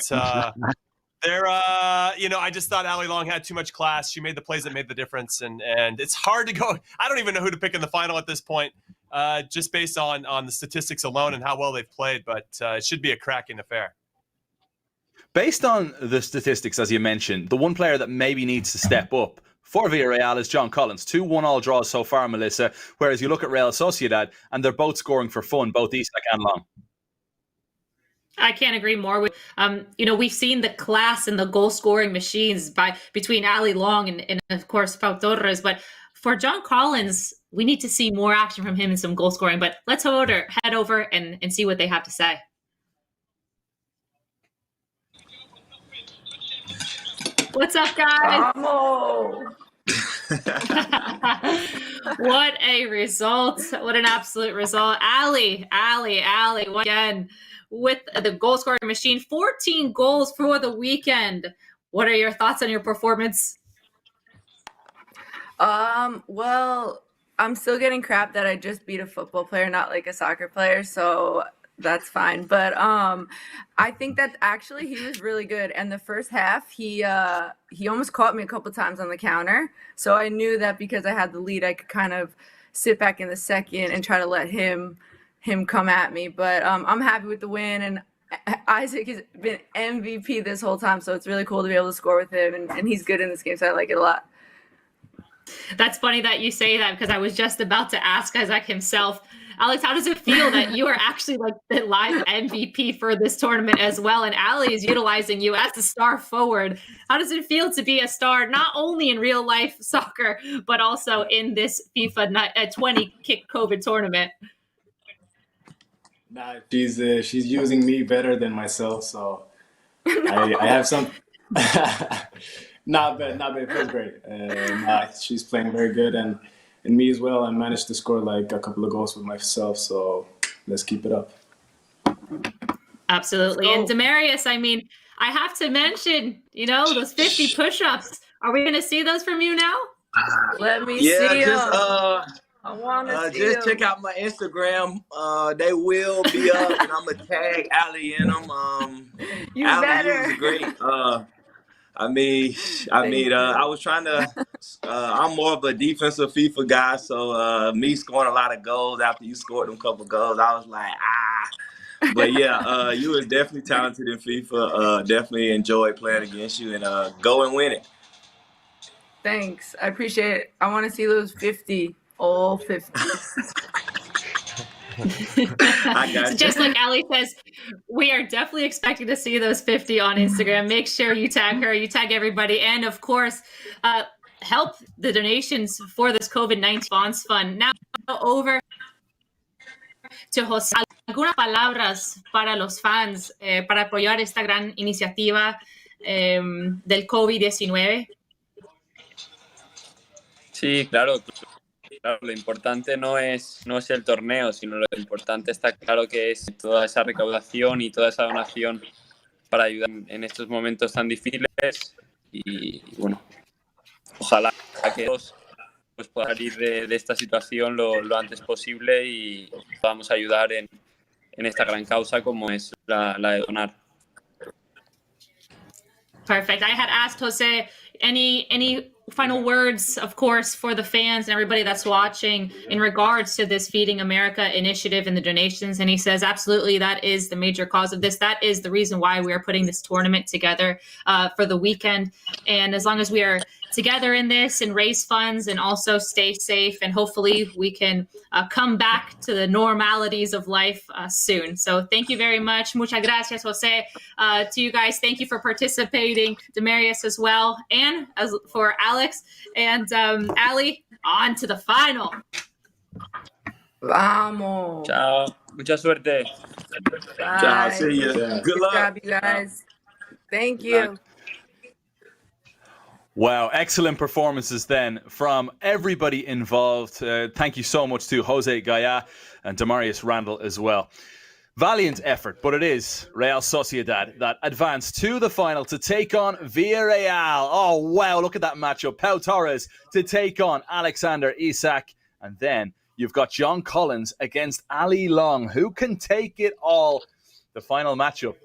I just thought Ali Long had too much class. She made the plays that made the difference. And it's hard to go. I don't even know who to pick in the final at this point, just based on the statistics alone and how well they've played. But it should be a cracking affair. Based on the statistics, as you mentioned, the one player that maybe needs to step up for Villarreal is John Collins. 2 1-all draws so far, Melissa. Whereas you look at Real Sociedad, and they're both scoring for fun, both Isak and Long. I can't agree more with, we've seen the class and the goal scoring machines between Ali Long and of course, Pau Torres. But for John Collins, we need to see more action from him and some goal scoring. But let's head over and see what they have to say. What's up, guys? What a result. What an absolute result. Ali, again, with the goal scoring machine. 14 goals for the weekend. What are your thoughts on your performance? Well, I'm still getting crap that I just beat a football player, not like a soccer player. So that's fine. But I think that actually he was really good. And the first half, he almost caught me a couple times on the counter. So I knew that because I had the lead, I could kind of sit back in the second and try to let him come at me. But I'm happy with the win. And Isaac has been MVP this whole time, so it's really cool to be able to score with him, and he's good in this game, so I like it a lot. That's funny that you say that, because I was just about to ask Isaac himself. Alex, how does it feel that you are actually like the live MVP for this tournament as well? And Ali is utilizing you as a star forward. How does it feel to be a star, not only in real life soccer, but also in this FIFA 20 kick COVID tournament? Nah, she's using me better than myself, so I have some. Not bad. It feels great. She's playing very good, and me as well. I managed to score like a couple of goals with myself, so let's keep it up. Absolutely. And Demarius, I mean, I have to mention, those 50 push-ups. Are we going to see those from you now? Let me see them. I want to see just check out my Instagram. They will be up, and I'm gonna tag Ali in them. You Ali better. is great. I was trying to. I'm more of a defensive FIFA guy, so me scoring a lot of goals after you scored them couple goals, I was like, ah. But yeah, you was definitely talented in FIFA. Definitely enjoyed playing against you, and go and win it. Thanks. I appreciate it. I want to see those 50. All 50. I got So you. just like Ali says, we are definitely expecting to see those 50 on Instagram. Make sure you tag her, you tag everybody, and of course, help the donations for this COVID-19 response fund. Now over to Jose. Algunas palabras para los fans para apoyar esta gran iniciativa del COVID-19. Sí, claro. Lo importante no es el torneo, sino lo importante está claro que es toda esa recaudación y toda esa donación para ayudar en estos momentos tan difíciles. Y bueno, ojalá que todos puedan salir de esta situación lo antes posible y podamos ayudar en esta gran causa como es la de donar. Perfect. I had asked Jose any final words, of course, for the fans and everybody that's watching in regards to this Feeding America initiative and the donations. And he says, absolutely, that is the major cause of this. That is the reason why we are putting this tournament together for the weekend. And as long as we are together in this and raise funds and also stay safe, and hopefully we can come back to the normalities of life soon. So thank you very much. Muchas gracias, Jose. To you guys, thank you for participating. Demarius as well, and as for Alex and Ali, on to the final. Vamos. Chao. Mucha suerte. Bye. Ciao. See you. Good luck. Job, you guys. Thank you. Wow, excellent performances then from everybody involved. Thank you so much to Jose Gaya and Demarius Randall as well. Valiant effort, but it is Real Sociedad that advanced to the final to take on Villarreal. Oh, wow, look at that matchup. Pau Torres to take on Alexander Isak. And then you've got John Collins against Ali Long. Who can take it all? The final matchup.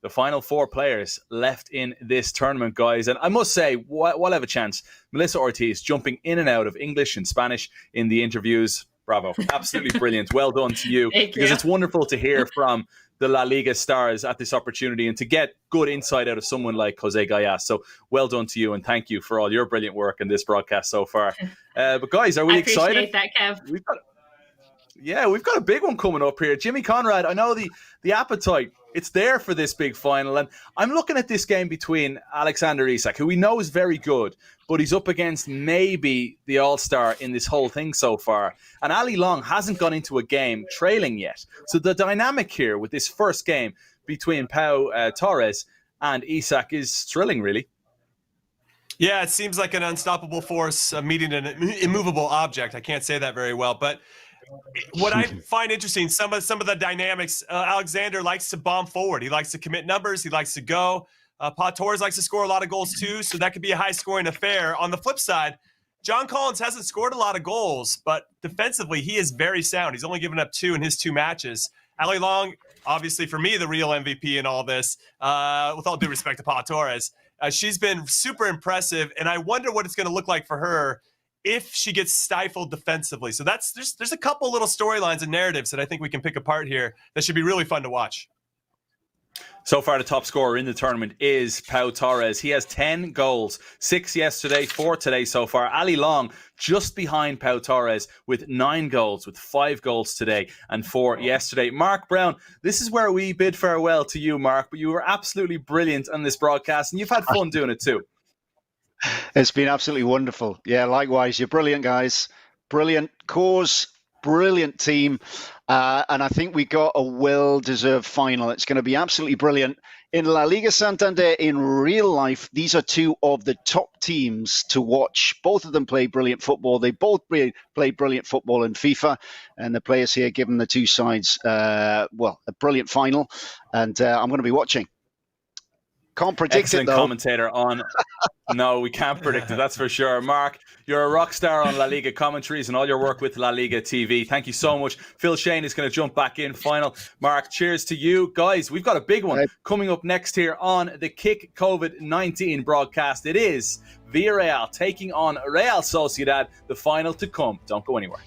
The final four players left in this tournament, guys. And I must say, we'll have a chance. Melissa Ortiz jumping in and out of English and Spanish in the interviews. Bravo. Absolutely brilliant. Well done to you. Because it's wonderful to hear from the LaLiga stars at this opportunity and to get good insight out of someone like Jose Gaya. So well done to you, and thank you for all your brilliant work in this broadcast so far. But guys, are we excited? I appreciate that, Kev. We've got a big one coming up here. Jimmy Conrad, I know the appetite, it's there for this big final. And I'm looking at this game between Alexander Isak, who we know is very good, but he's up against maybe the all-star in this whole thing so far. And Ali Long hasn't gone into a game trailing yet. So the dynamic here with this first game between Pau Torres and Isak is thrilling, really. Yeah, it seems like an unstoppable force meeting an immovable object. I can't say that very well, but what I find interesting, some of the dynamics, Alexander likes to bomb forward. He likes to commit numbers. He likes to go. Pau Torres likes to score a lot of goals too, so that could be a high-scoring affair. On the flip side, John Collins hasn't scored a lot of goals, but defensively, he is very sound. He's only given up 2 in his 2 matches. Ali Long, obviously for me, the real MVP in all this, with all due respect to Pau Torres. She's been super impressive, and I wonder what it's going to look like for her if she gets stifled defensively. So there's a couple little storylines and narratives that I think we can pick apart here that should be really fun to watch. So far, the top scorer in the tournament is Pau Torres. He has 10 goals, 6 yesterday, 4 today so far. Ali Long just behind Pau Torres with 9 goals, with 5 goals today and 4 yesterday. Mark Brown, this is where we bid farewell to you, Mark, but you were absolutely brilliant on this broadcast, and you've had fun doing it too. It's been absolutely wonderful. Yeah, likewise. You're brilliant, guys. Brilliant cause, brilliant team. And I think we got a well-deserved final. It's going to be absolutely brilliant. In La Liga Santander, in real life, these are two of the top teams to watch. Both of them play brilliant football. They both play brilliant football in FIFA. And the players here giving the two sides, a brilliant final. And I'm going to be watching. Can't predict Excellent it, though. Commentator on... No, we can't predict it, that's for sure. Mark, you're a rock star on La Liga commentaries and all your work with La Liga TV. Thank you so much. Phil Shane is going to jump back in final. Mark, cheers to you. Guys, we've got a big one coming up next here on the Kick COVID-19 broadcast. It is Villarreal taking on Real Sociedad, the final to come. Don't go anywhere.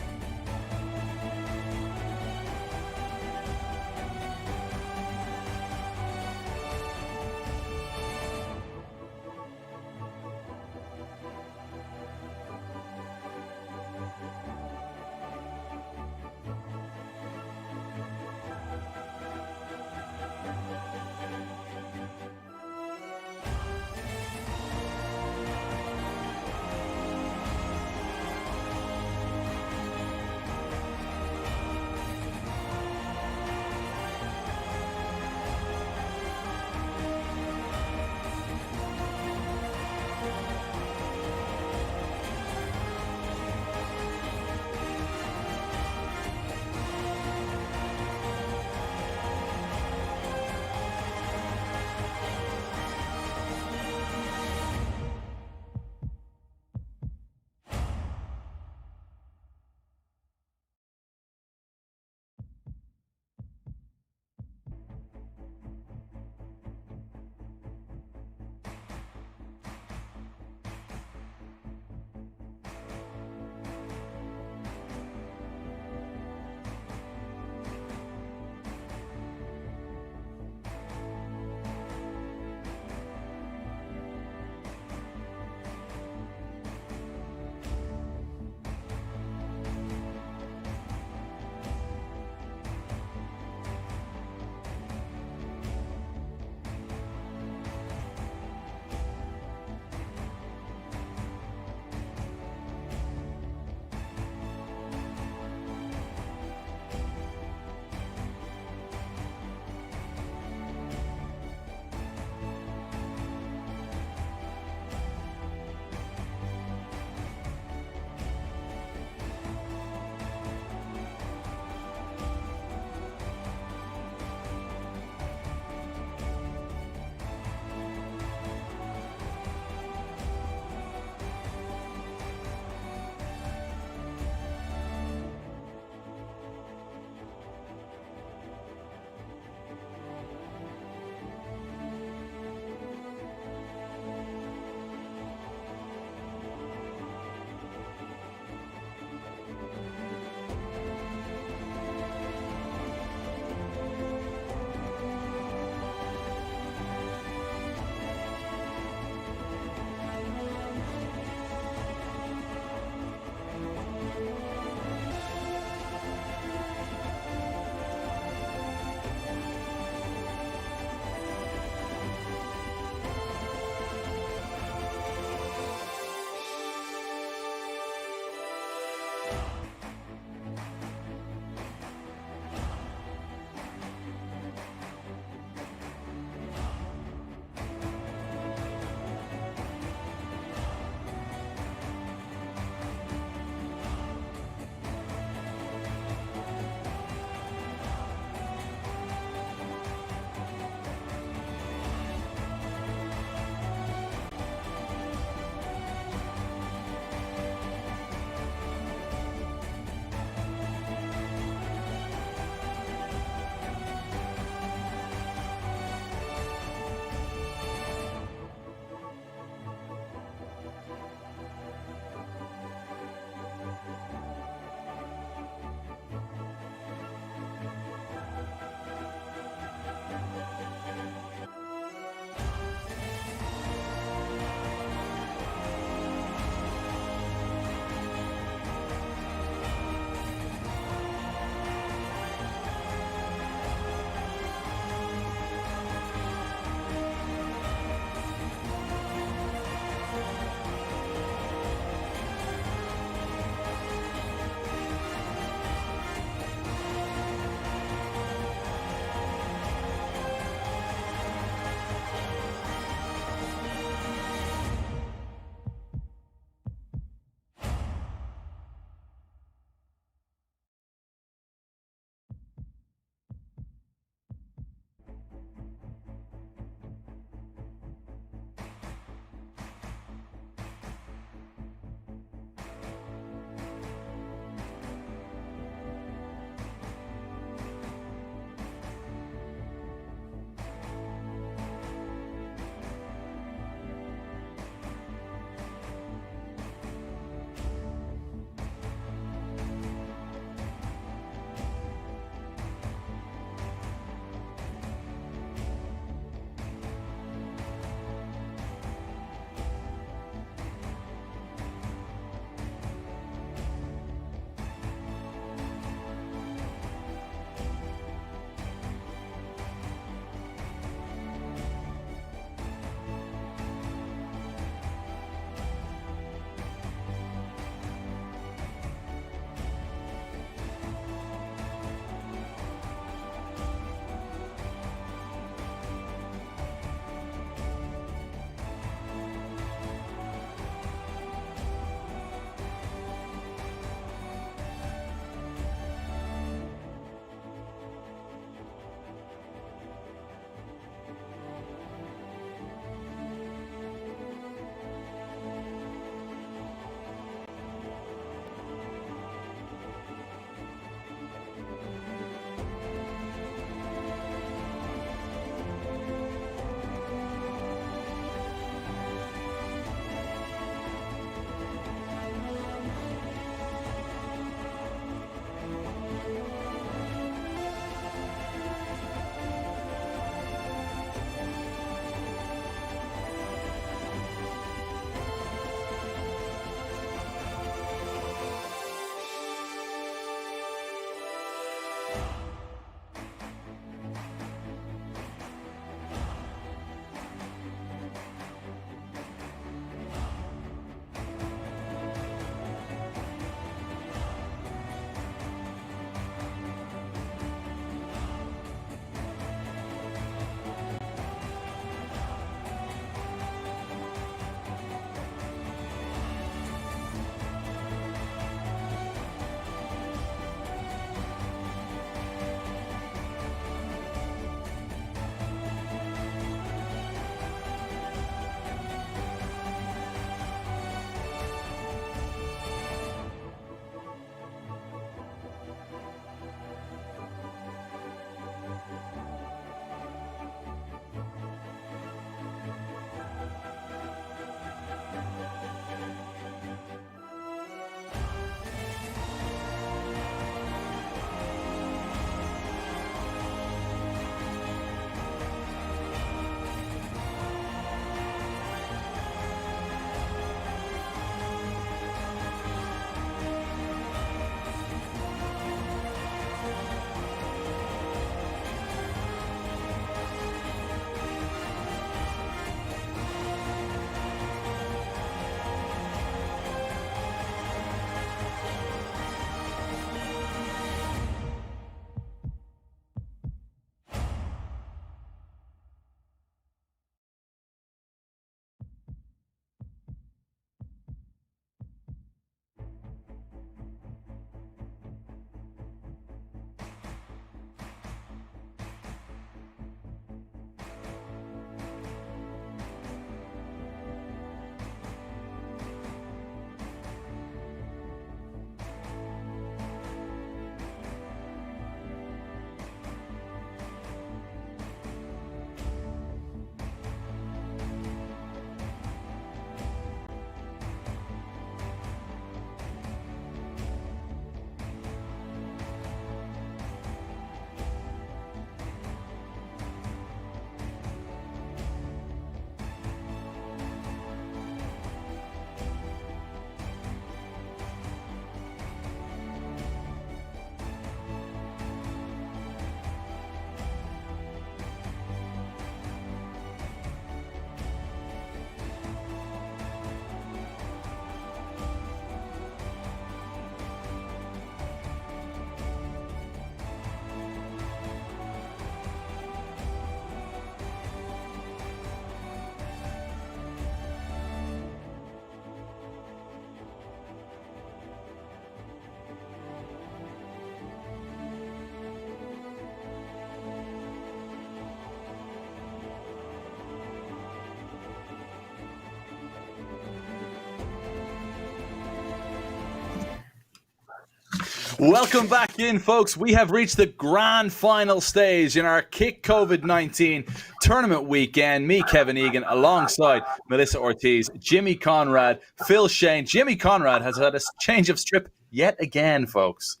Welcome back in, folks. We have reached the grand final stage in our Kick COVID-19 tournament weekend. Me, Kevin Egan, alongside Melissa Ortiz, Jimmy Conrad, Phil Shane. Jimmy Conrad has had a change of strip yet again, folks.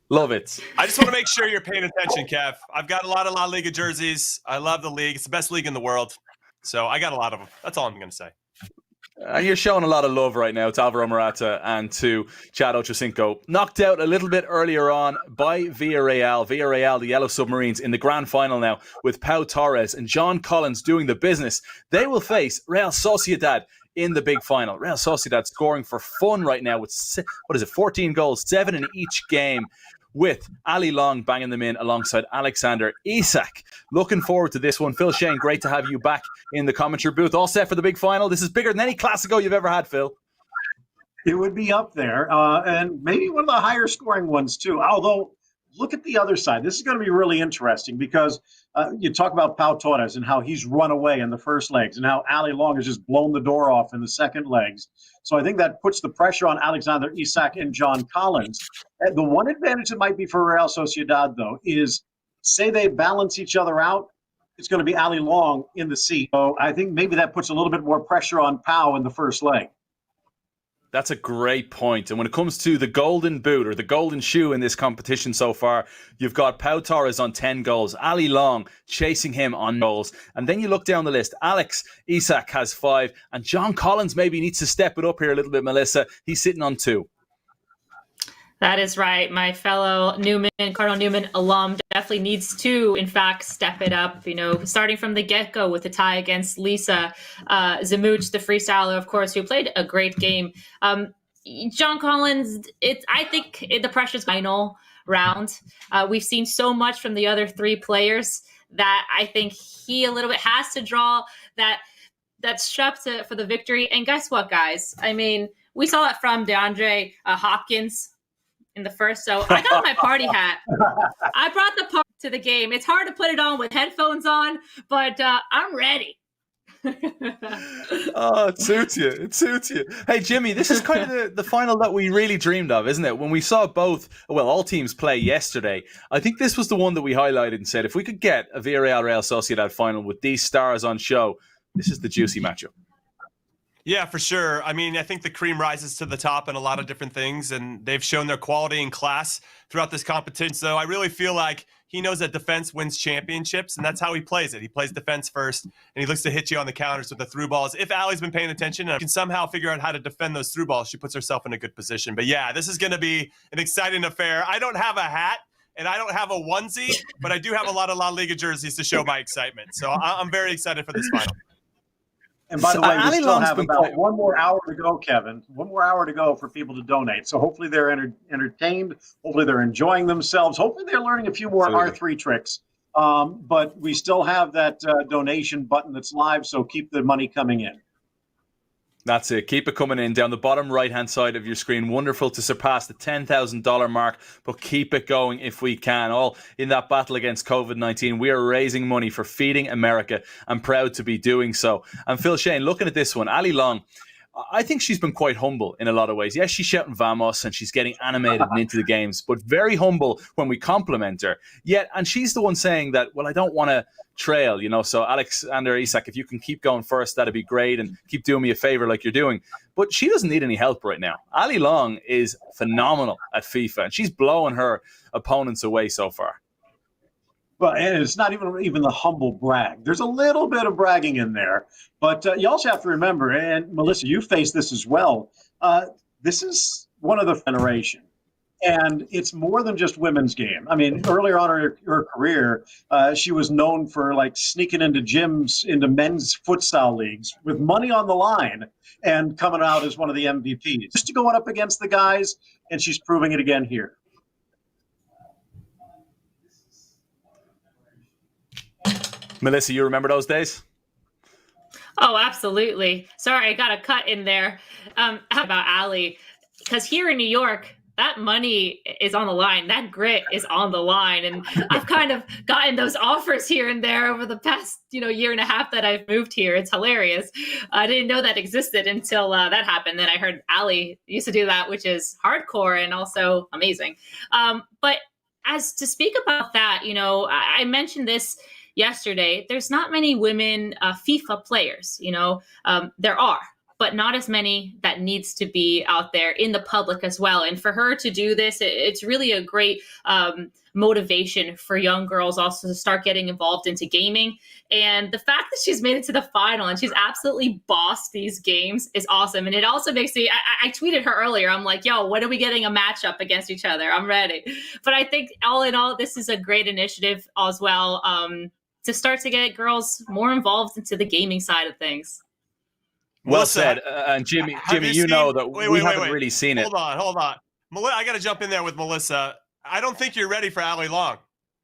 Love it. I just want to make sure you're paying attention, Kev. I've got a lot of LaLiga jerseys. I love the league. It's the best league in the world. So I got a lot of them. That's all I'm going to say. And you're showing a lot of love right now to Alvaro Morata and to Chad Ochocinco. Knocked out a little bit earlier on by Villarreal. Villarreal, the Yellow Submarines, in the grand final now with Pau Torres and John Collins doing the business. They will face Real Sociedad in the big final. Real Sociedad scoring for fun right now with, 14 goals, 7 in each game, with Ali Long banging them in alongside Alexander Isak. Looking forward to this one. Phil Shane, great to have you back in the commentary booth. All set for the big final. This is bigger than any Classico you've ever had, Phil. It would be up there, and maybe one of the higher scoring ones too. Although, look at the other side. This is going to be really interesting because you talk about Pau Torres and how he's run away in the first legs and how Ali Long has just blown the door off in the second legs. So I think that puts the pressure on Alexander Isak and John Collins. The one advantage that might be for Real Sociedad, though, is say they balance each other out, it's going to be Ali Long in the seat. So I think maybe that puts a little bit more pressure on Pau in the first leg. That's a great point. And when it comes to the golden boot or the golden shoe in this competition so far, you've got Pau Torres on 10 goals, Ali Long chasing him on goals. And then you look down the list, Alex Isak has 5, and John Collins maybe needs to step it up here a little bit, Melissa. He's sitting on 2. That is right. My fellow Cardinal Newman alum definitely needs to, in fact, step it up. You know, starting from the get-go with the tie against Lisa Zamuch, the freestyler, of course, who played a great game. John Collins, I think the pressure's final round. We've seen so much from the other 3 players that I think he a little bit has to draw that strap for the victory. And guess what, guys? I mean, we saw it from DeAndre Hopkins in the first. So I got my party hat. I brought the party to the game. It's hard to put it on with headphones on, but I'm ready. Oh, it suits you. It suits you. Hey, Jimmy, this is kind of the final that we really dreamed of, isn't it? When we saw all teams play yesterday, I think this was the one that we highlighted and said, if we could get a Villarreal Real Sociedad final with these stars on show, this is the juicy matchup. Yeah, for sure. I mean, I think the cream rises to the top in a lot of different things, and they've shown their quality and class throughout this competition. So I really feel like he knows that defense wins championships, and that's how he plays it. He plays defense first, and he looks to hit you on the counters with the through balls. If Ali's been paying attention and can somehow figure out how to defend those through balls, she puts herself in a good position. But yeah, this is going to be an exciting affair. I don't have a hat, and I don't have a onesie, but I do have a lot of LaLiga jerseys to show my excitement. So I'm very excited for this final. And by the way, we still have about 1 more hour to go, Kevin. 1 more hour to go for people to donate. So hopefully they're entertained. Hopefully they're enjoying themselves. Hopefully they're learning a few more R3 tricks. But we still have that donation button that's live, so keep the money coming in. That's it. Keep it coming in down the bottom right-hand side of your screen. Wonderful to surpass the $10,000 mark, but keep it going if we can. All in that battle against COVID-19. We are raising money for Feeding America. I'm proud to be doing so. And Phil Shane, looking at this one, Ali Long, I think she's been quite humble in a lot of ways. Yes, she's shouting Vamos and she's getting animated and into the games, but very humble when we compliment her. And she's the one saying that, well, I don't want to trail, so Alexander Isak, if you can keep going first, that'd be great, and keep doing me a favor like you're doing. But she doesn't need any help right now. Ali Long is phenomenal at FIFA, and she's blowing her opponents away so far. Well, and it's not even the humble brag. There's a little bit of bragging in there, but you also have to remember, and Melissa, you faced this as well. This is one of the federation, and it's more than just women's game. I mean, earlier on in her career, she was known for like sneaking into gyms, into men's futsal leagues with money on the line and coming out as one of the MVPs. Just going up against the guys, and she's proving it again here. Melissa, you remember those days? Oh, absolutely. Sorry, I got a cut in there. How about Ali? Because here in New York, that money is on the line. That grit is on the line. And I've kind of gotten those offers here and there over the past, year and a half that I've moved here. It's hilarious. I didn't know that existed until that happened. Then I heard Ali used to do that, which is hardcore and also amazing. But as to speak about that, I mentioned this yesterday. There's not many women FIFA players, there are, but not as many that needs to be out there in the public as well. And for her to do this, it's really a great motivation for young girls also to start getting involved into gaming. And the fact that she's made it to the final and she's absolutely bossed these games is awesome. And it also makes me, I tweeted her earlier, I'm like, yo, when are we getting a matchup against each other? I'm ready. But I think all in all, this is a great initiative as well to start to get girls more involved into the gaming side of things. Well Melissa, said. And Jimmy, know that we haven't really seen it. Hold on. I got to jump in there with Melissa. I don't think you're ready for Ali Long.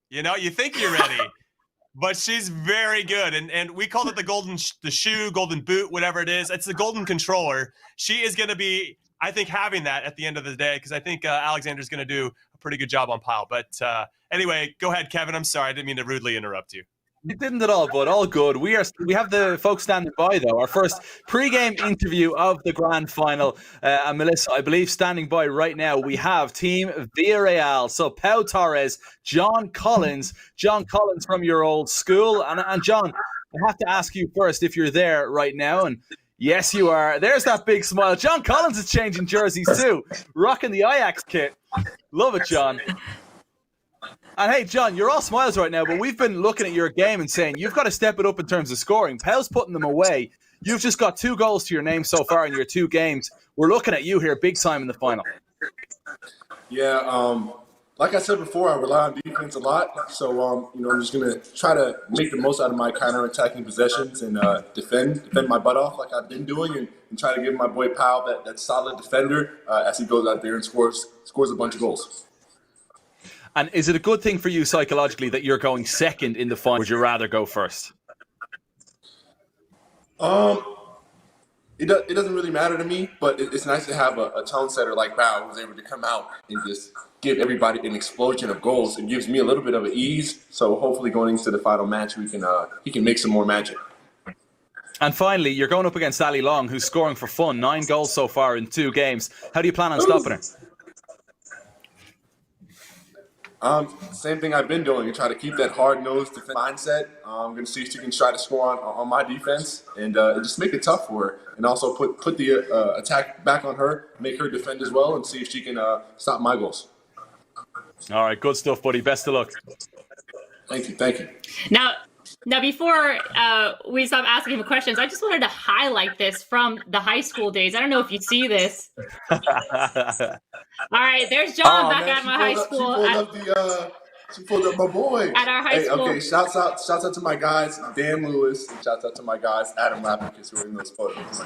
You think you're ready, but she's very good. And we called it the shoe, golden boot, whatever it is. It's the golden controller. She is going to be, I think, having that at the end of the day because I think Alexander's going to do a pretty good job on Pile. But anyway, go ahead, Kevin. I'm sorry. I didn't mean to rudely interrupt you. It didn't at all, but all good. We have the folks standing by, though. Our first pre-game interview of the grand final. And Melissa, I believe standing by right now, we have Team Villarreal. So Pau Torres, John Collins from your old school. And John, I have to ask you first if you're there right now. And yes, you are. There's that big smile. John Collins is changing jerseys too, rocking the Ajax kit. Love it, John. And hey, John, you're all smiles right now, but we've been looking at your game and saying you've got to step it up in terms of scoring. Pau's putting them away. You've just got 2 goals to your name so far in your 2 games. We're looking at you here big time in the final. Yeah, like I said before, I rely on defense a lot. So, I'm just going to try to make the most out of my counter-attacking possessions and defend my butt off like I've been doing and try to give my boy Pau that solid defender as he goes out there and scores a bunch of goals. And is it a good thing for you psychologically that you're going second in the final? Would you rather go first? It doesn't really matter to me, but it's nice to have a tone setter like Pau who's able to come out and just give everybody an explosion of goals. It gives me a little bit of an ease. So hopefully going into the final match, he can make some more magic. And finally, you're going up against Ali Long, who's scoring for fun. 9 goals so far in 2 games. How do you plan on stopping her? Same thing I've been doing. Try to keep that hard-nosed defense mindset. I'm going to see if she can try to score on my defense and just make it tough for her. And also put the attack back on her, make her defend as well, and see if she can stop my goals. All right, good stuff, buddy. Best of luck. Thank you. Now, before we stop asking him questions, I just wanted to highlight this from the high school days. I don't know if you see this. All right, there's John back at my high school. She pulled up my boy. At our high school. Okay, shouts out to my guys, Dan Lewis, and shouts out to my guys, Adam Lapicus, who are in those photos.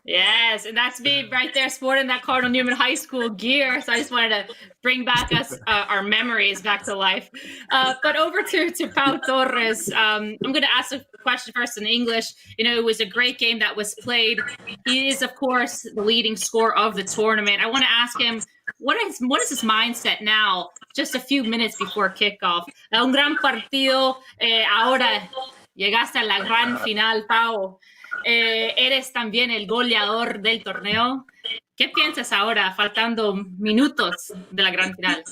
Yes, and that's me right there sporting that Cardinal Newman High School gear. So I just wanted to bring back our memories back to life. But over to Pau Torres. I'm going to ask a question first in English. It was a great game that was played. He is, of course, the leading scorer of the tournament. I want to ask him, what is his mindset now, just a few minutes before kickoff? Un gran partido. Ahora llegaste a la gran final, Pau. Eres también el goleador del torneo. ¿Qué piensas ahora, faltando minutos de la gran final?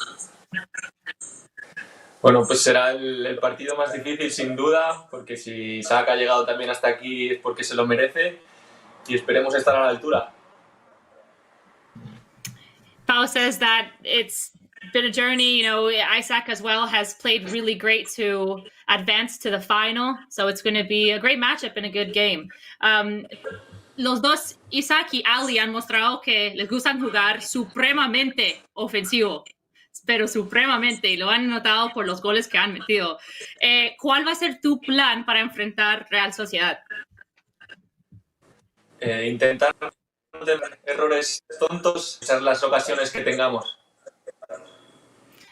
Bueno, pues será el partido más difícil sin duda, porque si Saka ha llegado también hasta aquí es porque se lo merece y esperemos estar a la altura. Pau says that it's been a journey. Isaac as well has played really great to advance to the final. So it's going to be a great matchup and a good game. Los dos, Isaac y Ali, han mostrado que les gustan jugar supremamente ofensivo, pero supremamente, y lo han notado por los goles que han metido. ¿Cuál va a ser tu plan para enfrentar Real Sociedad? Intentar no tener errores tontos, usar las ocasiones que tengamos.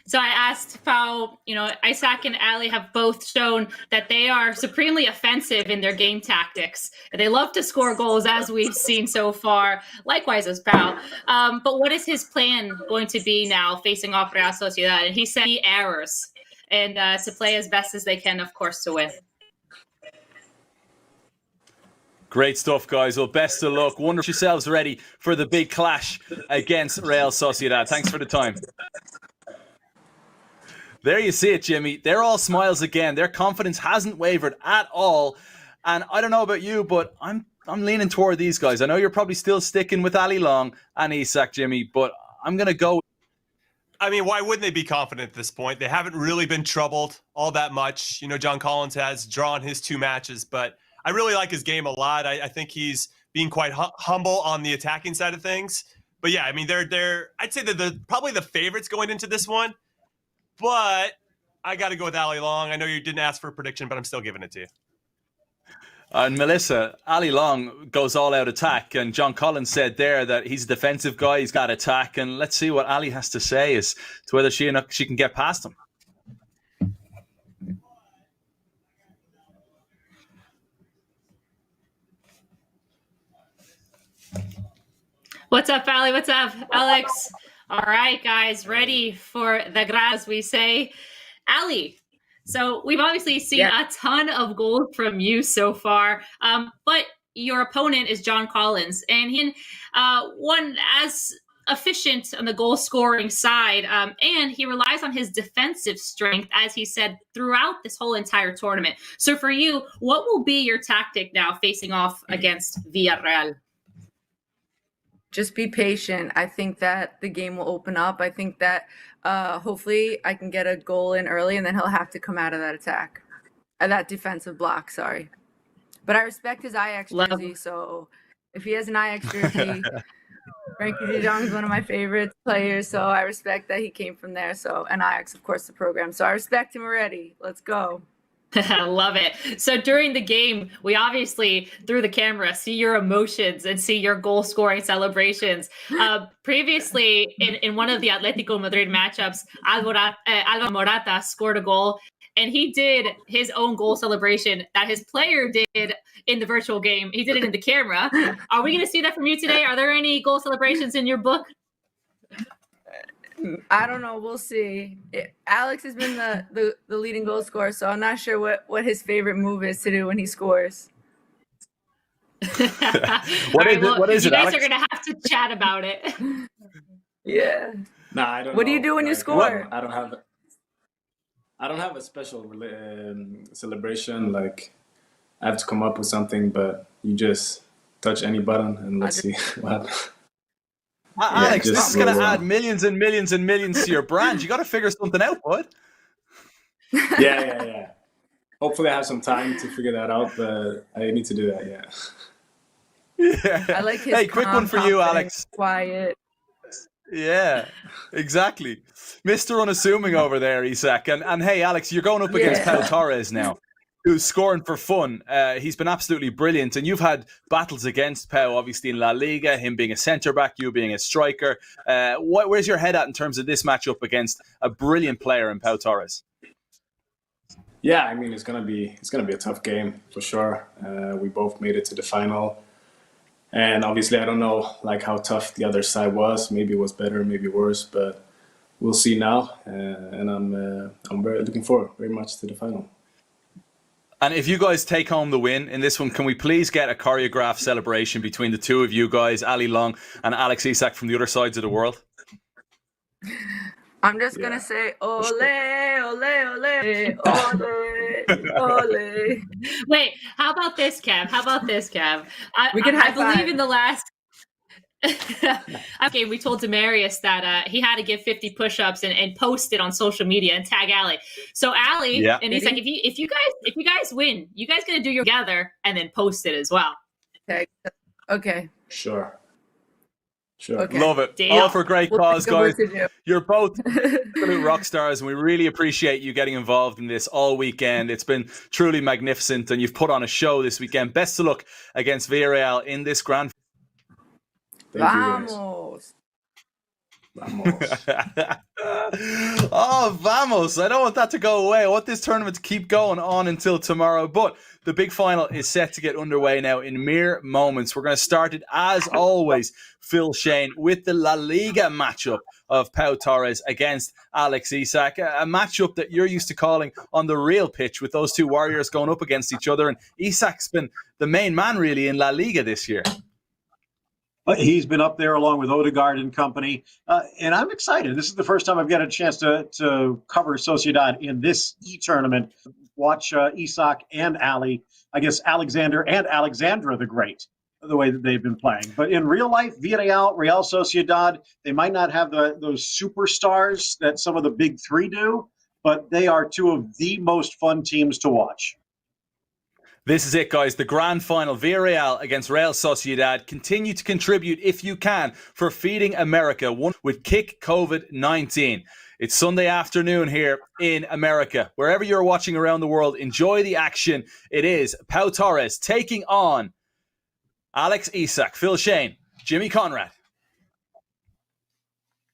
So I asked Pau, Isaac and Ali have both shown that they are supremely offensive in their game tactics. They love to score goals, as we've seen so far, likewise as Pau. But what is his plan going to be now facing off Real Sociedad? And he said errors and to play as best as they can, of course, to win. Great stuff, guys. Well, best of luck. Wonder yourselves ready for the big clash against Real Sociedad. Thanks for the time. There you see it, Jimmy. They're all smiles again. Their confidence hasn't wavered at all. And I don't know about you, but I'm leaning toward these guys. I know you're probably still sticking with Ali Long and Isak, Jimmy, but I'm going to go. I mean, why wouldn't they be confident at this point? They haven't really been troubled all that much. John Collins has drawn his 2 matches, but I really like his game a lot. I think he's being quite humble on the attacking side of things. But yeah, I mean, I'd say they're probably the favorites going into this one. But I got to go with Ali Long. I know you didn't ask for a prediction, but I'm still giving it to you. And Melissa, Ali Long goes all out attack. And John Collins said there that he's a defensive guy. He's got attack. And let's see what Ali has to say as to whether she can get past him. What's up, Ali? What's up, Alex? All right, guys, ready for the gras, we say. Ali, so we've obviously seen a ton of goals from you so far, but your opponent is John Collins, and he one as efficient on the goal-scoring side, and he relies on his defensive strength, as he said, throughout this whole entire tournament. So for you, what will be your tactic now facing off against Villarreal? Just be patient. I think that the game will open up. I think that hopefully I can get a goal in early, and then he'll have to come out of that attack, that defensive block. Sorry, but I respect his Ajax jersey. So if he has an Ajax jersey, Frankie De Jong is one of my favorite players. So I respect that he came from there. So and Ajax, of course, the program. So I respect him already. Let's go. Love it. So during the game, we obviously, through the camera, see your emotions and see your goal-scoring celebrations. Previously, in one of the Atletico Madrid matchups, Alvaro Morata scored a goal, and he did his own goal celebration that his player did in the virtual game. He did it in the camera. Are we going to see that from you today? Are there any goal celebrations in your book? I don't know. We'll see. Alex has been the leading goal scorer, so I'm not sure what his favorite move is to do when he scores. What is it, you guys Alex? are going to have to chat about it. Yeah. Nah, I don't know. What do you do when you score? I don't have a special celebration. Like, I have to come up with something, but you just touch any button and let's see what happens. Alex, this is going to add millions and millions and millions to your brand. You got to figure something out, bud. Yeah. Hopefully I have some time to figure that out, but I need to do that, Yeah. I like his quick one for you, Alex. Quiet. Yeah, exactly. Mr. Unassuming over there, Isak. And hey, Alex, you're going up against Pau Torres now, who's scoring for fun. He's been absolutely brilliant. And you've had battles against Pau, obviously, in La Liga, him being a centre-back, you being a striker. Where's your head at in terms of this matchup against a brilliant player in Pau Torres? Yeah, I mean, it's gonna be a tough game for sure. We both made it to the final. And obviously, I don't know like how tough the other side was. Maybe it was better, maybe worse, but we'll see now. And I'm very looking forward very much to the final. And if you guys take home the win in this one, can we please get a choreographed celebration between the two of you guys, Ali Long and Alex Isak from the other sides of the world? I'm just gonna say ole, ole, ole, ole, ole. Wait, how about this, Kev? We can high I believe five. in the last. Okay, we told Demarius that he had to give 50 push-ups and post it on social media and tag Ali. So Ali and he's like, if you guys win, you guys gonna do your together and then post it as well. Okay. Sure. Okay. Love it. Deal. All for a great cause, guys. What to do. You're both absolute rock stars, and we really appreciate you getting involved in this all weekend. It's been truly magnificent, and you've put on a show this weekend. Best of luck against Villarreal in this grand. Vamos. Vamos. Oh, vamos. I don't want that to go away. I want this tournament to keep going on until tomorrow. But the big final is set to get underway now in mere moments. We're going to start it, as always, Phil Shane, with the La Liga matchup of Pau Torres against Alex Isak. A matchup that you're used to calling on the real pitch, with those two warriors going up against each other. And Isak's been the main man, really, in La Liga this year. He's been up there along with Odegaard and company, and I'm excited. This is the first time I've got a chance to cover Sociedad in this tournament. Watch Isak and Ali, I guess Alexander and Alexandra the Great, the way that they've been playing. But in real life, Villarreal, Real Sociedad, they might not have those superstars that some of the big three do, but they are two of the most fun teams to watch. This is it, guys. The grand final, Villarreal against Real Sociedad. Continue to contribute, if you can, for Feeding America, one with Kick COVID-19. It's Sunday afternoon here in America. Wherever you're watching around the world, enjoy the action. It is Pau Torres taking on Alex Isak. Phil Shane, Jimmy Conrad.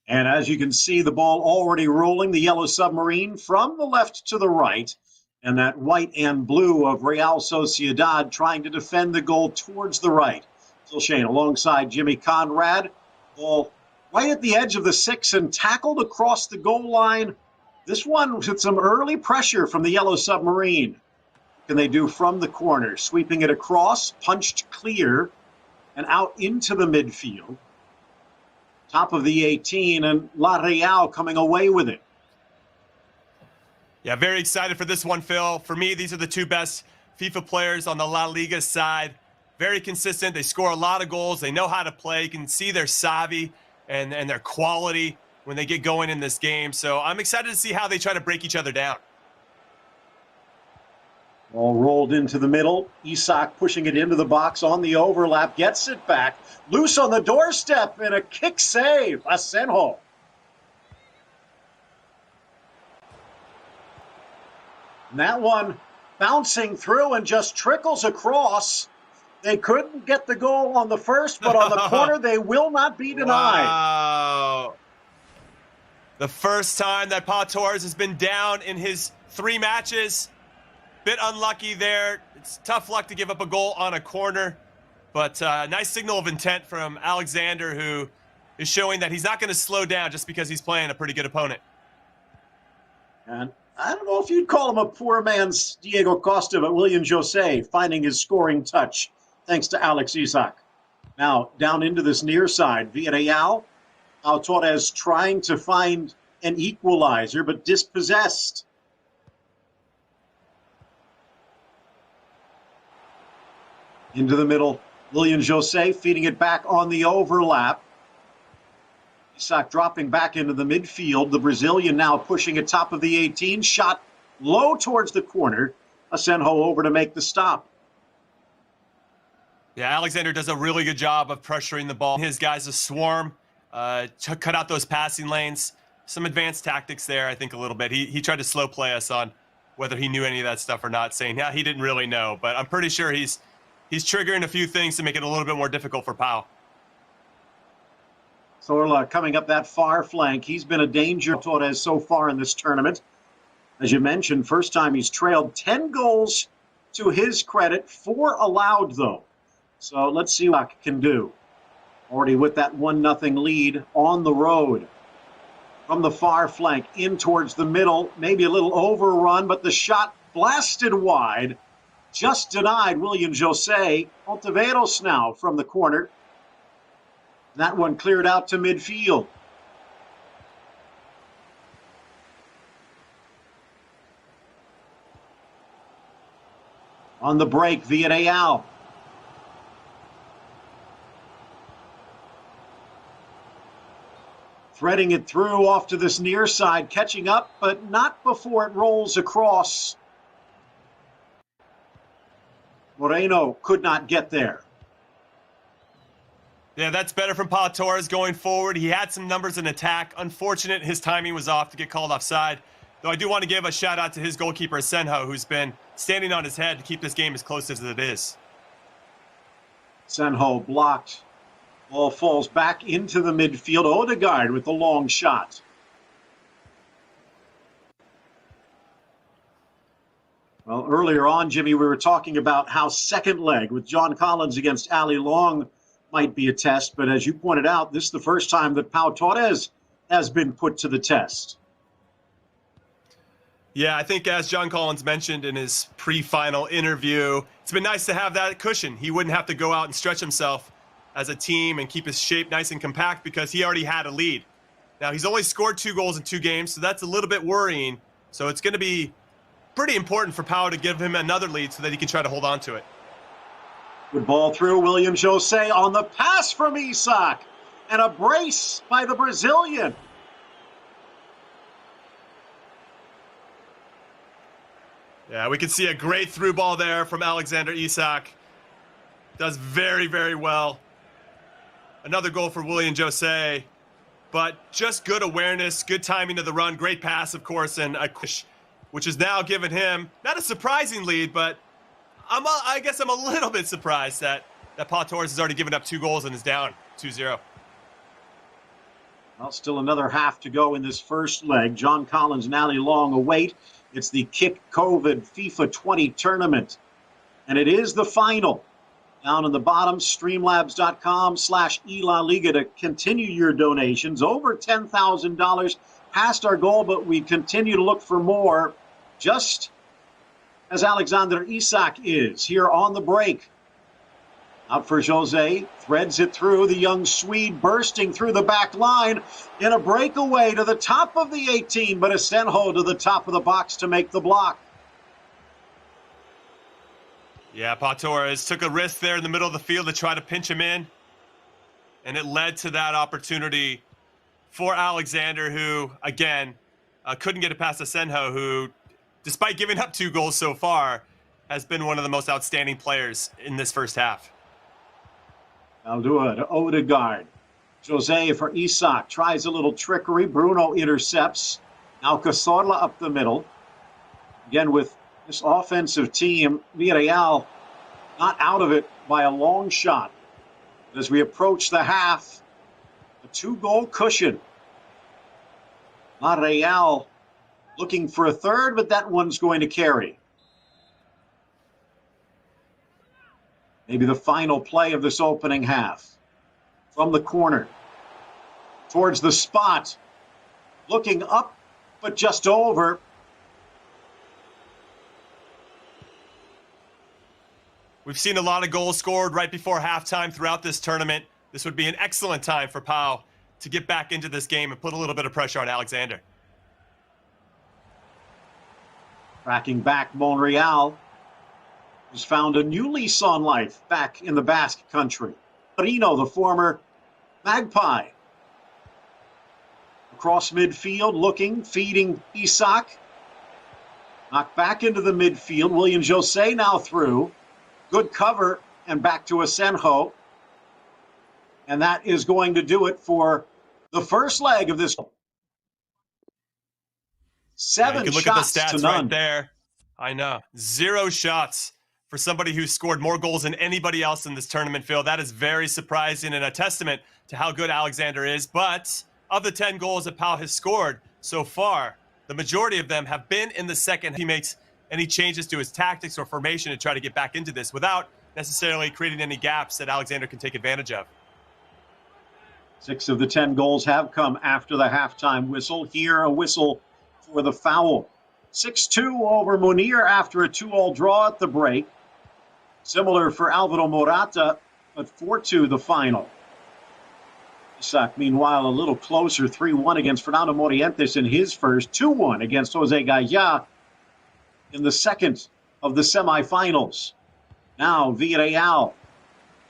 And as you can see, the ball already rolling, the yellow submarine from the left to the right. And that white and blue of Real Sociedad trying to defend the goal towards the right. Phil Shane alongside Jimmy Conrad. Ball right at the edge of the 6 and tackled across the goal line. This one with some early pressure from the yellow submarine. What can they do from the corner? Sweeping it across, punched clear, and out into the midfield. Top of the 18, and La Real coming away with it. Yeah, very excited for this one, Phil. For me, these are the two best FIFA players on the La Liga side. Very consistent. They score a lot of goals. They know how to play. You can see their savvy and their quality when they get going in this game. So I'm excited to see how they try to break each other down. Ball rolled into the middle. Isak pushing it into the box on the overlap. Gets it back. Loose on the doorstep and a kick save. Asenjo. And that one bouncing through and just trickles across. They couldn't get the goal on the first, but on the corner, they will not be denied. Wow. The first time that Pau Torres has been down in his 3 matches. Bit unlucky there. It's tough luck to give up a goal on a corner. But nice signal of intent from Alexander, who is showing that he's not going to slow down just because he's playing a pretty good opponent. And I don't know if you'd call him a poor man's Diego Costa, but William José finding his scoring touch, thanks to Alex Isak. Now, down into this near side, Villarreal. Pau Torres trying to find an equalizer, but dispossessed. Into the middle, William José feeding it back on the overlap. Isak dropping back into the midfield. The Brazilian now pushing it top of the 18. Shot low towards the corner. Asenjo over to make the stop. Yeah, Alexander does a really good job of pressuring the ball. His guys a swarm to cut out those passing lanes. Some advanced tactics there, I think, a little bit. He tried to slow play us on whether he knew any of that stuff or not, saying, yeah, he didn't really know. But I'm pretty sure he's triggering a few things to make it a little bit more difficult for Pau. Sorla coming up that far flank. He's been a danger, Torres, so far in this tournament. As you mentioned, first time he's trailed 10 goals to his credit, 4 allowed, though. So let's see what he can do. Already with that 1-0 lead on the road. From the far flank in towards the middle, maybe a little overrun, but the shot blasted wide. Just denied William José. Ontiveros now from the corner. That one cleared out to midfield. On the break, Villarreal. Threading it through off to this near side, catching up, but not before it rolls across. Moreno could not get there. Yeah, that's better from Pau Torres going forward. He had some numbers in attack. Unfortunate his timing was off to get called offside. Though I do want to give a shout out to his goalkeeper, Asenjo, who's been standing on his head to keep this game as close as it is. Asenjo blocked Ball falls back into the midfield. Odegaard with the long shot. Well, earlier on, Jimmy, we were talking about how second leg with John Collins against Ali Long might be a test. But as you pointed out, this is the first time that Pau Torres has been put to the test. Yeah, I think as John Collins mentioned in his pre-final interview, it's been nice to have that cushion. He wouldn't have to go out and stretch himself as a team and keep his shape nice and compact because he already had a lead. Now, he's only scored 2 goals in 2 games, so that's a little bit worrying. So it's going to be pretty important for Pau to give him another lead so that he can try to hold on to it. Good ball through. William Jose on the pass from Isak. And a brace by the Brazilian. Yeah, we can see a great through ball there from Alexander Isak. Does very, very well. Another goal for William Jose. But just good awareness, good timing of the run, great pass, of course, and a push, which has now given him, not a surprising lead, but I guess I'm a little bit surprised that Pau Torres has already given up 2 goals and is down 2-0. Well, still another half to go in this first leg. John Collins and Ali Long await. It's the Kick COVID FIFA20 tournament. And it is the final. Down in the bottom, streamlabs.com/LaLiga to continue your donations. Over $10,000 past our goal, but we continue to look for more, just as Alexander Isak is here on the break. Out for Jose, threads it through. The young Swede bursting through the back line in a breakaway to the top of the 18, but Asenjo to the top of the box to make the block. Yeah, Pau Torres took a risk there in the middle of the field to try to pinch him in, and it led to that opportunity for Alexander, who, again, couldn't get it past Asenjo, who, despite giving up 2 goals so far, has been one of the most outstanding players in this first half. Aldua to Odegaard. Jose for Isak. Tries a little trickery. Bruno intercepts. Now Cazorla up the middle. Again, with this offensive team, Villarreal not out of it by a long shot. As we approach the half, a 2-goal cushion. Villarreal looking for a third, but that one's going to carry. Maybe the final play of this opening half. From the corner. Towards the spot. Looking up, but just over. We've seen a lot of goals scored right before halftime throughout this tournament. This would be an excellent time for Pau to get back into this game and put a little bit of pressure on Alexander. Tracking back, Monreal has found a new lease on life back in the Basque country. Marino, the former Magpie. Across midfield, looking, feeding Isak. Knocked back into the midfield. William Jose now through. Good cover, and back to Asenjo. And that is going to do it for the first leg of this. 7 you can look shots at the to stats none. right there. I know. 0 shots for somebody who scored more goals than anybody else in this tournament, Phil. That is very surprising and a testament to how good Alexander is. But of the 10 goals that Pau has scored so far, the majority of them have been in the second. He makes any changes to his tactics or formation to try to get back into this without necessarily creating any gaps that Alexander can take advantage of. 6 of the 10 goals have come after the halftime whistle. Here, a whistle for the foul. 6-2 over Munir after a 2-2 draw at the break. Similar for Alvaro Morata, but 4-2 the final. Isak, meanwhile, a little closer, 3-1 against Fernando Morientes in his first, 2-1 against Jose Gaya in the second of the semifinals. Now, Villarreal,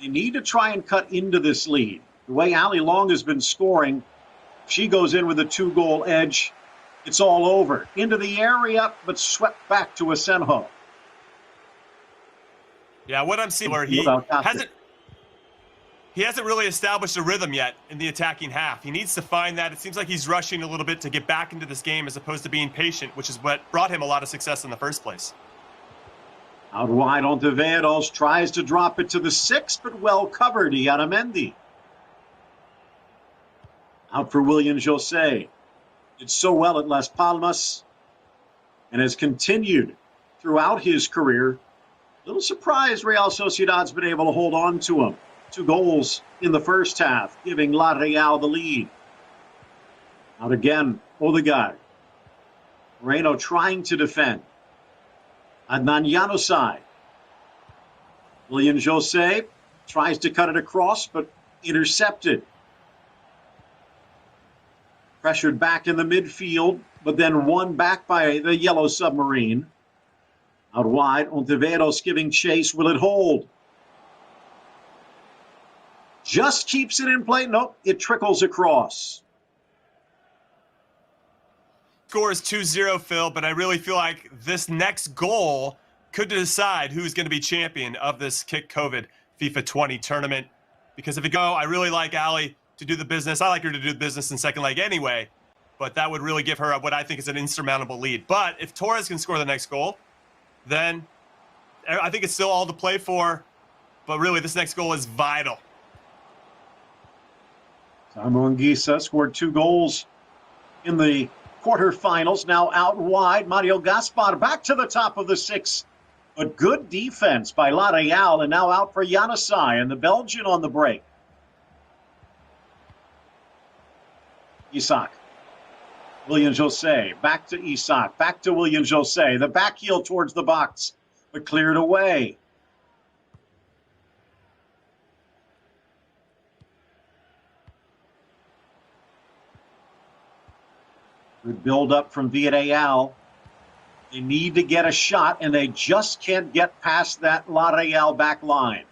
they need to try and cut into this lead. The way Ali Long has been scoring, if she goes in with a 2-goal edge, it's all over. Into the area, but swept back to Asenjo. Yeah, what I'm seeing where he hasn't really established a rhythm yet in the attacking half. He needs to find that. It seems like he's rushing a little bit to get back into this game as opposed to being patient, which is what brought him a lot of success in the first place. Out wide on Veros, tries to drop it to the 6, but well covered, Iaramendi. Out for William Jose. Did so well at Las Palmas and has continued throughout his career. Little surprised Real Sociedad's been able to hold on to him. 2 goals in the first half, giving La Real the lead. Out again, Odegaard. Moreno trying to defend. Adnan Januzaj. William Jose tries to cut it across, but intercepted. Pressured back in the midfield, but then won back by the Yellow Submarine. Out wide, Ontiveros giving chase. Will it hold? Just keeps it in play. Nope, it trickles across. Score is 2-0, Phil, but I really feel like this next goal could decide who's going to be champion of this Kick COVID FIFA 20 tournament. Because if it go, I really like Ali to do the business. I like her to do the business in second leg anyway, but that would really give her what I think is an insurmountable lead. But if Torres can score the next goal, then I think it's still all to play for, but really this next goal is vital. Samu Anguissa scored 2 goals in the quarterfinals. Now out wide, Mario Gaspar back to the top of the 6. But good defense by La Real, and now out for Januzaj and the Belgian on the break. Isak. William Jose. Back to Isak. Back to William Jose. The back heel towards the box, but cleared away. Good build up from Villarreal. They need to get a shot, and they just can't get past that La Real back line.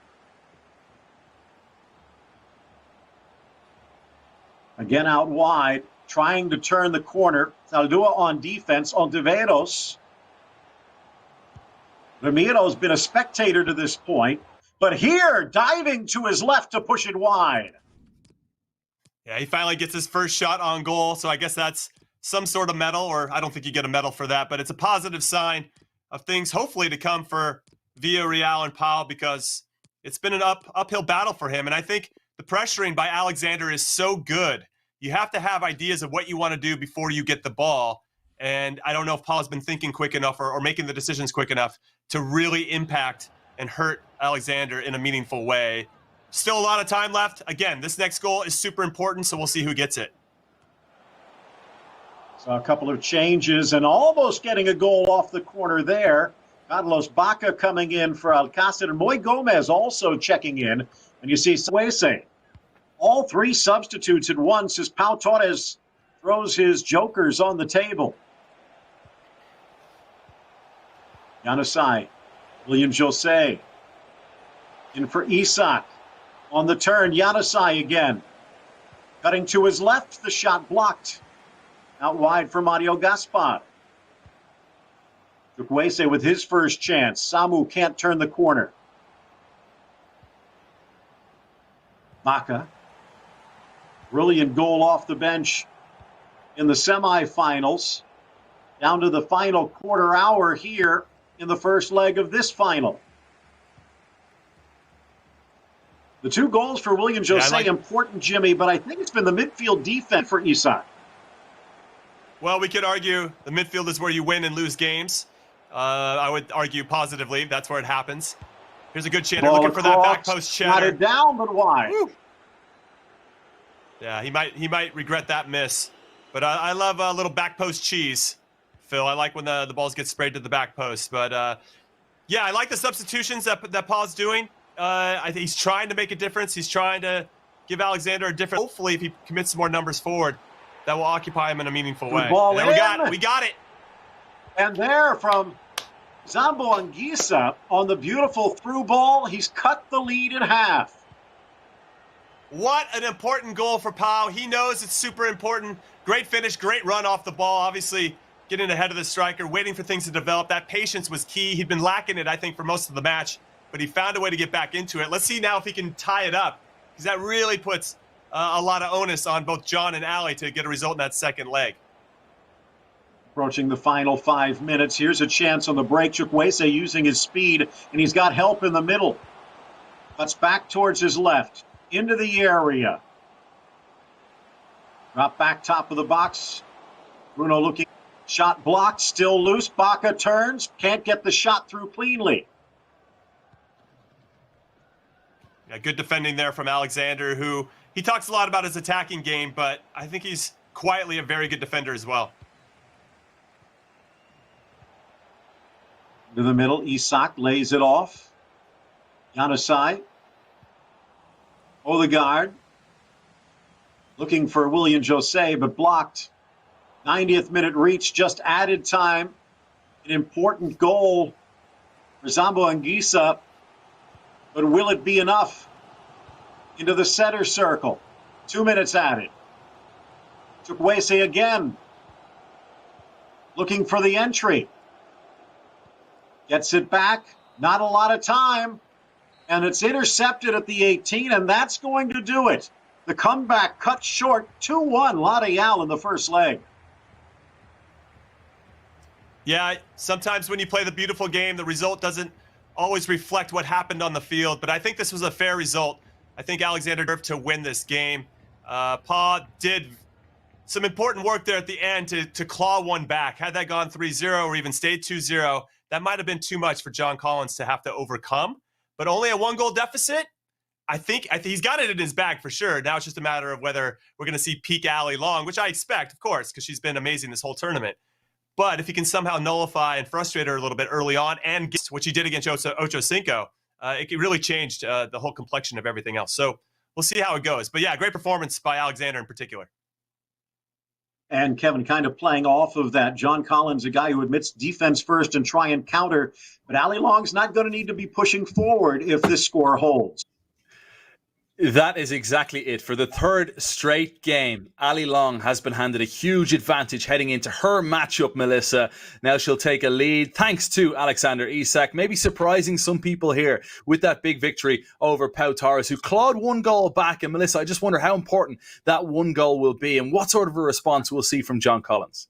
Again out wide, trying to turn the corner. Zaldúa on defense, Ontiveros. Ramiro's been a spectator to this point, but here, diving to his left to push it wide. Yeah, he finally gets his first shot on goal, so I guess that's some sort of medal, or I don't think you get a medal for that, but it's a positive sign of things hopefully to come for Villarreal and Pau, because it's been an uphill battle for him. And I think the pressuring by Alexander is so good. You have to have ideas of what you want to do before you get the ball. And I don't know if Pau's been thinking quick enough or making the decisions quick enough to really impact and hurt Alexander in a meaningful way. Still a lot of time left. Again, this next goal is super important, so we'll see who gets it. Saw a couple of changes and almost getting a goal off the corner there. Carlos Baca coming in for Alcácer, and Moy Gomez also checking in. And you see Suese. All 3 substitutes at once as Pau Torres throws his jokers on the table. Januzaj, William Jose. In for Isak. On the turn, Januzaj again. Cutting to his left, the shot blocked. Out wide for Mario Gaspar. Chukwueze with his first chance. Samu can't turn the corner. Baca. Brilliant goal off the bench in the semifinals. Down to the final quarter hour here in the first leg of this final. The 2 goals for William Jose, important, Jimmy, but I think it's been the midfield defense for Isak. Well, we could argue the midfield is where you win and lose games. I would argue positively. That's where it happens. Here's a good chance. Looking for that back post cheddar. Got it down, but wide. Woo. Yeah, he might regret that miss. But I love a little back post cheese, Phil. I like when the balls get sprayed to the back post. But, yeah, I like the substitutions that Paul's doing. I think he's trying to make a difference. He's trying to give Alexander a different. Hopefully, if he commits some more numbers forward, that will occupy him in a meaningful way. Ball and in. We got it. And there from Zambo Anguissa on the beautiful through ball, he's cut the lead in half. What an important goal for Pau. He knows it's super important. Great finish, great run off the ball. Obviously, getting ahead of the striker, waiting for things to develop. That patience was key. He'd been lacking it, I think, for most of the match, but he found a way to get back into it. Let's see now if he can tie it up, because that really puts a lot of onus on both John and Ali to get a result in that second leg. Approaching the final 5 minutes. Here's a chance on the break. Chukwueze using his speed, and he's got help in the middle. Cuts back towards his left, into the area. Drop back top of the box. Bruno looking, shot blocked, still loose. Baca turns, can't get the shot through cleanly. Yeah, good defending there from Alexander, who he talks a lot about his attacking game, but I think he's quietly a very good defender as well. To the middle, Isak lays it off. Janusai. Odegaard. Looking for William Jose, but blocked. 90th minute reach, just added time. An important goal for Zambo Anguissa. But will it be enough? Into the center circle. 2 minutes added. Chukwueze again. Looking for the entry. Gets it back. Not a lot of time. And it's intercepted at the 18, and that's going to do it. The comeback cut short. 2-1 Ladeal in the first leg. Yeah, sometimes when you play the beautiful game, the result doesn't always reflect what happened on the field, but I think this was a fair result. I think Alexander deserved to win this game. Pa did some important work there at the end to claw one back. Had that gone 3-0 or even stayed 2-0, that might have been too much for John Collins to have to overcome. But only a 1-goal deficit, I think he's got it in his bag for sure. Now it's just a matter of whether we're going to see peak Ali Long, which I expect, of course, because she's been amazing this whole tournament. But if he can somehow nullify and frustrate her a little bit early on, and get, which he did against Ocho Cinco, it really changed the whole complexion of everything else. So we'll see how it goes. But yeah, great performance by Alexander in particular. And Kevin, kind of playing off of that, John Collins, a guy who admits defense first and try and counter. But Ali Long's not going to need to be pushing forward if this score holds. That is exactly it. For the third straight game, Ali Long has been handed a huge advantage heading into her matchup, Melissa. Now she'll take a lead thanks to Alexander Isak, maybe surprising some people here with that big victory over Pau Torres, who clawed 1 goal back. And Melissa, I just wonder how important that 1 goal will be and what sort of a response we'll see from John Collins.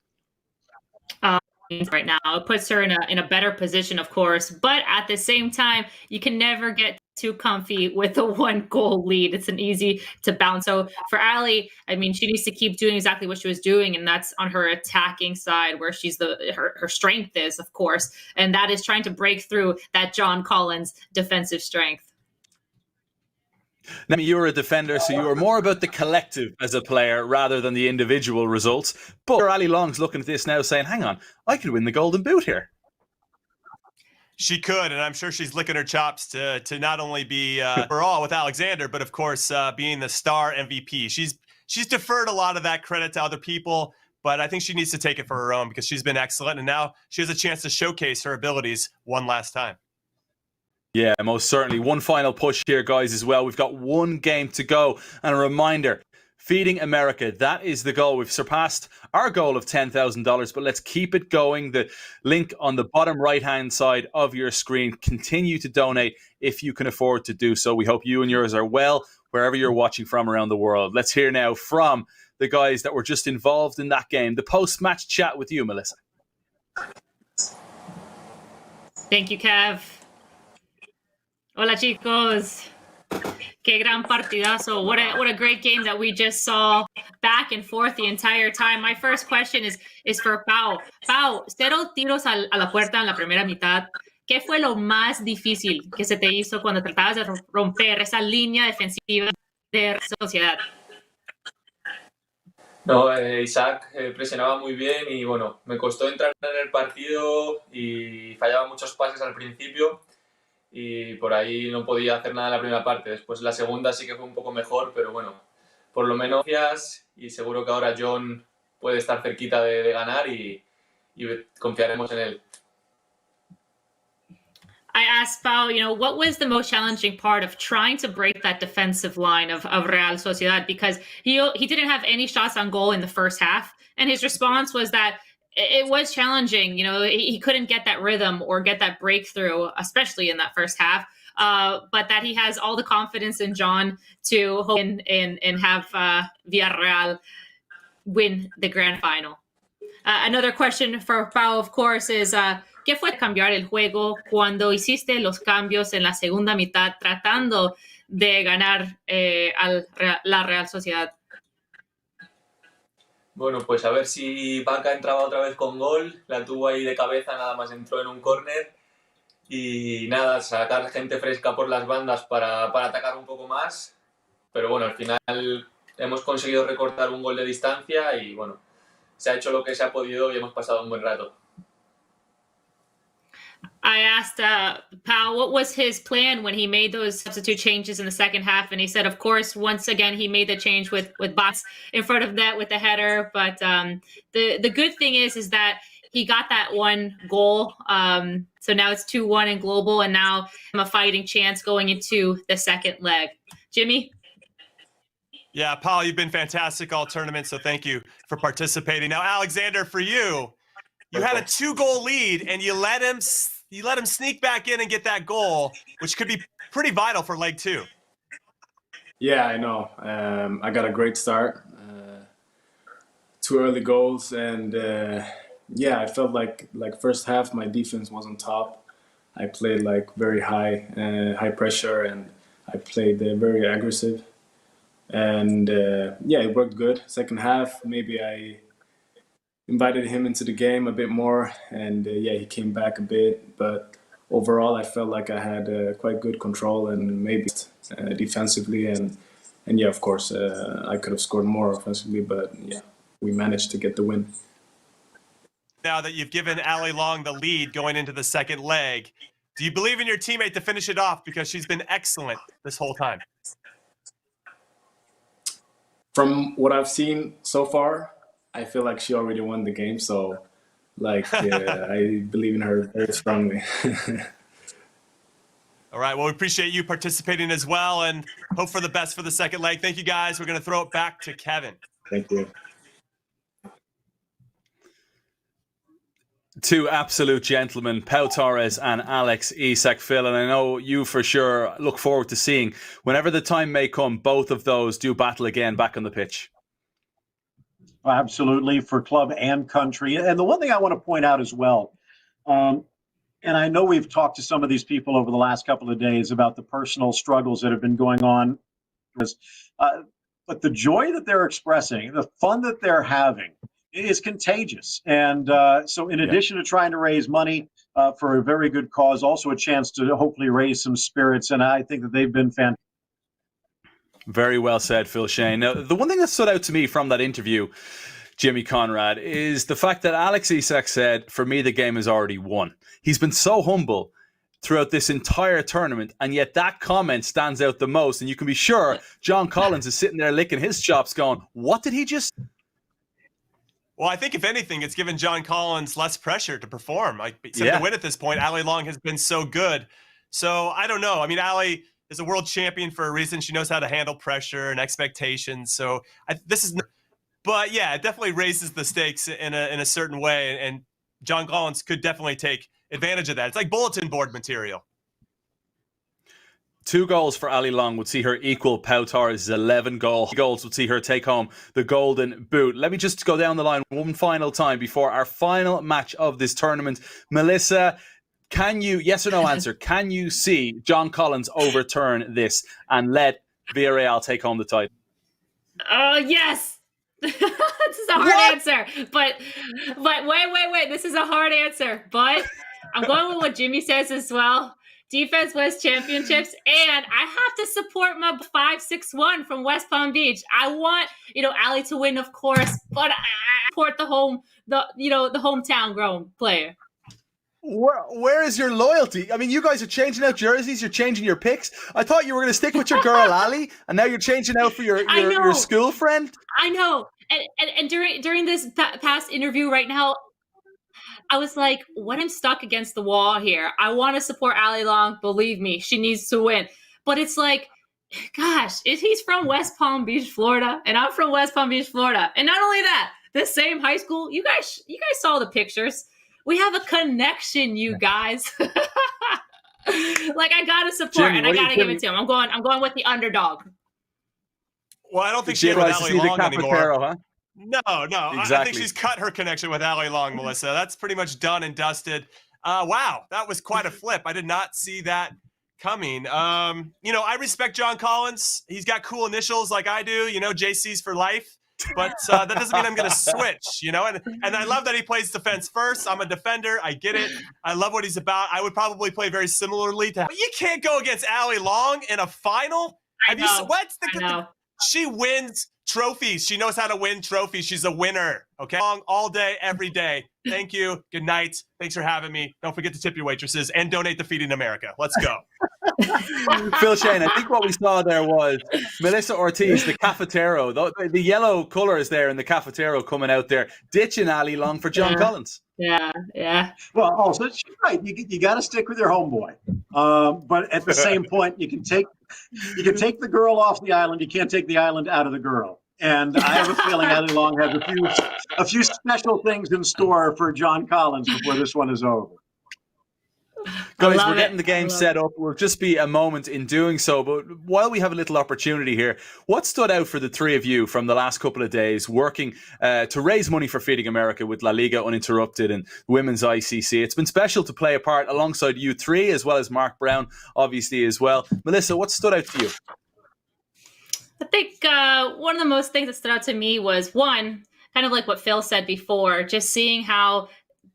Right now, it puts her in a better position, of course, but at the same time, you can never get too comfy with a 1-goal lead. It's an easy to bounce. So for Ali, I mean, she needs to keep doing exactly what she was doing, and that's on her attacking side, where she's her strength is, of course, and that is trying to break through that John Collins defensive strength. Now, you're a defender, so you are more about the collective as a player rather than the individual results. But Ali Long's looking at this now saying, hang on, I could win the Golden Boot here. She could, and I'm sure she's licking her chops to not only be overall with Alexander, but of course being the star MVP. She's deferred a lot of that credit to other people, but I think she needs to take it for her own because she's been excellent, and now she has a chance to showcase her abilities one last time. Yeah, most certainly. One final push here, guys, as well. We've got 1 game to go. And a reminder, Feeding America, that is the goal. We've surpassed our goal of $10,000, but let's keep it going. The link on the bottom right-hand side of your screen. Continue to donate if you can afford to do so. We hope you and yours are well, wherever you're watching from around the world. Let's hear now from the guys that were just involved in that game. The post-match chat with you, Melissa. Thank you, Kev. Hola, chicos. Qué gran partidazo. What a great game that we just saw back and forth the entire time. My first question is for Pau. Pau, 0 tiros a la puerta en la primera mitad. ¿Qué fue lo más difícil que se te hizo cuando tratabas de romper esa línea defensiva de Sociedad? No, Isaac presionaba muy bien y bueno, me costó entrar en el partido y fallaba muchos pases al principio. Y por ahí no podía hacer nada en la primera parte. Después la segunda sí que fue un poco mejor, pero bueno, por lo menos gracias y seguro que ahora John puede estar cerquita de ganar y confiaremos en él. I asked Pau, what was the most challenging part of trying to break that defensive line of Real Sociedad? Because he didn't have any shots on goal in the first half, and his response was that it was challenging. He couldn't get that rhythm or get that breakthrough, especially in that first half. But that he has all the confidence in John to hope and have Villarreal win the grand final. Another question for Pau, of course, is ¿qué fue cambiar el juego cuando hiciste los cambios en la segunda mitad tratando de ganar la Real Sociedad? bueno, pues a ver si Vaca entraba otra vez con gol, la tuvo ahí de cabeza, nada más entró en un córner y nada, sacar gente fresca por las bandas para atacar un poco más, pero bueno, al final hemos conseguido recortar un gol de distancia y bueno, se ha hecho lo que se ha podido y hemos pasado un buen rato. I asked Pal what was his plan when he made those substitute changes in the second half, and he said, of course, once again he made the change with Bots in front of net with the header. But the good thing is that he got that one goal. So now it's 2-1 in global, and now a fighting chance going into the second leg. Jimmy? Yeah, Paul, you've been fantastic all tournament, so thank you for participating. Now, Alexander, for you, you had a 2-goal lead, and you let him sneak back in and get that goal, which could be pretty vital for leg 2. Yeah, I know. I got a great start. 2 early goals, and yeah, I felt like first half my defense was on top. I played like very high pressure, and I played very aggressive. And yeah, it worked good. Second half, maybe I invited him into the game a bit more, and yeah, he came back a bit. But overall, I felt like I had quite good control and maybe defensively, and yeah, of course, I could have scored more offensively, but yeah, we managed to get the win. Now that you've given Ali Long the lead going into the second leg, do you believe in your teammate to finish it off, because she's been excellent this whole time? From what I've seen so far, I feel like she already won the game. So, like, I believe in her very strongly. All right. Well, we appreciate you participating as well, and hope for the best for the second leg. Thank you, guys. We're going to throw it back to Kevin. Thank you. Two absolute gentlemen, Pau Torres and Alex Isak. Phil, and I know you for sure look forward to seeing, whenever the time may come, both of those do battle again back on the pitch. Absolutely, for club and country. And the one thing I want to point out as well, and I know we've talked to some of these people over the last couple of days about the personal struggles that have been going on, but the joy that they're expressing, the fun that they're having, is contagious. And so in addition to trying to raise money for a very good cause, also a chance to hopefully raise some spirits. And I think that they've been fantastic. Very well said, Phil Shane. Now, the one thing that stood out to me from that interview, Jimmy Conrad, is the fact that Alex Isak said, for me, the game is already won. He's been so humble throughout this entire tournament, and yet that comment stands out the most. And you can be sure John Collins is sitting there licking his chops going, what did he just... Well, I think if anything, it's given John Collins less pressure to perform. To win at this point, Ali Long has been so good. So I don't know. I mean, Ali is a world champion for a reason. She knows how to handle pressure and expectations. So but yeah, it definitely raises the stakes in a certain way. And John Collins could definitely take advantage of that. It's like bulletin board material. 2 goals for Ali Long would see her equal Pau Torres' 11 goals would see her take home the Golden Boot. Let me just go down the line one final time before our final match of this tournament. Melissa, can you, yes or no answer, can you see John Collins overturn this and let Villarreal take home the title? Yes. This is a hard answer. But wait. This is a hard answer. But I'm going with what Jimmy says as well. Defense wins championships, and I have to support my 5-6-1 from West Palm Beach. I want, Ali to win, of course, but I support the hometown grown player. Where is your loyalty? I mean, you guys are changing out jerseys, you're changing your picks. I thought you were going to stick with your girl Ali, and now you're changing out for your school friend. I know, and during this past interview right now, I was like, what? I'm stuck against the wall here. I want to support Ali Long. Believe me, she needs to win. But it's like, gosh, if he's from West Palm Beach, Florida, and I'm from West Palm Beach, Florida. And not only that, the same high school. You guys saw the pictures. We have a connection, you guys. Like, I gotta support, Jimmy, and I gotta give it to him. I'm going with the underdog. Well, I don't think she's with Ali Long anymore. Huh? No, exactly. I think she's cut her connection with Ali Long, Melissa. That's pretty much done and dusted. Wow, that was quite a flip. I did not see that coming. I respect John Collins. He's got cool initials like I do. JC's for life. but that doesn't mean I'm going to switch, you know? And I love that he plays defense first. I'm a defender. I get it. I love what he's about. I would probably play very similarly to. But you can't go against Ali Long in a final. I know. I know. She wins trophies. She knows how to win trophies. She's a winner. Okay, all day, every day. Thank you. Good night. Thanks for having me. Don't forget to tip your waitresses and donate to Feeding America. Let's go. Phil Shane, I think what we saw there was Melissa Ortiz, the cafetero, the yellow colours there in the cafetero coming out there, ditching Ali Long for John Collins. Yeah. Well, also, she's right. You got to stick with your homeboy. But at the same point, you can take the girl off the island. You can't take the island out of the girl. And I have a feeling Ali Long has a few special things in store for John Collins before this one is over. Guys, we're getting the game set up. We'll just be a moment in doing so. But while we have a little opportunity here, what stood out for the three of you from the last couple of days working to raise money for Feeding America with LaLiga Uninterrupted and Women's ICC? It's been special to play a part alongside you three, as well as Mark Brown, obviously, as well. Melissa, what stood out to you? I think one of the most things that stood out to me was, one, kind of like what Phil said before, just seeing how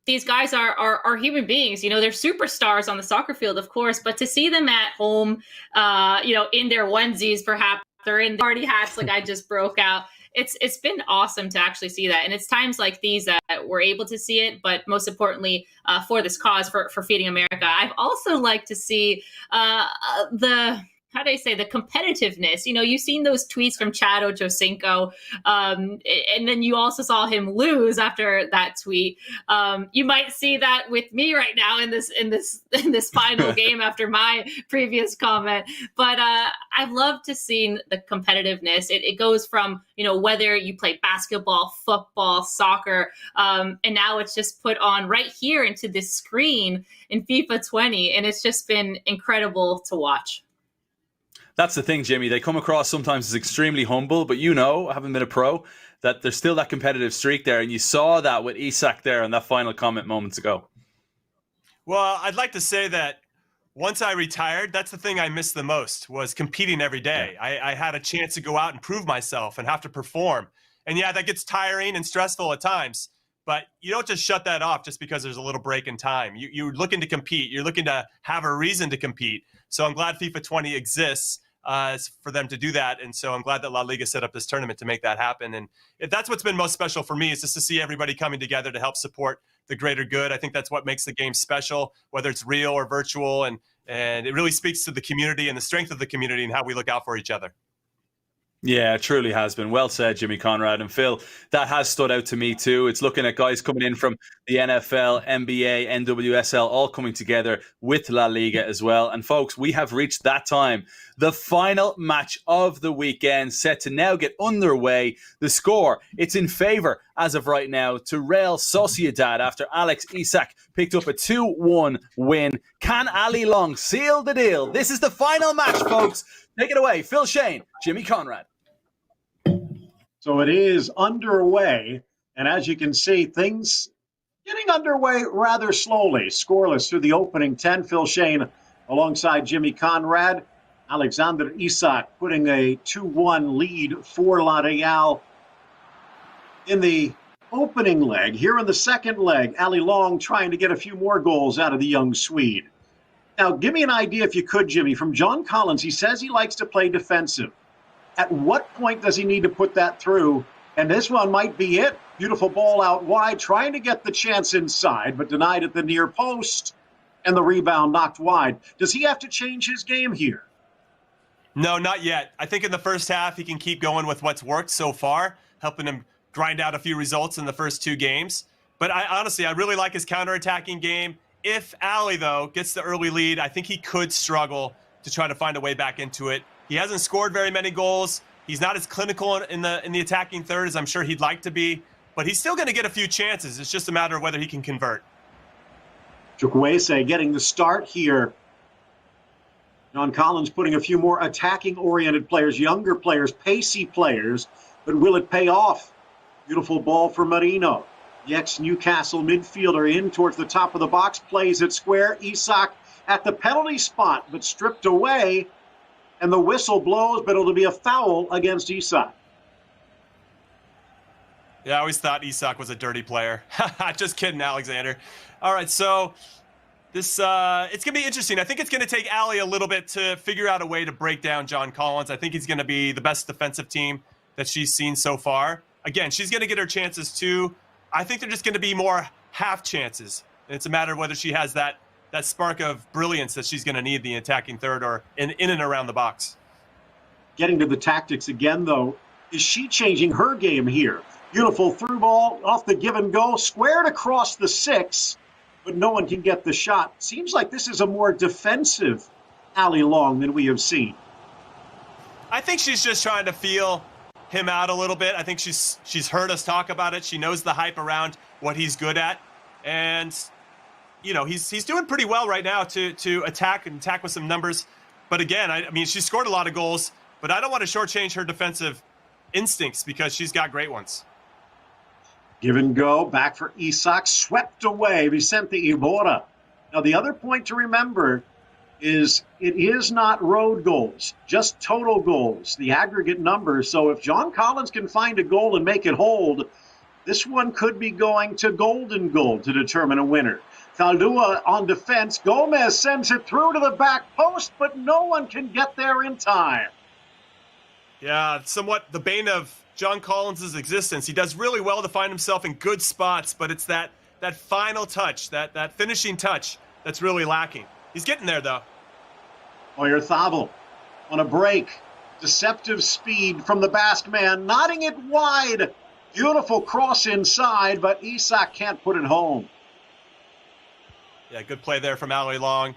these guys are human beings. You know, they're superstars on the soccer field, of course, but to see them at home, in their onesies, perhaps, or in party hats like I just broke out, it's been awesome to actually see that. And it's times like these that we're able to see it, but most importantly, for this cause, for Feeding America. I've also liked to see the competitiveness. You know, you've seen those tweets from Chad Ochocinco, and then you also saw him lose after that tweet. You might see that with me right now in this final game after my previous comment. But I've loved to see the competitiveness. It goes from, whether you play basketball, football, soccer, and now it's just put on right here into this screen in FIFA 20, and it's just been incredible to watch. That's the thing, Jimmy. They come across sometimes as extremely humble, but having been a pro, that there's still that competitive streak there. And you saw that with Isak there in that final comment moments ago. Well, I'd like to say that once I retired, that's the thing I missed the most, was competing every day. I had a chance to go out and prove myself and have to perform. And yeah, that gets tiring and stressful at times. But you don't just shut that off just because there's a little break in time. You're looking to compete. You're looking to have a reason to compete. So I'm glad FIFA 20 exists for them to do that. And so I'm glad that LaLiga set up this tournament to make that happen. And that's what's been most special for me, is just to see everybody coming together to help support the greater good. I think that's what makes the game special, whether it's real or virtual. And it really speaks to the community and the strength of the community and how we look out for each other. Yeah, it truly has been. Well said, Jimmy Conrad. And Phil, that has stood out to me too. It's looking at guys coming in from the NFL, NBA, NWSL, all coming together with La Liga as well. And folks, we have reached that time. The final match of the weekend, set to now get underway. The score, it's in favour, as of right now, to Real Sociedad after Alex Isak picked up a 2-1 win. Can Ali Long seal the deal? This is the final match, folks. Take it away, Phil Shane, Jimmy Conrad. So it is underway, and as you can see, things getting underway rather slowly. Scoreless through the opening 10. Phil Shane alongside Jimmy Conrad. Alexander Isak putting a 2-1 lead for La Real in the opening leg. Here in the second leg, Ali Long trying to get a few more goals out of the young Swede. Now, give me an idea, if you could, Jimmy, from John Collins. He says he likes to play defensive. At what point does he need to put that through? And this one might be it. Beautiful ball out wide, trying to get the chance inside, but denied at the near post, and the rebound knocked wide. Does he have to change his game here? No, not yet. I think in the first half, he can keep going with what's worked so far, helping him grind out a few results in the first two games. But I really like his counterattacking game. If Ali, though, gets the early lead, I think he could struggle to try to find a way back into it. He hasn't scored very many goals. He's not as clinical in the attacking third as I'm sure he'd like to be, but he's still going to get a few chances. It's just a matter of whether he can convert. Chukwueze getting the start here. John Collins putting a few more attacking-oriented players, younger players, pacey players, but will it pay off? Beautiful ball for Marino. The ex-Newcastle midfielder in towards the top of the box, plays it square. Isak at the penalty spot, but stripped away, and the whistle blows, but it'll be a foul against Isak. Yeah, I always thought Isak was a dirty player. Just kidding, Alexander. All right, so this it's going to be interesting. I think it's going to take Ali a little bit to figure out a way to break down John Collins. I think he's going to be the best defensive team that she's seen so far. Again, she's going to get her chances too. I think they're just going to be more half chances. It's a matter of whether she has that spark of brilliance that she's going to need the attacking third or in and around the box. Getting to the tactics again, though, is she changing her game here? Beautiful through ball off the give and go, squared across the 6, but no one can get the shot. Seems like this is a more defensive Ali Long than we have seen. I think she's just trying to feel him out a little bit. I think she's heard us talk about it. She knows the hype around what he's good at, and you know he's doing pretty well right now to attack with some numbers. But again, I mean, she scored a lot of goals, but I don't want to shortchange her defensive instincts because she's got great ones. Give and go, back for Isak, swept away, Vicente Iborra. Now, the other point to remember is it is not road goals, just total goals, the aggregate number. So if John Collins can find a goal and make it hold, this one could be going to golden goal to determine a winner. Faldua on defense. Gomez sends it through to the back post, but no one can get there in time. Yeah, somewhat the bane of John Collins' existence. He does really well to find himself in good spots, but it's that final touch, that finishing touch that's really lacking. He's getting there, though. Oyarzabal on a break. Deceptive speed from the Basque man, nodding it wide. Beautiful cross inside, but Isak can't put it home. Yeah, good play there from Ali Long.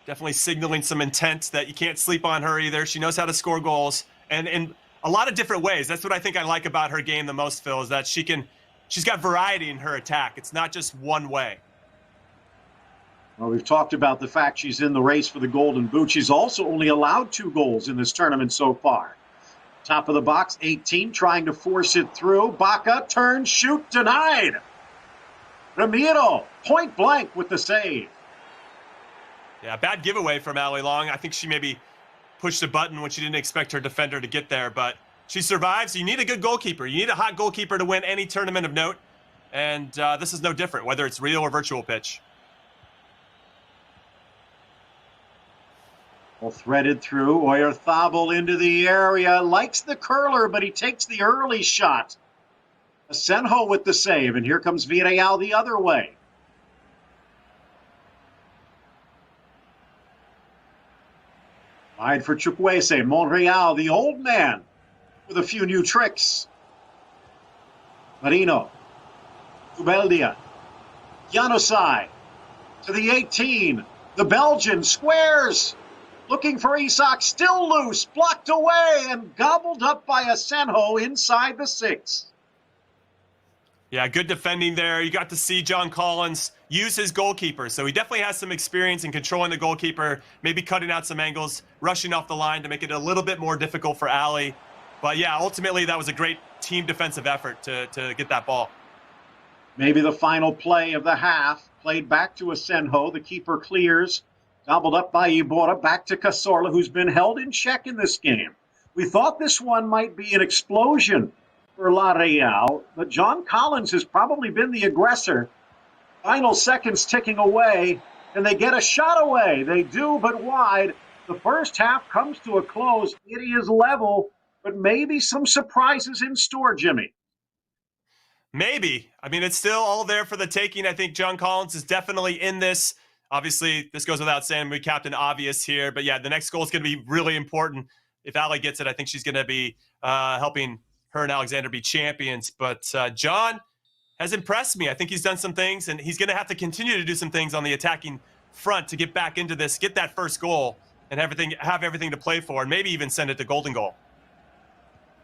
Definitely signaling some intent that you can't sleep on her either. She knows how to score goals, and in a lot of different ways. That's what I think I like about her game the most, Phil, is that she's got variety in her attack. It's not just one way. Well, we've talked about the fact she's in the race for the Golden Boot. She's also only allowed 2 goals in this tournament so far. Top of the box, 18, trying to force it through. Baca, turn, shoot, denied. Ramiro, point blank with the save. Yeah, bad giveaway from Ali Long. I think she maybe pushed a button when she didn't expect her defender to get there, but she survives. You need a good goalkeeper. You need a hot goalkeeper to win any tournament of note, and this is no different, whether it's real or virtual pitch. Well, threaded through. Oyarzabal into the area. Likes the curler, but he takes the early shot. Asenjo with the save, and here comes Villarreal the other way. Wide for Chukwueze. Monreal, the old man, with a few new tricks. Marino. Ubeldia. Januzaj to the 18. The Belgian squares. Looking for Isak, still loose, blocked away, and gobbled up by Asenjo inside the 6. Yeah, good defending there. You got to see John Collins use his goalkeeper. So he definitely has some experience in controlling the goalkeeper, maybe cutting out some angles, rushing off the line to make it a little bit more difficult for Ali. But yeah, ultimately that was a great team defensive effort to get that ball. Maybe the final play of the half, played back to Asenjo. The keeper clears. Gobbled up by Iborra, back to Cazorla, who's been held in check in this game. We thought this one might be an explosion for La Real, but John Collins has probably been the aggressor. Final seconds ticking away, and they get a shot away. They do, but wide. The first half comes to a close. It is level, but maybe some surprises in store, Jimmy. Maybe. I mean, it's still all there for the taking. I think John Collins is definitely in this. Obviously, this goes without saying. We Captain Obvious here. But yeah, the next goal is going to be really important. If Ali gets it, I think she's going to be helping her and Alexander be champions. But John has impressed me. I think he's done some things, and he's going to have to continue to do some things on the attacking front to get back into this, get that first goal, and have everything to play for, and maybe even send it to golden goal.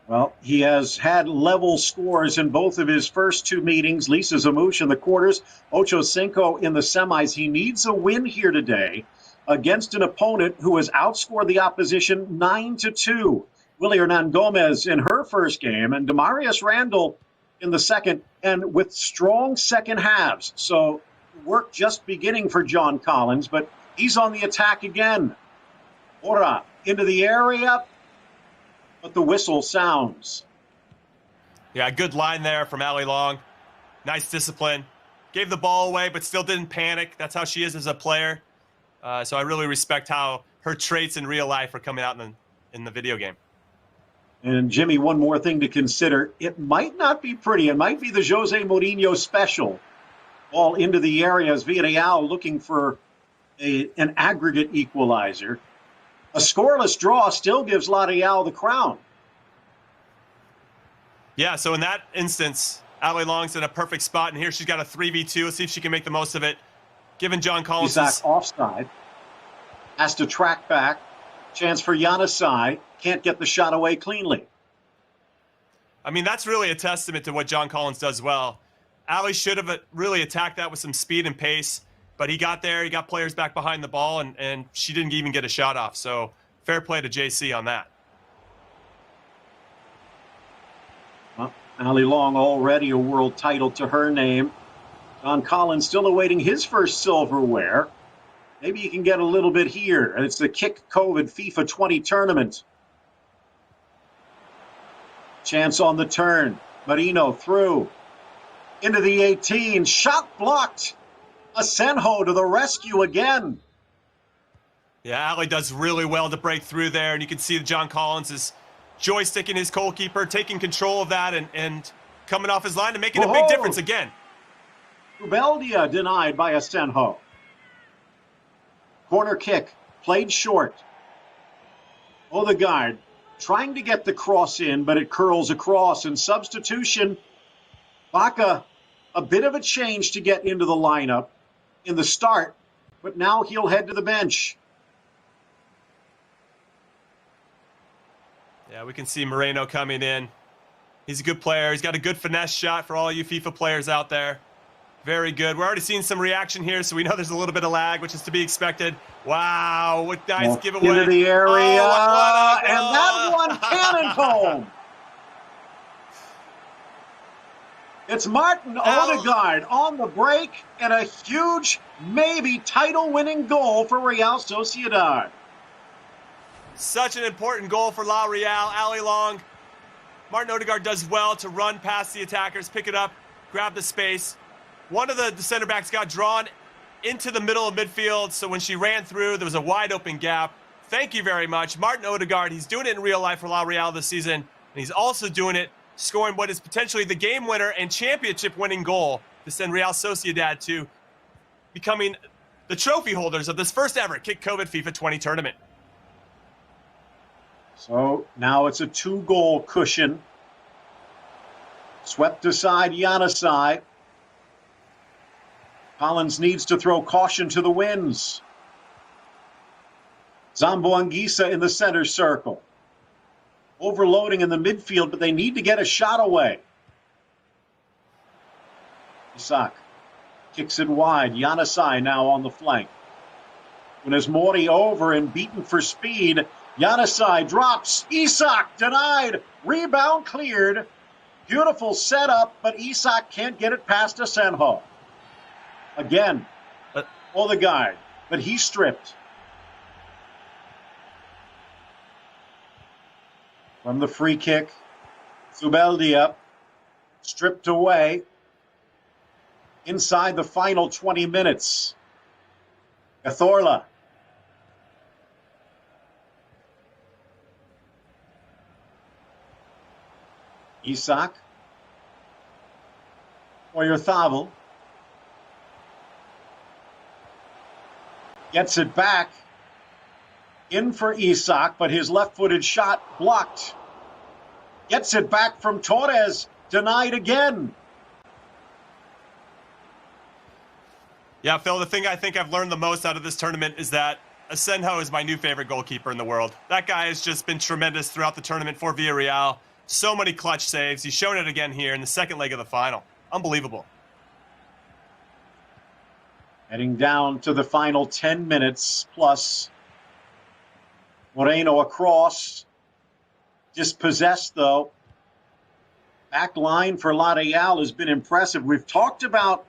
Well, he has had level scores in both of his first 2 meetings. Lisa Zamush in the quarters, Ocho Cinco in the semis. He needs a win here today against an opponent who has outscored the opposition 9-2. Willie Hernan Gomez in her first game, and Demarius Randall in the second, and with strong second halves. So work just beginning for John Collins, but he's on the attack again. Ora into the area, but the whistle sounds. Yeah, good line there from Ali Long. Nice discipline. Gave the ball away, but still didn't panic. That's how she is as a player. So I really respect how her traits in real life are coming out in the video game. And Jimmy, one more thing to consider. It might not be pretty. It might be the Jose Mourinho special. Ball into the area as Villarreal looking for an aggregate equalizer. A scoreless draw still gives La Real the crown. Yeah, so in that instance, Ali Long's in a perfect spot, and here she's got a 3v2. Let's see if she can make the most of it. Given John Collins. Isak offside. Has to track back. Chance for Janusaj. Can't get the shot away cleanly. I mean, that's really a testament to what John Collins does well. Ali should have really attacked that with some speed and pace, but he got there. He got players back behind the ball, and she didn't even get a shot off. So fair play to JC on that. Well, Ali Long already a world title to her name. John Collins still awaiting his first silverware. Maybe you can get a little bit here. It's the Kick COVID FIFA20 tournament. Chance on the turn. Marino through. Into the 18. Shot blocked. Asenjo to the rescue again. Yeah, Ali does really well to break through there, and you can see that John Collins is joysticking his goalkeeper, taking control of that, and coming off his line and making a big difference again. Ubeldia denied by Asenjo. Corner kick, played short. Odegaard trying to get the cross in, but it curls across. And substitution, Baca, a bit of a change to get into the lineup in the start, but now he'll head to the bench. Yeah, we can see Moreno coming in. He's a good player. He's got a good finesse shot for all you FIFA players out there. Very good. We're already seeing some reaction here, so we know there's a little bit of lag, which is to be expected. Wow, what nice giveaway. Into the area, what and that one cannon home. It's Martin Odegaard on the break, and a huge, maybe title-winning goal for Real Sociedad. Such an important goal for La Real. Ali Long. Martin Odegaard does well to run past the attackers, pick it up, grab the space. One of the center backs got drawn into the middle of midfield, so when she ran through, there was a wide open gap. Thank you very much. Martin Odegaard, he's doing it in real life for La Real this season, and he's also doing it scoring what is potentially the game winner and championship winning goal to send Real Sociedad to becoming the trophy holders of this first ever Kick COVID FIFA20 tournament. So now it's a 2-goal cushion. Swept aside Janusaj. Collins needs to throw caution to the winds. Zamboanguissa in the center circle. Overloading in the midfield, but they need to get a shot away. Isak kicks it wide. Janusaj now on the flank. When is Mori over and beaten for speed, Janusaj drops. Isak denied. Rebound cleared. Beautiful setup, but Isak can't get it past Asenjo. Again, Odegaard, but he's stripped. From the free kick, Zubeldia stripped away inside the final 20 minutes. Cazorla. Isak. Oyarzábal. Gets it back. In for Isak, but his left-footed shot blocked. Gets it back from Torres. Denied again. Yeah, Phil, the thing I think I've learned the most out of this tournament is that Asenjo is my new favorite goalkeeper in the world. That guy has just been tremendous throughout the tournament for Villarreal. So many clutch saves. He's shown it again here in the second leg of the final. Unbelievable. Heading down to the final 10 minutes plus. Moreno across. Dispossessed, though. Back line for La Real has been impressive. We've talked about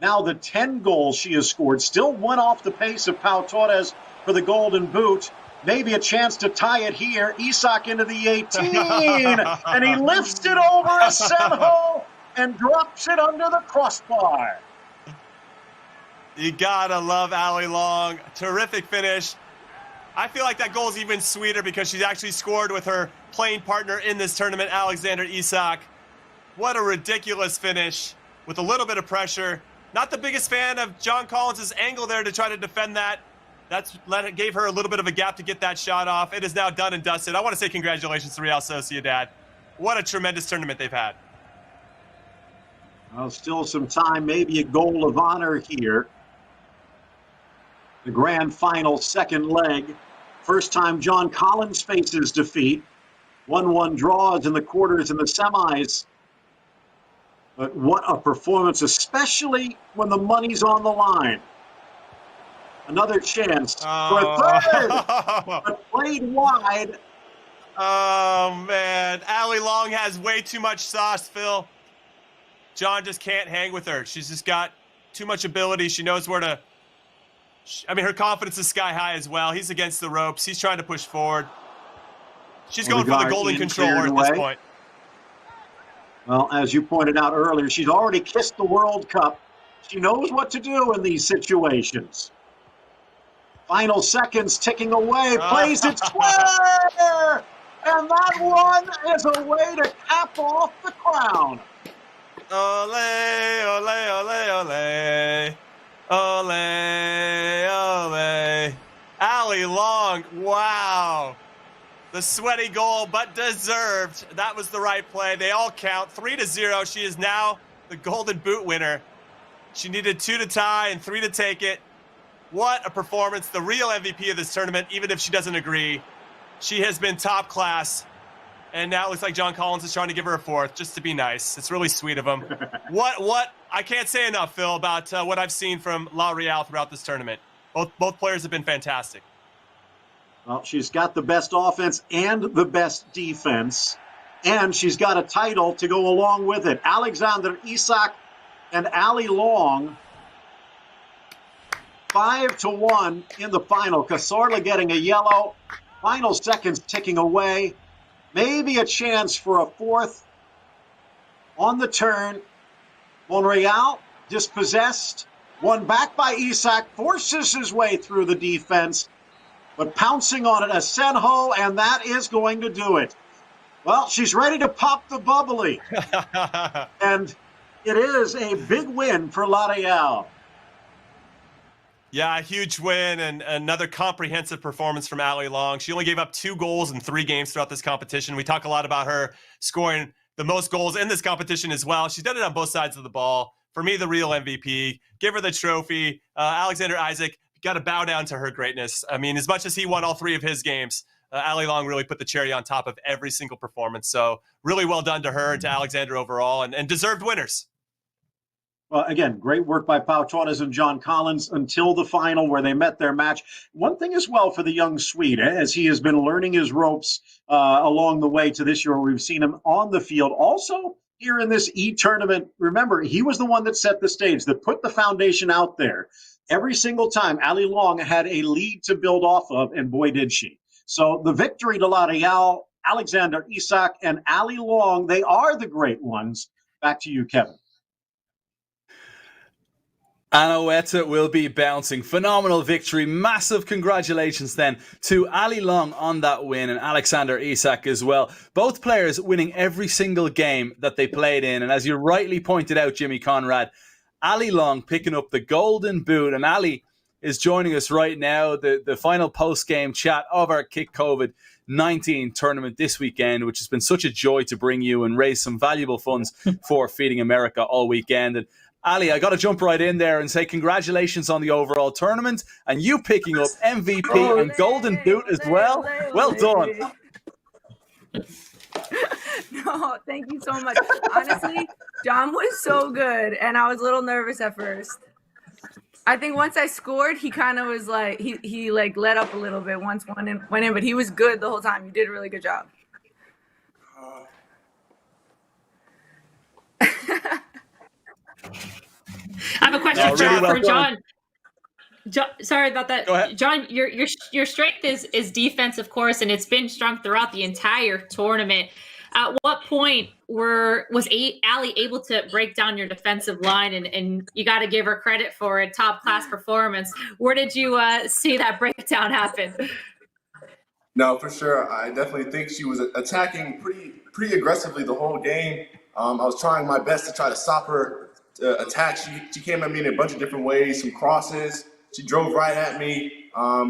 now the 10 goals she has scored. Still one off the pace of Pau Torres for the Golden Boot. Maybe a chance to tie it here. Isak into the 18, and he lifts it over Asenjo and drops it under the crossbar. You gotta love Ali Long. Terrific finish. I feel like that goal is even sweeter because she's actually scored with her playing partner in this tournament, Alexander Isak. What a ridiculous finish with a little bit of pressure. Not the biggest fan of John Collins' angle there to try to defend that. Gave her a little bit of a gap to get that shot off. It is now done and dusted. I want to say congratulations to Real Sociedad. What a tremendous tournament they've had. Well, still some time, maybe a goal of honor here. The grand final second leg. First time John Collins faces defeat. 1-1 draws in the quarters and the semis. But what a performance, especially when the money's on the line. Another chance for a third, but played wide. Oh, man. Ali Long has way too much sauce, Phil. John just can't hang with her. She's just got too much ability. She knows where to... I mean, her confidence is sky high as well. He's against the ropes. He's trying to push forward. She's going for the golden controller at this point. Well, as you pointed out earlier, she's already kissed the World Cup. She knows what to do in these situations. Final seconds ticking away, plays it square! And that one is a way to cap off the crown. Ole, ole, ole, ole. Ole, ole. Ali Long, wow. The sweaty goal, but deserved. That was the right play. They all count. 3-0. She is now the Golden Boot winner. She needed 2 to tie and 3 to take it. What a performance. The real MVP of this tournament, even if she doesn't agree. She has been top class. And now it looks like John Collins is trying to give her a 4th just to be nice. It's really sweet of him. What? I can't say enough, Phil, about what I've seen from La Real throughout this tournament. Both players have been fantastic. Well, she's got the best offense and the best defense. And she's got a title to go along with it. Alexander Isak and Ali Long, 5-1 in the final. Cazorla getting a yellow. Final seconds ticking away. Maybe a chance for a 4th on the turn. Monreal dispossessed. Won back by Isak. Forces his way through the defense. But pouncing on it, Asenjo, and that is going to do it. Well, she's ready to pop the bubbly. And it is a big win for La Real. Yeah, a huge win and another comprehensive performance from Ali Long. She only gave up 2 goals in 3 games throughout this competition. We talk a lot about her scoring the most goals in this competition as well. She's done it on both sides of the ball. For me, the real MVP. Give her the trophy. Alexander Isak, got to bow down to her greatness. I mean, as much as he won all 3 of his games, Ali Long really put the cherry on top of every single performance. So really well done to her and to Alexander overall, and deserved winners. Well, again, great work by Pau Torres and John Collins until the final where they met their match. One thing as well for the young Swede, as he has been learning his ropes along the way to this year, we've seen him on the field. Also here in this E-tournament, remember, he was the one that set the stage, that put the foundation out there. Every single time, Ali Long had a lead to build off of, and boy, did she. So the victory to La Real, Alexander Isak, and Ali Long, they are the great ones. Back to you, Kevin. Anoeta will be bouncing. Phenomenal victory. Massive congratulations then to Ali Long on that win and Alexander Isak as well. Both players winning every single game that they played in. And as you rightly pointed out, Jimmy Conrad, Ali Long picking up the golden boot. And Ali is joining us right now, the final post-game chat of our Kick COVID-19 tournament this weekend, which has been such a joy to bring you and raise some valuable funds for Feeding America all weekend. And Ali, I got to jump right in there and say congratulations on the overall tournament and you picking up MVP and Golden Boot as well. Well done. No, thank you so much. Honestly, John was so good, and I was a little nervous at first. I think once I scored, he kind of was like, he like let up a little bit once one went in, but he was good the whole time. You did a really good job. I have a question for John. Sorry about that, Go ahead. John. Your strength is defense, of course, and it's been strong throughout the entire tournament. At what point was Ali able to break down your defensive line? And you got to give her credit for a top class performance. Where did you see that breakdown happen? No, for sure. I definitely think she was attacking pretty aggressively the whole game. I was trying my best to try to stop her attack. She came at me in a bunch of different ways, some crosses. She drove right at me.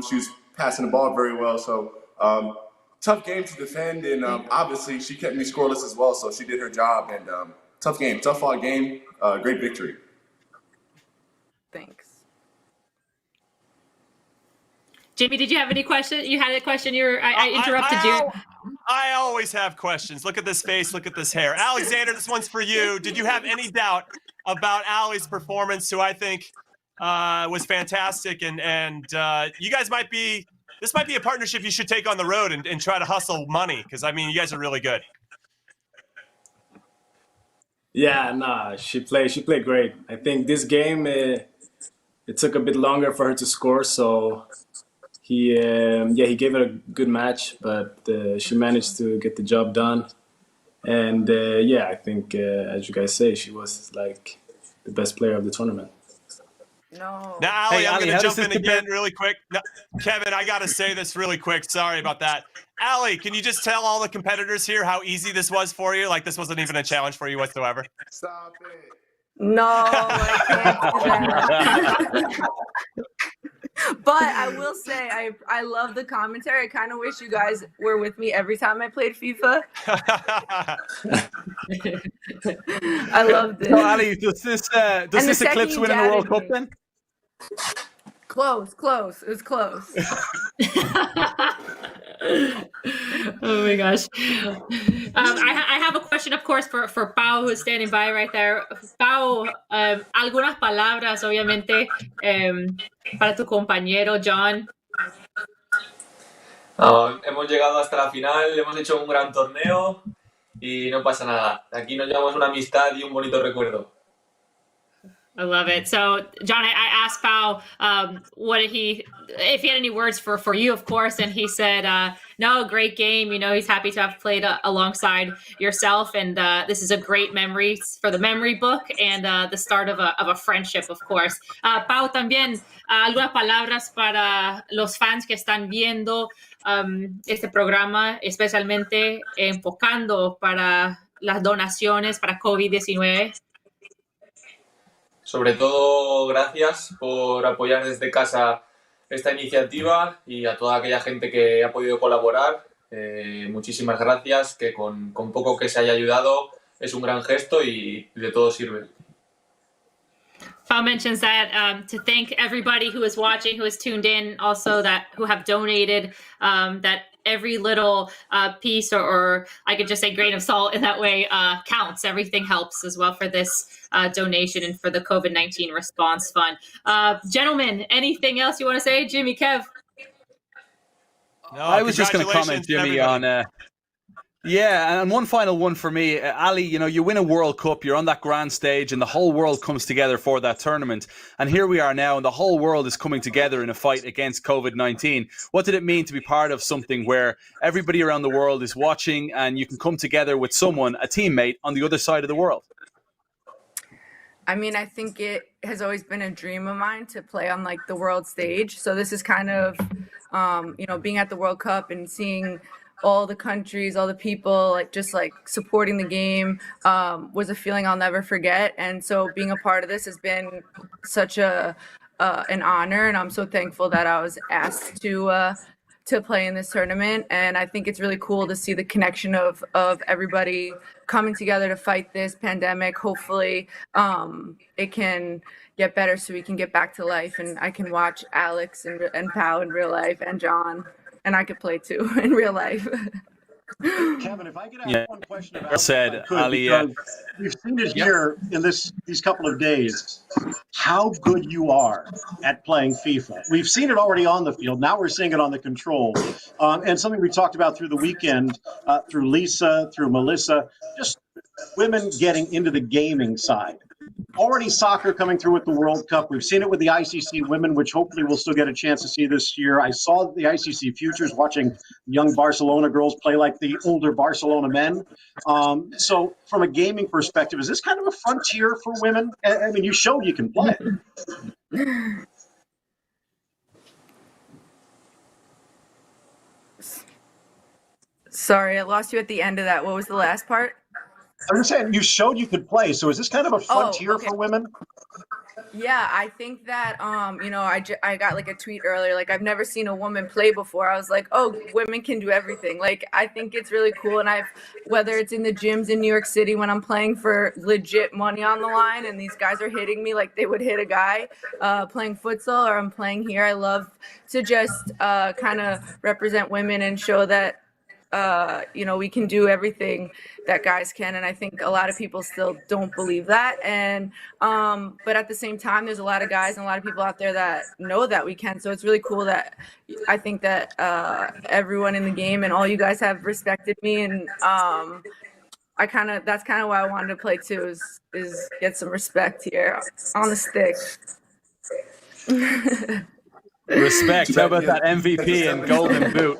She was passing the ball very well. So tough game to defend, and obviously she kept me scoreless as well. So she did her job, and tough game, tough fought game, great victory. Thanks. Jamie, did you have any question? You had a question. I interrupted you. I always have questions. Look at this face. Look at this hair. Alexander, this one's for you. Did you have any doubt about Ali's performance, who I think was fantastic? And you guys this might be a partnership you should take on the road and try to hustle money, because, I mean, you guys are really good. Yeah, nah, she played great. I think this game, it took a bit longer for her to score, so he gave it a good match, but she managed to get the job done. And I think, as you guys say, she was like the best player of the tournament. No. Now, Ali, I'm Ali, going to how jump does in this compare- again really quick. No, Kevin, I got to say this really quick. Sorry about that. Ali, can you just tell all the competitors here how easy this was for you? Like, this wasn't even a challenge for you whatsoever. Stop it. No, I can't do that. But I will say, I love the commentary. I kind of wish you guys were with me every time I played FIFA. I loved it. So, Ali, does this the eclipse second winning the you World dadded Cup me. then? Close. It was close. Oh my gosh. I have a question, of course, for Pau, who's standing by right there. Pau, algunas palabras, obviamente, para tu compañero John. Hemos llegado hasta la final, hemos hecho un gran torneo y no pasa nada. Aquí nos llevamos una amistad y un bonito recuerdo. I love it. So, John, I asked Pau if he had any words for you, of course, and he said, no, great game. You know, he's happy to have played alongside yourself, and this is a great memory for the memory book and the start of a friendship, of course. Pau, también algunas palabras para los fans que están viendo este programa, especialmente enfocando para las donaciones para COVID-19. Sobre todo, gracias por apoyar desde casa esta iniciativa y a toda aquella gente que ha podido colaborar. Muchísimas gracias, que con poco que se haya ayudado es un gran gesto y de todo sirve. Pau mentions that to thank everybody who is watching, who is tuned in, also who have donated, that every little piece or I could just say grain of salt in that way counts. Everything helps as well for this donation and for the COVID-19 response fund. Gentlemen, anything else you want to say? Jimmy, Kev? No, I was just going to comment, Jimmy, everybody. on yeah, and one final one for me. Ali, you know, you win a World Cup, you're on that grand stage, and the whole world comes together for that tournament. And here we are now, and the whole world is coming together in a fight against COVID-19. What did it mean to be part of something where everybody around the world is watching and you can come together with someone, a teammate, on the other side of the world? I mean, I think it has always been a dream of mine to play on like the world stage. So this is kind of, being at the World Cup and seeing all the countries, all the people, like just like supporting the game was a feeling I'll never forget. And so being a part of this has been such an honor, and I'm so thankful that I was asked to play in this tournament. And I think it's really cool to see the connection of everybody coming together to fight this pandemic. Hopefully it can get better so we can get back to life, and I can watch Alex and Pau in real life, and John, and I could play too in real life. Kevin, if I could ask one question about said, Ali, we've seen it here in these couple of days, how good you are at playing FIFA. We've seen it already on the field. Now we're seeing it on the control. And something we talked about through the weekend, through Lisa, through Melissa, just women getting into the gaming side. already soccer coming through with the World Cup. We've seen it with the ICC women, which hopefully we'll still get a chance to see this year. I saw the ICC futures watching young Barcelona girls play like the older Barcelona men. So from a gaming perspective, is this kind of a frontier for women? I mean, you showed you can play. Sorry, I lost you at the end of that. What was the last part? I'm just saying, you showed you could play. So is this kind of a frontier for women? Yeah, I think that I got like a tweet earlier, like I've never seen a woman play before. I was like, oh, women can do everything. Like I think it's really cool, and whether it's in the gyms in New York City when I'm playing for legit money on the line and these guys are hitting me like they would hit a guy playing futsal, or I'm playing here, I love to just kind of represent women and show that we can do everything that guys can, and I think a lot of people still don't believe that. And but at the same time, there's a lot of guys and a lot of people out there that know that we can. So it's really cool that I think that everyone in the game and all you guys have respected me, and that's kind of why I wanted to play too, is get some respect here on the stick. Respect. How about that MVP and golden boot?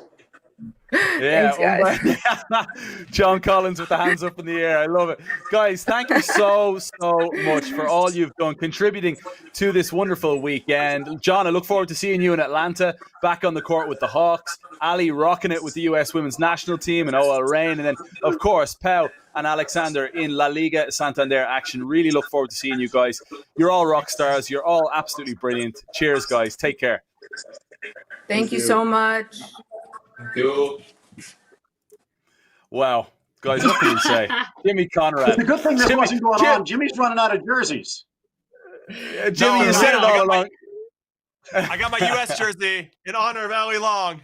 Yeah, thanks, guys. John Collins with the hands up in the air. I love it. Guys, thank you so much for all you've done, contributing to this wonderful weekend. John, I look forward to seeing you in Atlanta, back on the court with the Hawks. Ali rocking it with the US women's national team and OL Reign. And then, of course, Pau and Alexander in La Liga Santander action. Really look forward to seeing you guys. You're all rock stars. You're all absolutely brilliant. Cheers, guys. Take care. Thank you so much. Thank you. Wow. Guys, what can you say? Jimmy Conrad. It's a good thing this wasn't going on. Jimmy's running out of jerseys. Jimmy, you said it all along. I got my U.S. jersey in honor of Allie Long.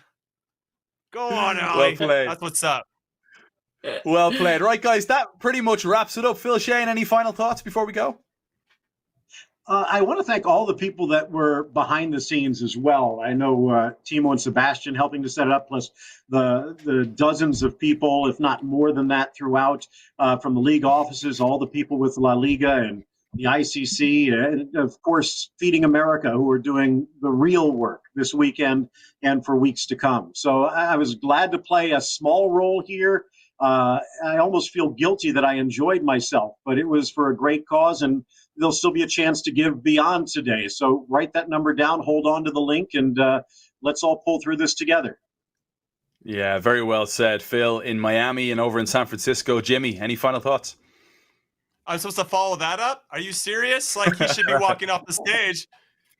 Go on, Allie. Well played. That's what's up. Well played. Right, guys, that pretty much wraps it up. Phil Shane, any final thoughts before we go? I want to thank all the people that were behind the scenes as well. I know Timo and Sebastian helping to set it up, plus the dozens of people, if not more than that, throughout from the league offices, all the people with La Liga and the ICC, and of course, Feeding America, who are doing the real work this weekend and for weeks to come. So I was glad to play a small role here. I almost feel guilty that I enjoyed myself, but it was for a great cause, and there'll still be a chance to give beyond today. So write that number down, hold on to the link, and let's all pull through this together. Yeah, very well said, Phil, in Miami and over in San Francisco. Jimmy, any final thoughts? I'm supposed to follow that up? Are you serious? Like, he should be walking off the stage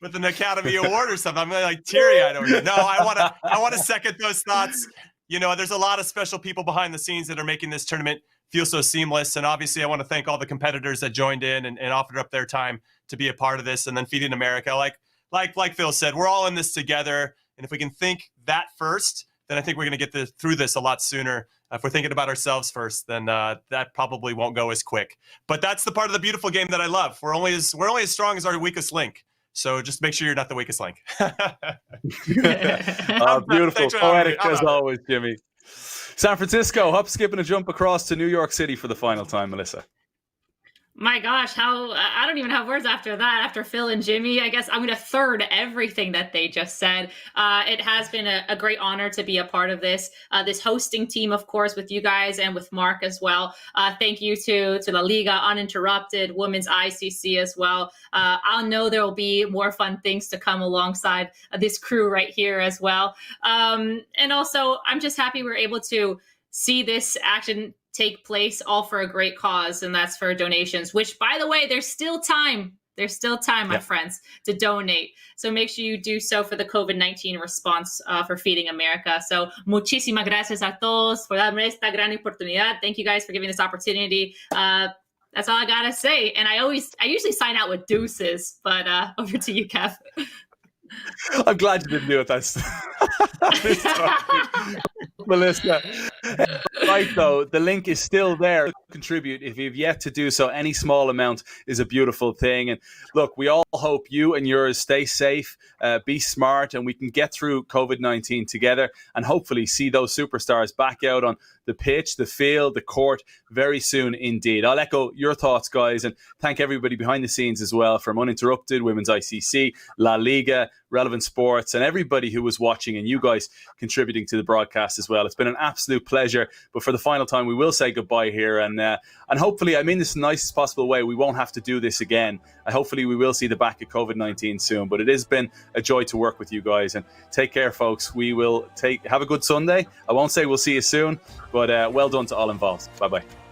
with an Academy Award or something. I'm like teary-eyed over here. No, I want to second those thoughts. You know, there's a lot of special people behind the scenes that are making this tournament feel so seamless. And obviously, I want to thank all the competitors that joined in and offered up their time to be a part of this. And then Feeding America, like Phil said, we're all in this together. And if we can think that first, then I think we're going to get through this a lot sooner. If we're thinking about ourselves first, then that probably won't go as quick. But that's the part of the beautiful game that I love. We're only as strong as our weakest link. So just make sure you're not the weakest link. Oh, beautiful. Poetic as always, Jimmy. San Francisco, hop, skip, and a jump across to New York City for the final time, Melissa. My gosh, I don't even have words after that. After Phil and Jimmy, I guess I'm going to third everything that they just said. It has been a great honor to be a part of this hosting team, of course, with you guys and with Mark as well. Thank you to LaLiga, Uninterrupted, Women's ICC as well. I'll know there will be more fun things to come alongside this crew right here as well. And also, I'm just happy we're able to see this action take place, all for a great cause, and that's for donations, which, by the way, there's still time, my friends, to donate. So make sure you do so for the COVID-19 response for Feeding America. So muchísimas gracias a todos por darme esta gran oportunidad. Thank you guys for giving this opportunity. That's all I gotta say. And I usually sign out with deuces, but over to you, Kev. I'm glad you didn't do it this time. Melissa. Right, though, the link is still there. contribute. If you've yet to do so, any small amount is a beautiful thing. And look, we all hope you and yours stay safe, be smart, and we can get through COVID-19 together and hopefully see those superstars back out on the pitch, the field, the court very soon indeed. I'll echo your thoughts, guys, and thank everybody behind the scenes as well, from Uninterrupted, Women's ICC, LaLiga, Relevant Sports, and everybody who was watching, and you guys contributing to the broadcast as well. It's been an absolute pleasure. But for the final time, we will say goodbye here, and hopefully, I mean this in the nicest possible way, we won't have to do this again. Hopefully we will see the back of COVID-19 soon. But it has been a joy to work with you guys, and take care, folks. We will have a good Sunday. I won't say we'll see you soon, but well done to all involved. Bye bye.